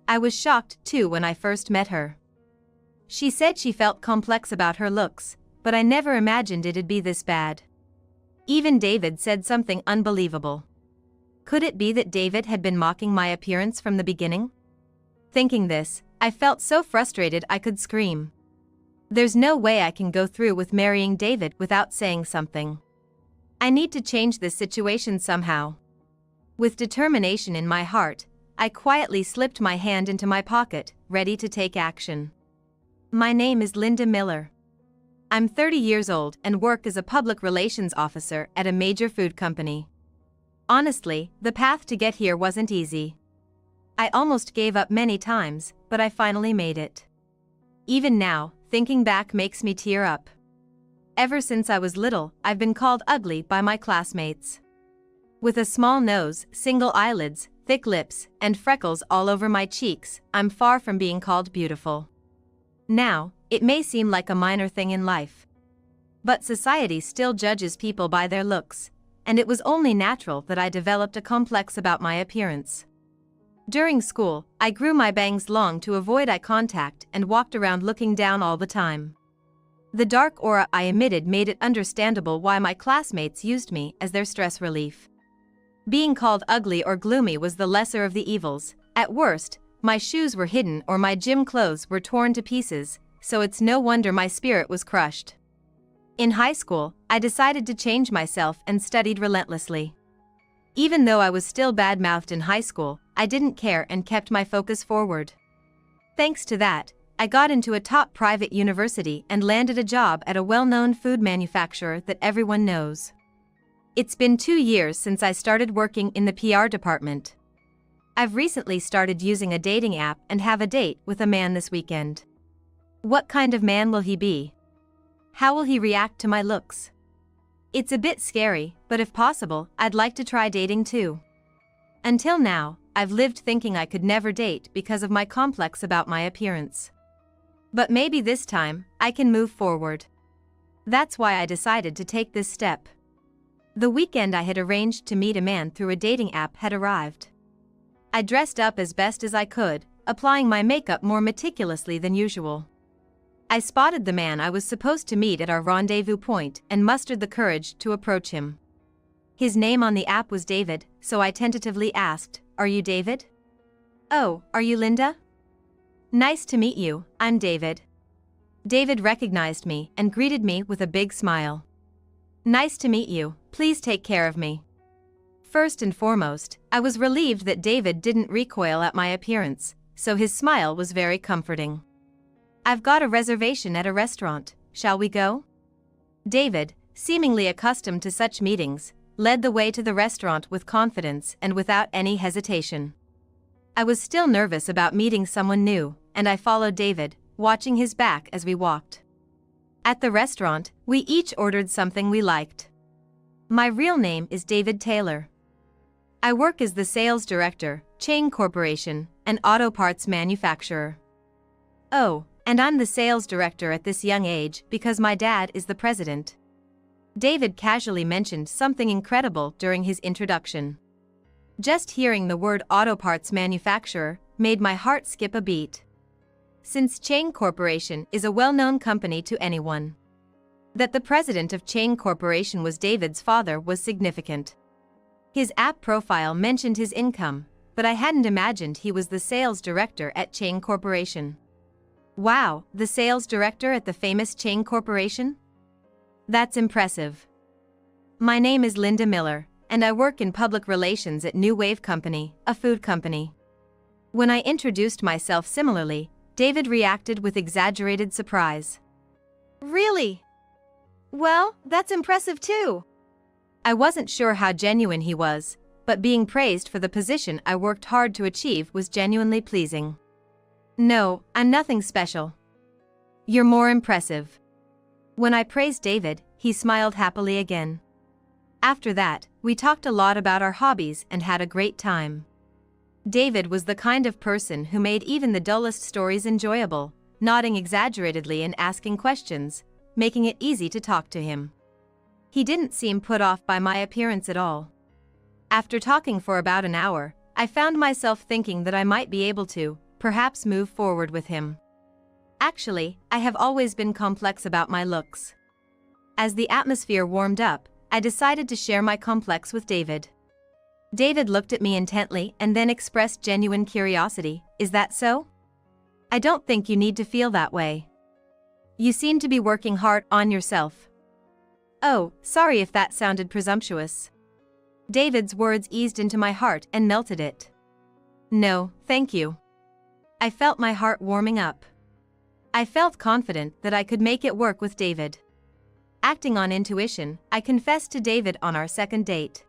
[SPEAKER 2] I was shocked too when I first met her. She said she felt complex about her looks, but I never imagined it'd be this bad. Even David said something unbelievable. Could it be that David had been mocking my appearance from the beginning? Thinking this, I felt so frustrated I could scream. There's no way I can go through with marrying David without saying something. I need to change this situation somehow. With determination in my heart, I quietly slipped my hand into my pocket, ready to take action. My name is Linda Miller. I'm 30 years old and work as a public relations officer at a major food company. Honestly, the path to get here wasn't easy. I almost gave up many times, but I finally made it. Even now, thinking back makes me tear up. Ever since I was little, I've been called ugly by my classmates. With a small nose, single eyelids, thick lips, and freckles all over my cheeks, I'm far from being called beautiful. Now, it may seem like a minor thing in life. But society still judges people by their looks, and it was only natural that I developed a complex about my appearance. During school, I grew my bangs long to avoid eye contact and walked around looking down all the time. The dark aura I emitted made it understandable why my classmates used me as their stress relief. Being called ugly or gloomy was the lesser of the evils. At worst, my shoes were hidden or my gym clothes were torn to pieces, so it's no wonder my spirit was crushed. In high school, I decided to change myself and studied relentlessly. Even though I was still bad-mouthed in high school, I didn't care and kept my focus forward. Thanks to that, I got into a top private university and landed a job at a well-known food manufacturer that everyone knows. It's been 2 years since I started working in the PR department. I've recently started using a dating app and have a date with a man this weekend. What kind of man will he be? How will he react to my looks? It's a bit scary, but if possible, I'd like to try dating too. Until now, I've lived thinking I could never date because of my complex about my appearance. But maybe this time, I can move forward. That's why I decided to take this step. The weekend I had arranged to meet a man through a dating app had arrived. I dressed up as best as I could, applying my makeup more meticulously than usual. I spotted the man I was supposed to meet at our rendezvous point and mustered the courage to approach him. His name on the app was David, so I tentatively asked, "Are you David?" "Oh, are you Linda?" "Nice to meet you, I'm David." David recognized me and greeted me with a big smile. "Nice to meet you, please take care of me." First and foremost, I was relieved that David didn't recoil at my appearance, so his smile was very comforting. "I've got a reservation at a restaurant, shall we go?" David, seemingly accustomed to such meetings, led the way to the restaurant with confidence and without any hesitation. I was still nervous about meeting someone new, and I followed David, watching his back as we walked. At the restaurant, we each ordered something we liked. My real name is David Taylor. I work as the sales director, Chain Corporation, an auto parts manufacturer. Oh, and I'm the sales director at this young age because my dad is the president. David casually mentioned something incredible during his introduction. Just hearing the word auto parts manufacturer made my heart skip a beat. Since Chain Corporation is a well-known company to anyone. That the president of Chain Corporation was David's father was significant. His app profile mentioned his income, but I hadn't imagined he was the sales director at Chain Corporation. Wow, the sales director at the famous Chain Corporation? That's impressive. My name is Linda Miller, and I work in public relations at New Wave Company, a food company. When I introduced myself similarly, David reacted with exaggerated surprise. "Really? Well, that's impressive too." I wasn't sure how genuine he was, but being praised for the position I worked hard to achieve was genuinely pleasing. "No, I'm nothing special. You're more impressive." When I praised David, he smiled happily again. After that, we talked a lot about our hobbies and had a great time. David was the kind of person who made even the dullest stories enjoyable, nodding exaggeratedly and asking questions, making it easy to talk to him. He didn't seem put off by my appearance at all. After talking for about an hour, I found myself thinking that I might be able to, perhaps move forward with him. Actually, I have always been complex about my looks. As the atmosphere warmed up, I decided to share my complex with David. David looked at me intently and then expressed genuine curiosity. "Is that so?" I don't think you need to feel that way. You seem to be working hard on yourself. Oh, sorry if that sounded presumptuous. David's words eased into my heart and melted it. No, thank you. I felt my heart warming up. I felt confident that I could make it work with David. Acting on intuition, I confessed to David on our second date.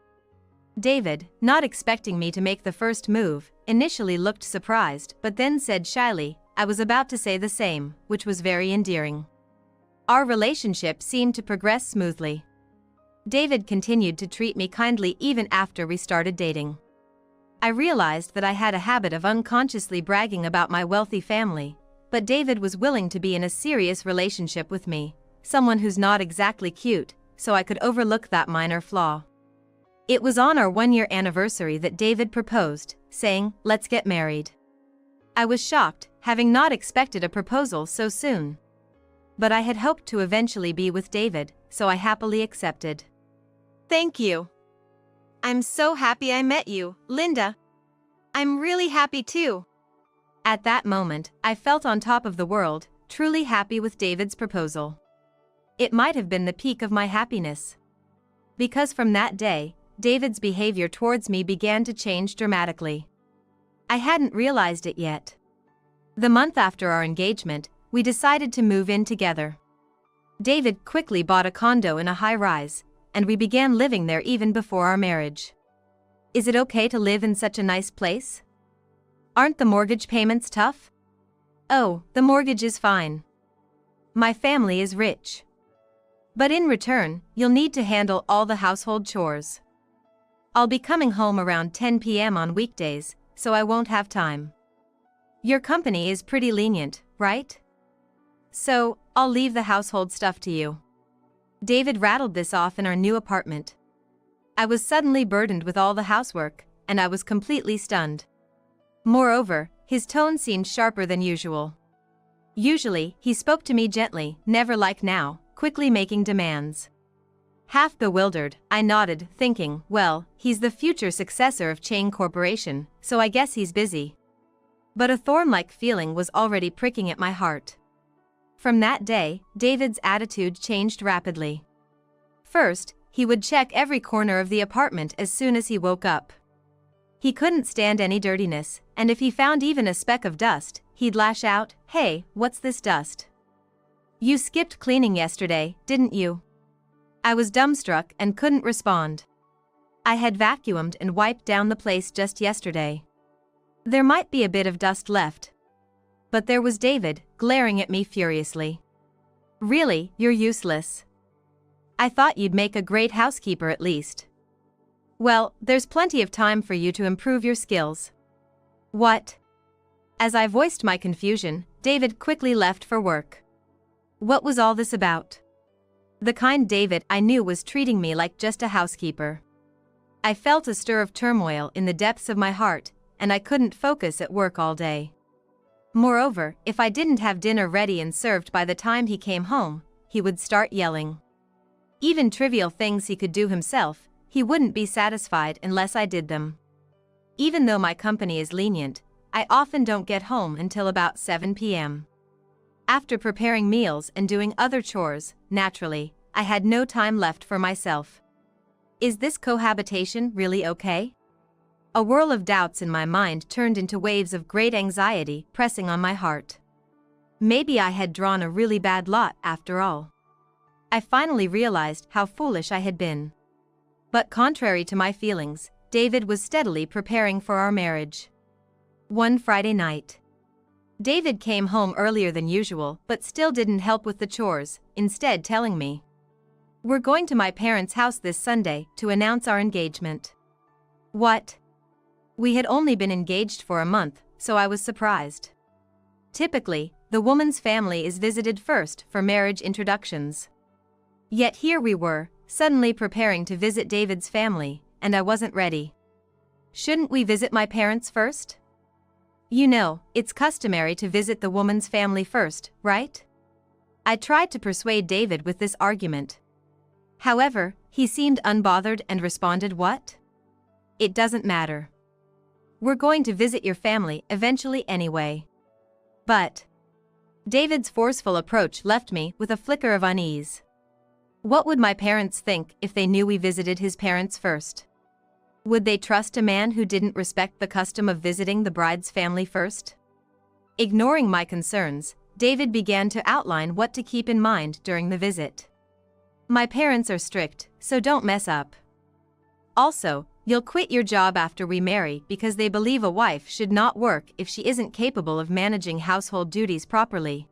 [SPEAKER 2] David, not expecting me to make the first move, initially looked surprised but then said shyly, I was about to say the same, which was very endearing. Our relationship seemed to progress smoothly. David continued to treat me kindly even after we started dating. I realized that I had a habit of unconsciously bragging about my wealthy family, but David was willing to be in a serious relationship with me, someone who's not exactly cute, so I could overlook that minor flaw. It was on our 1-year anniversary that David proposed, saying, "Let's get married." I was shocked, having not expected a proposal so soon. But I had hoped to eventually be with David, so I happily accepted.
[SPEAKER 1] Thank you. I'm so happy I met you, Linda. I'm really happy too.
[SPEAKER 2] At that moment, I felt on top of the world, truly happy with David's proposal. It might have been the peak of my happiness. Because from that day, David's behavior towards me began to change dramatically. I hadn't realized it yet. The month after our engagement, we decided to move in together. David quickly bought a condo in a high-rise, and we began living there even before our marriage. Is it okay to live in such a nice place? Aren't the mortgage payments tough? Oh, the mortgage is fine. My family is rich. But in return, you'll need to handle all the household chores. I'll be coming home around 10 p.m. on weekdays, so I won't have time. Your company is pretty lenient, right? So, I'll leave the household stuff to you. David rattled this off in our new apartment. I was suddenly burdened with all the housework, and I was completely stunned. Moreover, his tone seemed sharper than usual. Usually, he spoke to me gently, never like now, quickly making demands. Half bewildered, I nodded, thinking, well, he's the future successor of Chain Corporation, so I guess he's busy. But a thorn-like feeling was already pricking at my heart. From that day, David's attitude changed rapidly. First, he would check every corner of the apartment as soon as he woke up. He couldn't stand any dirtiness, and if he found even a speck of dust, he'd lash out, "Hey, what's this dust? You skipped cleaning yesterday, didn't you?" I was dumbstruck and couldn't respond. I had vacuumed and wiped down the place just yesterday. There might be a bit of dust left. But there was David, glaring at me furiously. Really, you're useless. I thought you'd make a great housekeeper at least. Well, there's plenty of time for you to improve your skills. What? As I voiced my confusion, David quickly left for work. What was all this about? The kind David I knew was treating me like just a housekeeper. I felt a stir of turmoil in the depths of my heart, and I couldn't focus at work all day. Moreover, if I didn't have dinner ready and served by the time he came home, he would start yelling. Even trivial things he could do himself, he wouldn't be satisfied unless I did them. Even though my company is lenient, I often don't get home until about 7 p.m. After preparing meals and doing other chores, naturally, I had no time left for myself. Is this cohabitation really okay? A whirl of doubts in my mind turned into waves of great anxiety pressing on my heart. Maybe I had drawn a really bad lot after all. I finally realized how foolish I had been. But contrary to my feelings, David was steadily preparing for our marriage. One Friday night, David came home earlier than usual but still didn't help with the chores, instead telling me, "We're going to my parents' house this Sunday to announce our engagement." What? We had only been engaged for a month, so I was surprised. Typically, the woman's family is visited first for marriage introductions. Yet here we were, suddenly preparing to visit David's family, and I wasn't ready. Shouldn't we visit my parents first? You know, it's customary to visit the woman's family first, right? I tried to persuade David with this argument. However, he seemed unbothered and responded, "What? It doesn't matter. We're going to visit your family eventually anyway." But David's forceful approach left me with a flicker of unease. What would my parents think if they knew we visited his parents first? Would they trust a man who didn't respect the custom of visiting the bride's family first? Ignoring my concerns, David began to outline what to keep in mind during the visit. My parents are strict, so don't mess up. Also, you'll quit your job after we marry because they believe a wife should not work if she isn't capable of managing household duties properly.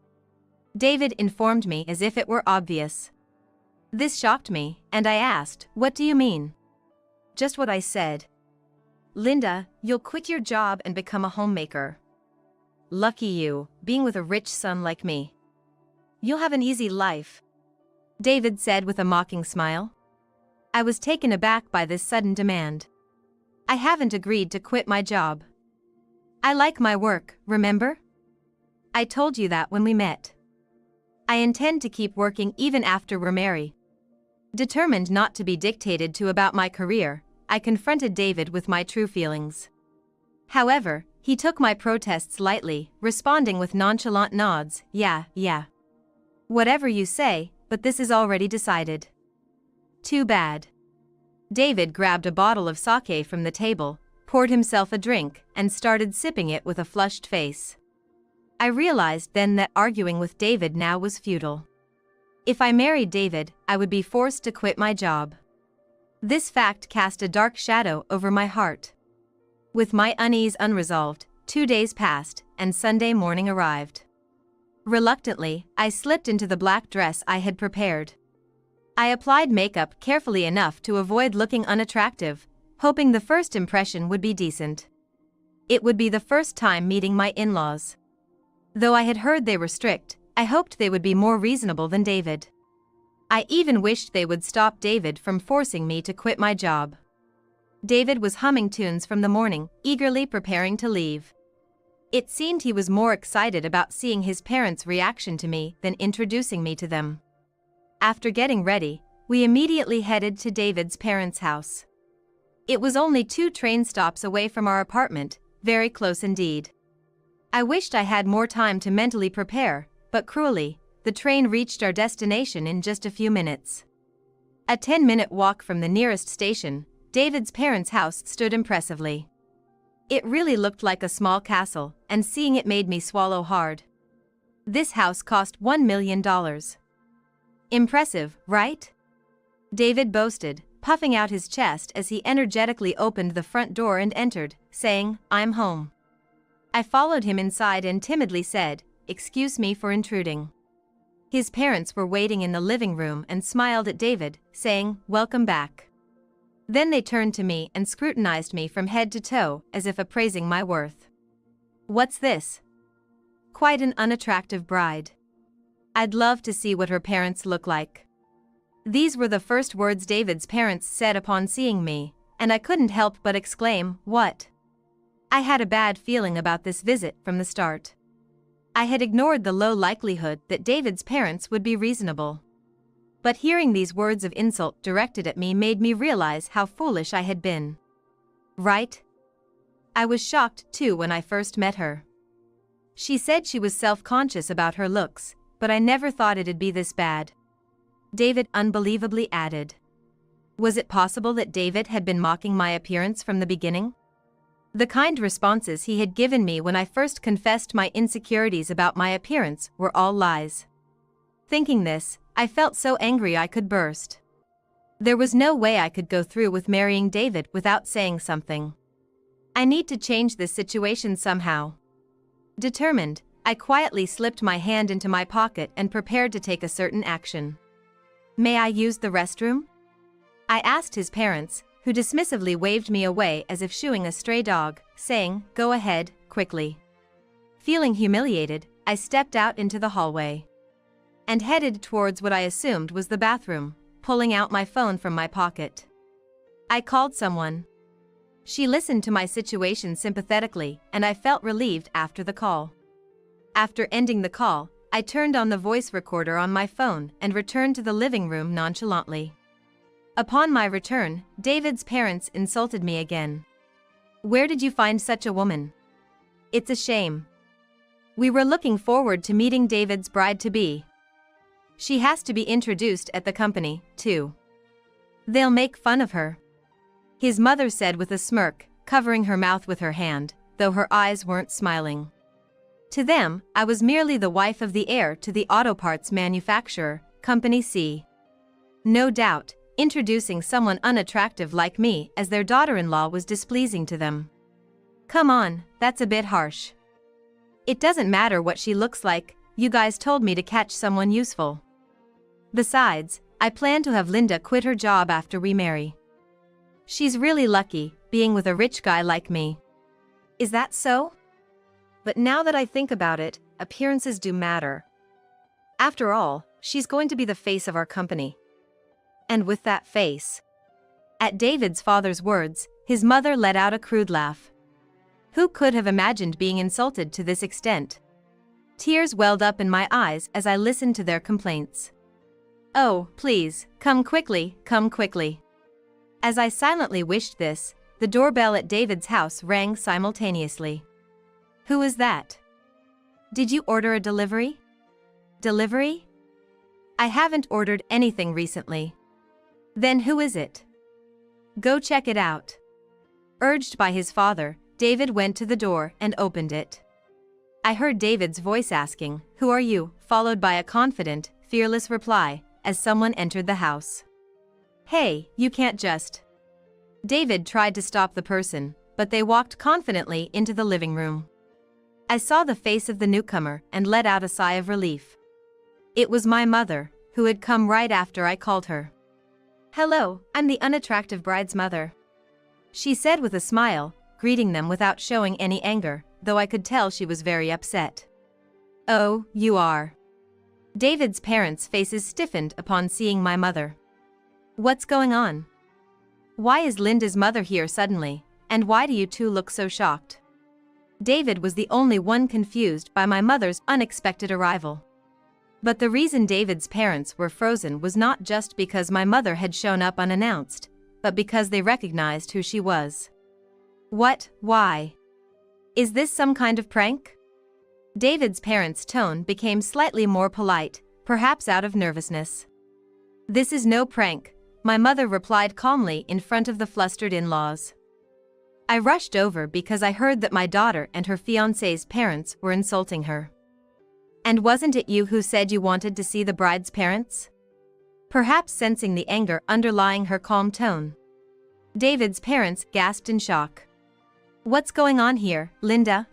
[SPEAKER 2] David informed me as if it were obvious. This shocked me, and I asked, "What do you mean?" "Just what I said. Linda, you'll quit your job and become a homemaker. Lucky you, being with a rich son like me. You'll have an easy life," David said with a mocking smile. I was taken aback by this sudden demand. I haven't agreed to quit my job. I like my work, remember? I told you that when we met. I intend to keep working even after we're married. Determined not to be dictated to about my career, I confronted David with my true feelings. However, he took my protests lightly, responding with nonchalant nods, yeah. Whatever you say, but this is already decided. Too bad. David grabbed a bottle of sake from the table, poured himself a drink, and started sipping it with a flushed face. I realized then that arguing with David now was futile. If I married David, I would be forced to quit my job. This fact cast a dark shadow over my heart. With my unease unresolved, 2 days passed, and Sunday morning arrived. Reluctantly, I slipped into the black dress I had prepared. I applied makeup carefully enough to avoid looking unattractive, hoping the first impression would be decent. It would be the first time meeting my in-laws. Though I had heard they were strict, I hoped they would be more reasonable than David. I even wished they would stop David from forcing me to quit my job. David was humming tunes from the morning, eagerly preparing to leave. It seemed he was more excited about seeing his parents' reaction to me than introducing me to them. After getting ready, we immediately headed to David's parents' house. It was only 2 train stops away from our apartment, very close indeed. I wished I had more time to mentally prepare, but cruelly, the train reached our destination in just a few minutes. A 10-minute walk from the nearest station, David's parents' house stood impressively. It really looked like a small castle, and seeing it made me swallow hard. This house cost $1 million. Impressive, right? David boasted, puffing out his chest as he energetically opened the front door and entered, saying, "I'm home." I followed him inside and timidly said, "Excuse me for intruding." His parents were waiting in the living room and smiled at David, saying, "Welcome back." Then they turned to me and scrutinized me from head to toe, as if appraising my worth. "What's this? Quite an unattractive bride. I'd love to see what her parents look like." These were the first words David's parents said upon seeing me, and I couldn't help but exclaim, "What?" I had a bad feeling about this visit from the start. I had ignored the low likelihood that David's parents would be reasonable. But hearing these words of insult directed at me made me realize how foolish I had been. Right? I was shocked too when I first met her. She said she was self-conscious about her looks, but I never thought it'd be this bad. David unbelievably added. Was it possible that David had been mocking my appearance from the beginning? The kind responses he had given me when I first confessed my insecurities about my appearance were all lies. Thinking this, I felt so angry I could burst. There was no way I could go through with marrying David without saying something. I need to change this situation somehow. Determined, I quietly slipped my hand into my pocket and prepared to take a certain action. "May I use the restroom?" I asked his parents, who dismissively waved me away as if shooing a stray dog, saying, "Go ahead, quickly." Feeling humiliated, I stepped out into the hallway and headed towards what I assumed was the bathroom, pulling out my phone from my pocket. I called someone. She listened to my situation sympathetically, and I felt relieved after the call. After ending the call, I turned on the voice recorder on my phone and returned to the living room nonchalantly. Upon my return, David's parents insulted me again. "Where did you find such a woman? It's a shame.
[SPEAKER 1] We were looking forward to meeting David's bride-to-be. She has to be introduced at the company, too. They'll make fun of her," his mother said with a smirk, covering her mouth with her hand, though her eyes weren't smiling. To them, I was merely the wife of the heir to the auto parts manufacturer, Company C. No doubt, introducing someone unattractive like me as their daughter-in-law was displeasing to them. "Come on, that's a bit harsh. It doesn't matter what she looks like, you guys told me to catch someone useful. Besides, I plan to have Linda quit her job after we marry. She's really lucky, being with a rich guy like me."
[SPEAKER 2] Is that so? But now that I think about it, appearances do matter. After all, she's going to be the face of our company. And with that face.
[SPEAKER 1] At David's father's words, his mother let out a crude laugh. Who could have imagined being insulted to this extent? Tears welled up in my eyes as I listened to their complaints. "Oh, please, come quickly, come quickly." As I silently wished this, the doorbell at David's house rang simultaneously. "Who is that? Did you order a delivery?" "Delivery? I haven't ordered anything recently." "Then who is it? Go check it out." Urged by his father, David went to the door and opened it. I heard David's voice asking, "Who are you?" followed by a confident, fearless reply, as someone entered the house. "Hey, you can't just..." David tried to stop the person, but they walked confidently into the living room. I saw the face of the newcomer and let out a sigh of relief. It was my mother, who had come right after I called her. "Hello, I'm the unattractive bride's mother," she said with a smile, greeting them without showing any anger, though I could tell she was very upset. "Oh, you are." David's parents' faces stiffened upon seeing my mother. "What's going on? Why is Linda's mother here suddenly, and why do you two look so shocked?" David was the only one confused by my mother's unexpected arrival. But the reason David's parents were frozen was not just because my mother had shown up unannounced, but because they recognized who she was. "What? Why? Is this some kind of prank?" David's parents' tone became slightly more polite, perhaps out of nervousness. "This is no prank," my mother replied calmly in front of the flustered in-laws. I rushed over because I heard that my daughter and her fiancé's parents were insulting her. "And wasn't it you who said you wanted to see the bride's parents?" Perhaps sensing the anger underlying her calm tone. David's parents gasped in shock. "What's going on here, Linda?"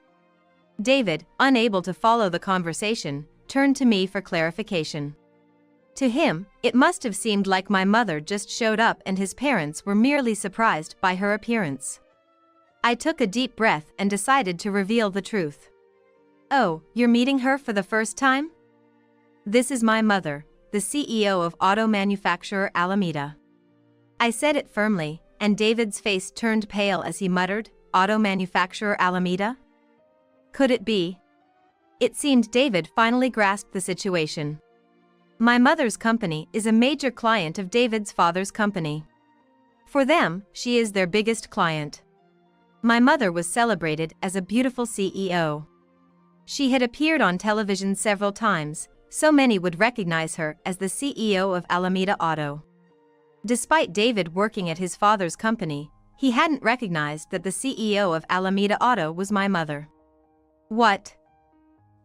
[SPEAKER 1] David, unable to follow the conversation, turned to me for clarification. To him, it must have seemed like my mother just showed up and his parents were merely surprised by her appearance. I took a deep breath and decided to reveal the truth. "Oh, you're meeting her for the first time? This is my mother, the CEO of auto manufacturer Alameda." I said it firmly, and David's face turned pale as he muttered, "Auto manufacturer Alameda? Could it be?" It seemed David finally grasped the situation. My mother's company is a major client of David's father's company. For them, she is their biggest client. My mother was celebrated as a beautiful CEO. She had appeared on television several times, so many would recognize her as the CEO of Alameda Auto. Despite David working at his father's company, he hadn't recognized that the CEO of Alameda Auto was my mother. "What?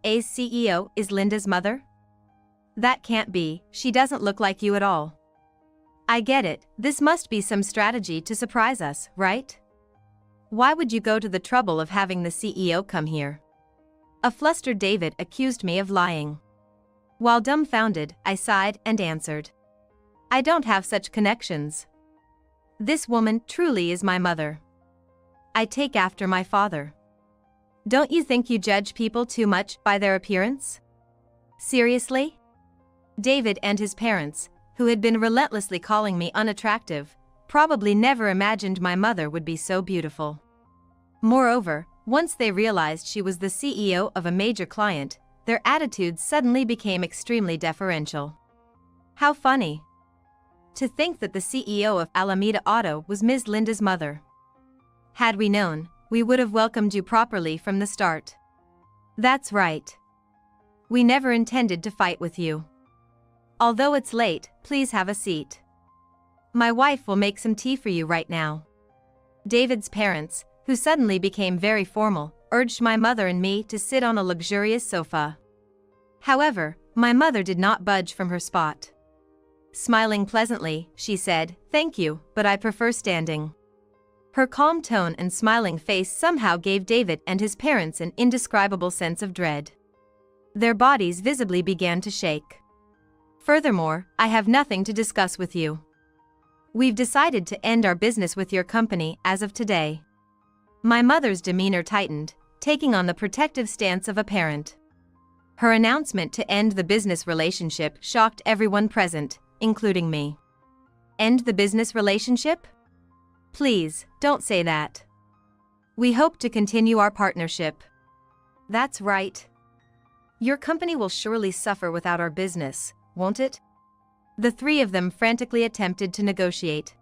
[SPEAKER 1] A's CEO is Linda's mother? That can't be, she doesn't look like you at all." "I get it, this must be some strategy to surprise us, right? Why would you go to the trouble of having the CEO come here?" A flustered David accused me of lying. While dumbfounded, I sighed and answered, "I don't have such connections. This woman truly is my mother. I take after my father." "Don't you think you judge people too much by their appearance? Seriously?" David and his parents, who had been relentlessly calling me unattractive, probably never imagined my mother would be so beautiful. Moreover, once they realized she was the CEO of a major client, their attitudes suddenly became extremely deferential. How funny. To think that the CEO of Alameda Auto was Ms. Linda's mother. Had we known, we would have welcomed you properly from the start.
[SPEAKER 2] That's right. We never intended to fight with you. Although it's late, please have a seat. My wife will make some tea for you right now. David's parents, who suddenly became very formal, urged my mother and me to sit on a luxurious sofa. However, my mother did not budge from her spot. Smiling pleasantly, she said, "Thank you, but I prefer standing." Her calm tone and smiling face somehow gave David and his parents an indescribable sense of dread. Their bodies visibly began to shake. "Furthermore, I have nothing to discuss with you. We've decided to end our business with your company as of today." My mother's demeanor tightened, taking on the protective stance of a parent. Her announcement to end the business relationship shocked everyone present, including me. End the business relationship? Please, don't say that. We hope to continue our partnership. That's right. Your company will surely suffer without our business, won't it? The three of them frantically attempted to negotiate.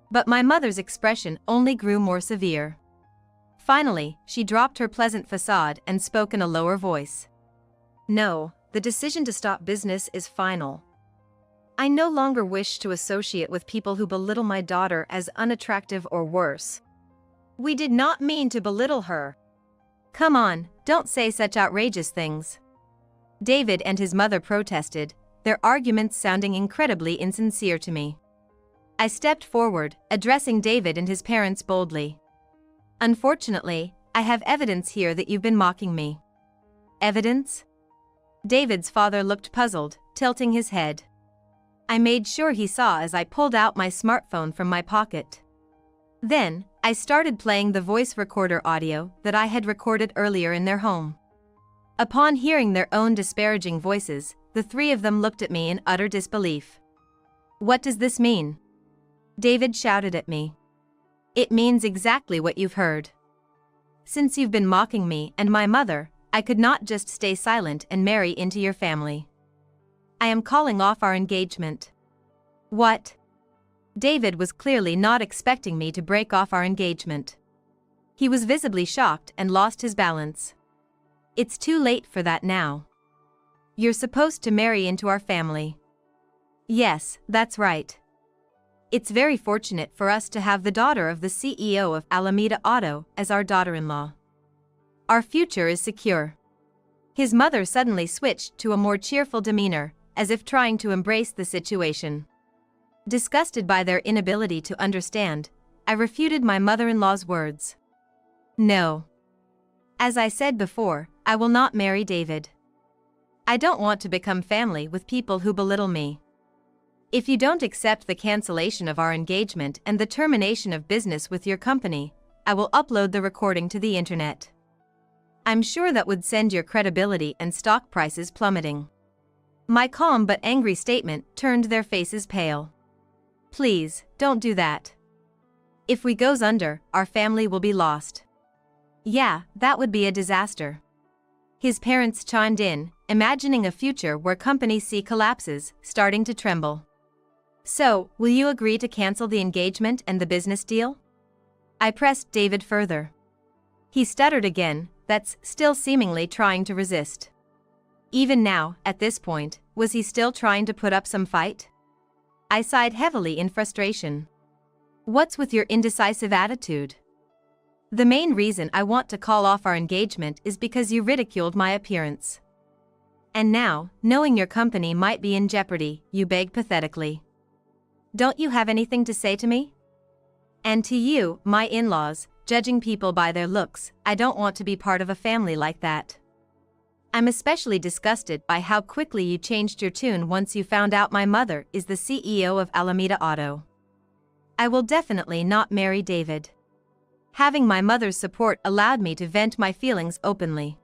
[SPEAKER 2] But my mother's expression only grew more severe. Finally, she dropped her pleasant facade and spoke in a lower voice. "No, the decision to stop business is final. I no longer wish to associate with people who belittle my daughter as unattractive or worse." "We did not mean to belittle her." "Come on, don't say such outrageous things." David and his mother protested, their arguments sounding incredibly insincere to me. I stepped forward, addressing David and his parents boldly. "Unfortunately, I have evidence here that you've been mocking me." "Evidence?" David's father looked puzzled, tilting his head. I made sure he saw as I pulled out my smartphone from my pocket. Then, I started playing the voice recorder audio that I had recorded earlier in their home. Upon hearing their own disparaging voices, the three of them looked at me in utter disbelief. "What does this mean?" David shouted at me. "It means exactly what you've heard. Since you've been mocking me and my mother, I could not just stay silent and marry into your family. I am calling off our engagement." "What?" David was clearly not expecting me to break off our engagement. He was visibly shocked and lost his balance. "It's too late for that now. You're supposed to marry into our family." "Yes, that's right. It's very fortunate for us to have the daughter of the CEO of Alameda Auto as our daughter-in-law. Our future is secure." His mother suddenly switched to a more cheerful demeanor, as if trying to embrace the situation. Disgusted by their inability to understand, I refuted my mother-in-law's words. "No. As I said before, I will not marry David. I don't want to become family with people who belittle me. If you don't accept the cancellation of our engagement and the termination of business with your company, I will upload the recording to the internet. I'm sure that would send your credibility and stock prices plummeting." My calm but angry statement turned their faces pale. "Please, don't do that. If we goes under, our family will be lost." "Yeah, that would be a disaster." His parents chimed in, imagining a future where Company C collapses, starting to tremble. "So, will you agree to cancel the engagement and the business deal?" I pressed David further. He stuttered again, that's still seemingly trying to resist. Even now, at this point, was he still trying to put up some fight? I sighed heavily in frustration. "What's with your indecisive attitude?" "The main reason I want to call off our engagement is because you ridiculed my appearance. And now, knowing your company might be in jeopardy, you beg pathetically. Don't you have anything to say to me? And to you, my in-laws, judging people by their looks, I don't want to be part of a family like that. I'm especially disgusted by how quickly you changed your tune once you found out my mother is the CEO of Alameda Auto. I will definitely not marry David." Having my mother's support allowed me to vent my feelings openly.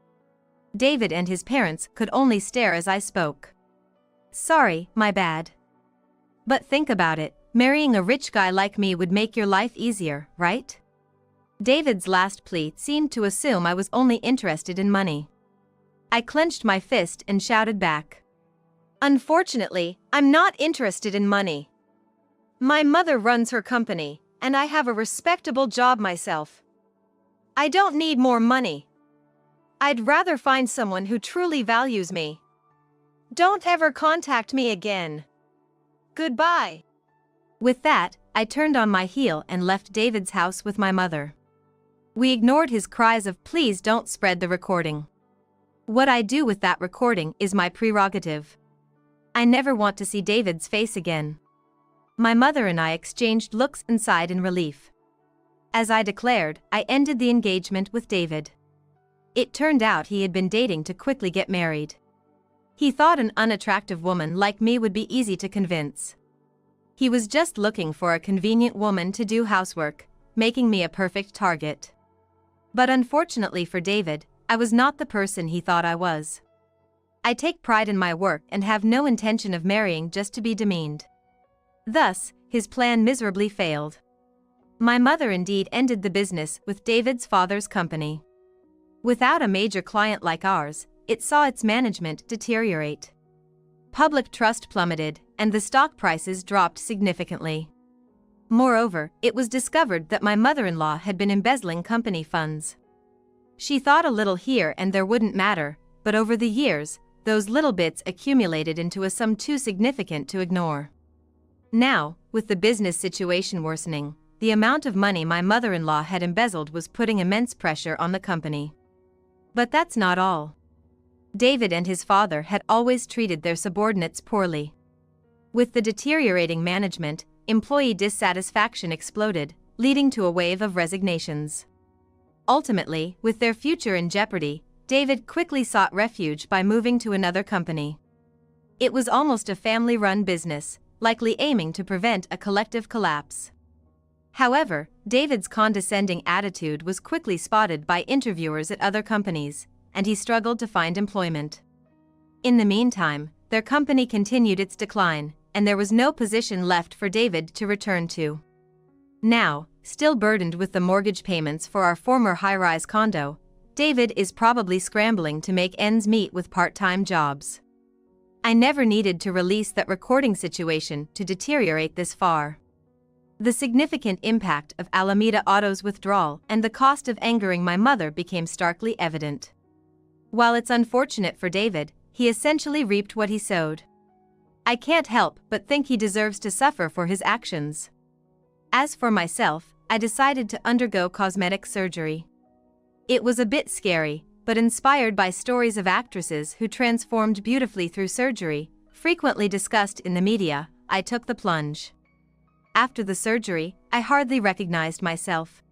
[SPEAKER 2] David and his parents could only stare as I spoke. "Sorry, my bad. But think about it, marrying a rich guy like me would make your life easier, right?" David's last plea seemed to assume I was only interested in money. I clenched my fist and shouted back. "Unfortunately, I'm not interested in money. My mother runs her company, and I have a respectable job myself. I don't need more money."
[SPEAKER 1] I'd rather find someone who truly values me. Don't ever contact me again. Goodbye.
[SPEAKER 2] With that, I turned on my heel and left David's house with my mother. We ignored his cries of "please don't spread the recording." What I do with that recording is my prerogative. I never want to see David's face again. My mother and I exchanged looks and sighed in relief. As I declared, I ended the engagement with David. It turned out he had been dating to quickly get married. He thought an unattractive woman like me would be easy to convince. He was just looking for a convenient woman to do housework, making me a perfect target. But unfortunately for David, I was not the person he thought I was. I take pride in my work and have no intention of marrying just to be demeaned. Thus, his plan miserably failed. My mother indeed ended the business with David's father's company. Without a major client like ours, it saw its management deteriorate. Public trust plummeted, and the stock prices dropped significantly. Moreover, it was discovered that my mother-in-law had been embezzling company funds. She thought a little here and there wouldn't matter, but over the years, those little bits accumulated into a sum too significant to ignore. Now, with the business situation worsening, the amount of money my mother-in-law had embezzled was putting immense pressure on the company. But that's not all. David and his father had always treated their subordinates poorly. With the deteriorating management, employee dissatisfaction exploded, leading to a wave of resignations. Ultimately, with their future in jeopardy, David quickly sought refuge by moving to another company. It was almost a family-run business, likely aiming to prevent a collective collapse. However, David's condescending attitude was quickly spotted by interviewers at other companies, and he struggled to find employment. In the meantime, their company continued its decline, and there was no position left for David to return to. Now, still burdened with the mortgage payments for our former high-rise condo, David is probably scrambling to make ends meet with part-time jobs. I never needed to release that recording situation to deteriorate this far. The significant impact of Alameda Auto's withdrawal and the cost of angering my mother became starkly evident. While it's unfortunate for David, he essentially reaped what he sowed. I can't help but think he deserves to suffer for his actions. As for myself, I decided to undergo cosmetic surgery. It was a bit scary, but inspired by stories of actresses who transformed beautifully through surgery, frequently discussed in the media, I took the plunge. After the surgery, I hardly recognized myself.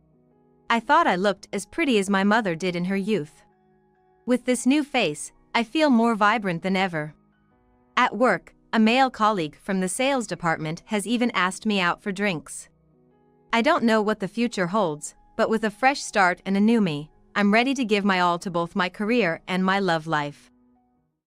[SPEAKER 2] I thought I looked as pretty as my mother did in her youth. With this new face, I feel more vibrant than ever. At work, a male colleague from the sales department has even asked me out for drinks. I don't know what the future holds, but with a fresh start and a new me, I'm ready to give my all to both my career and my love life.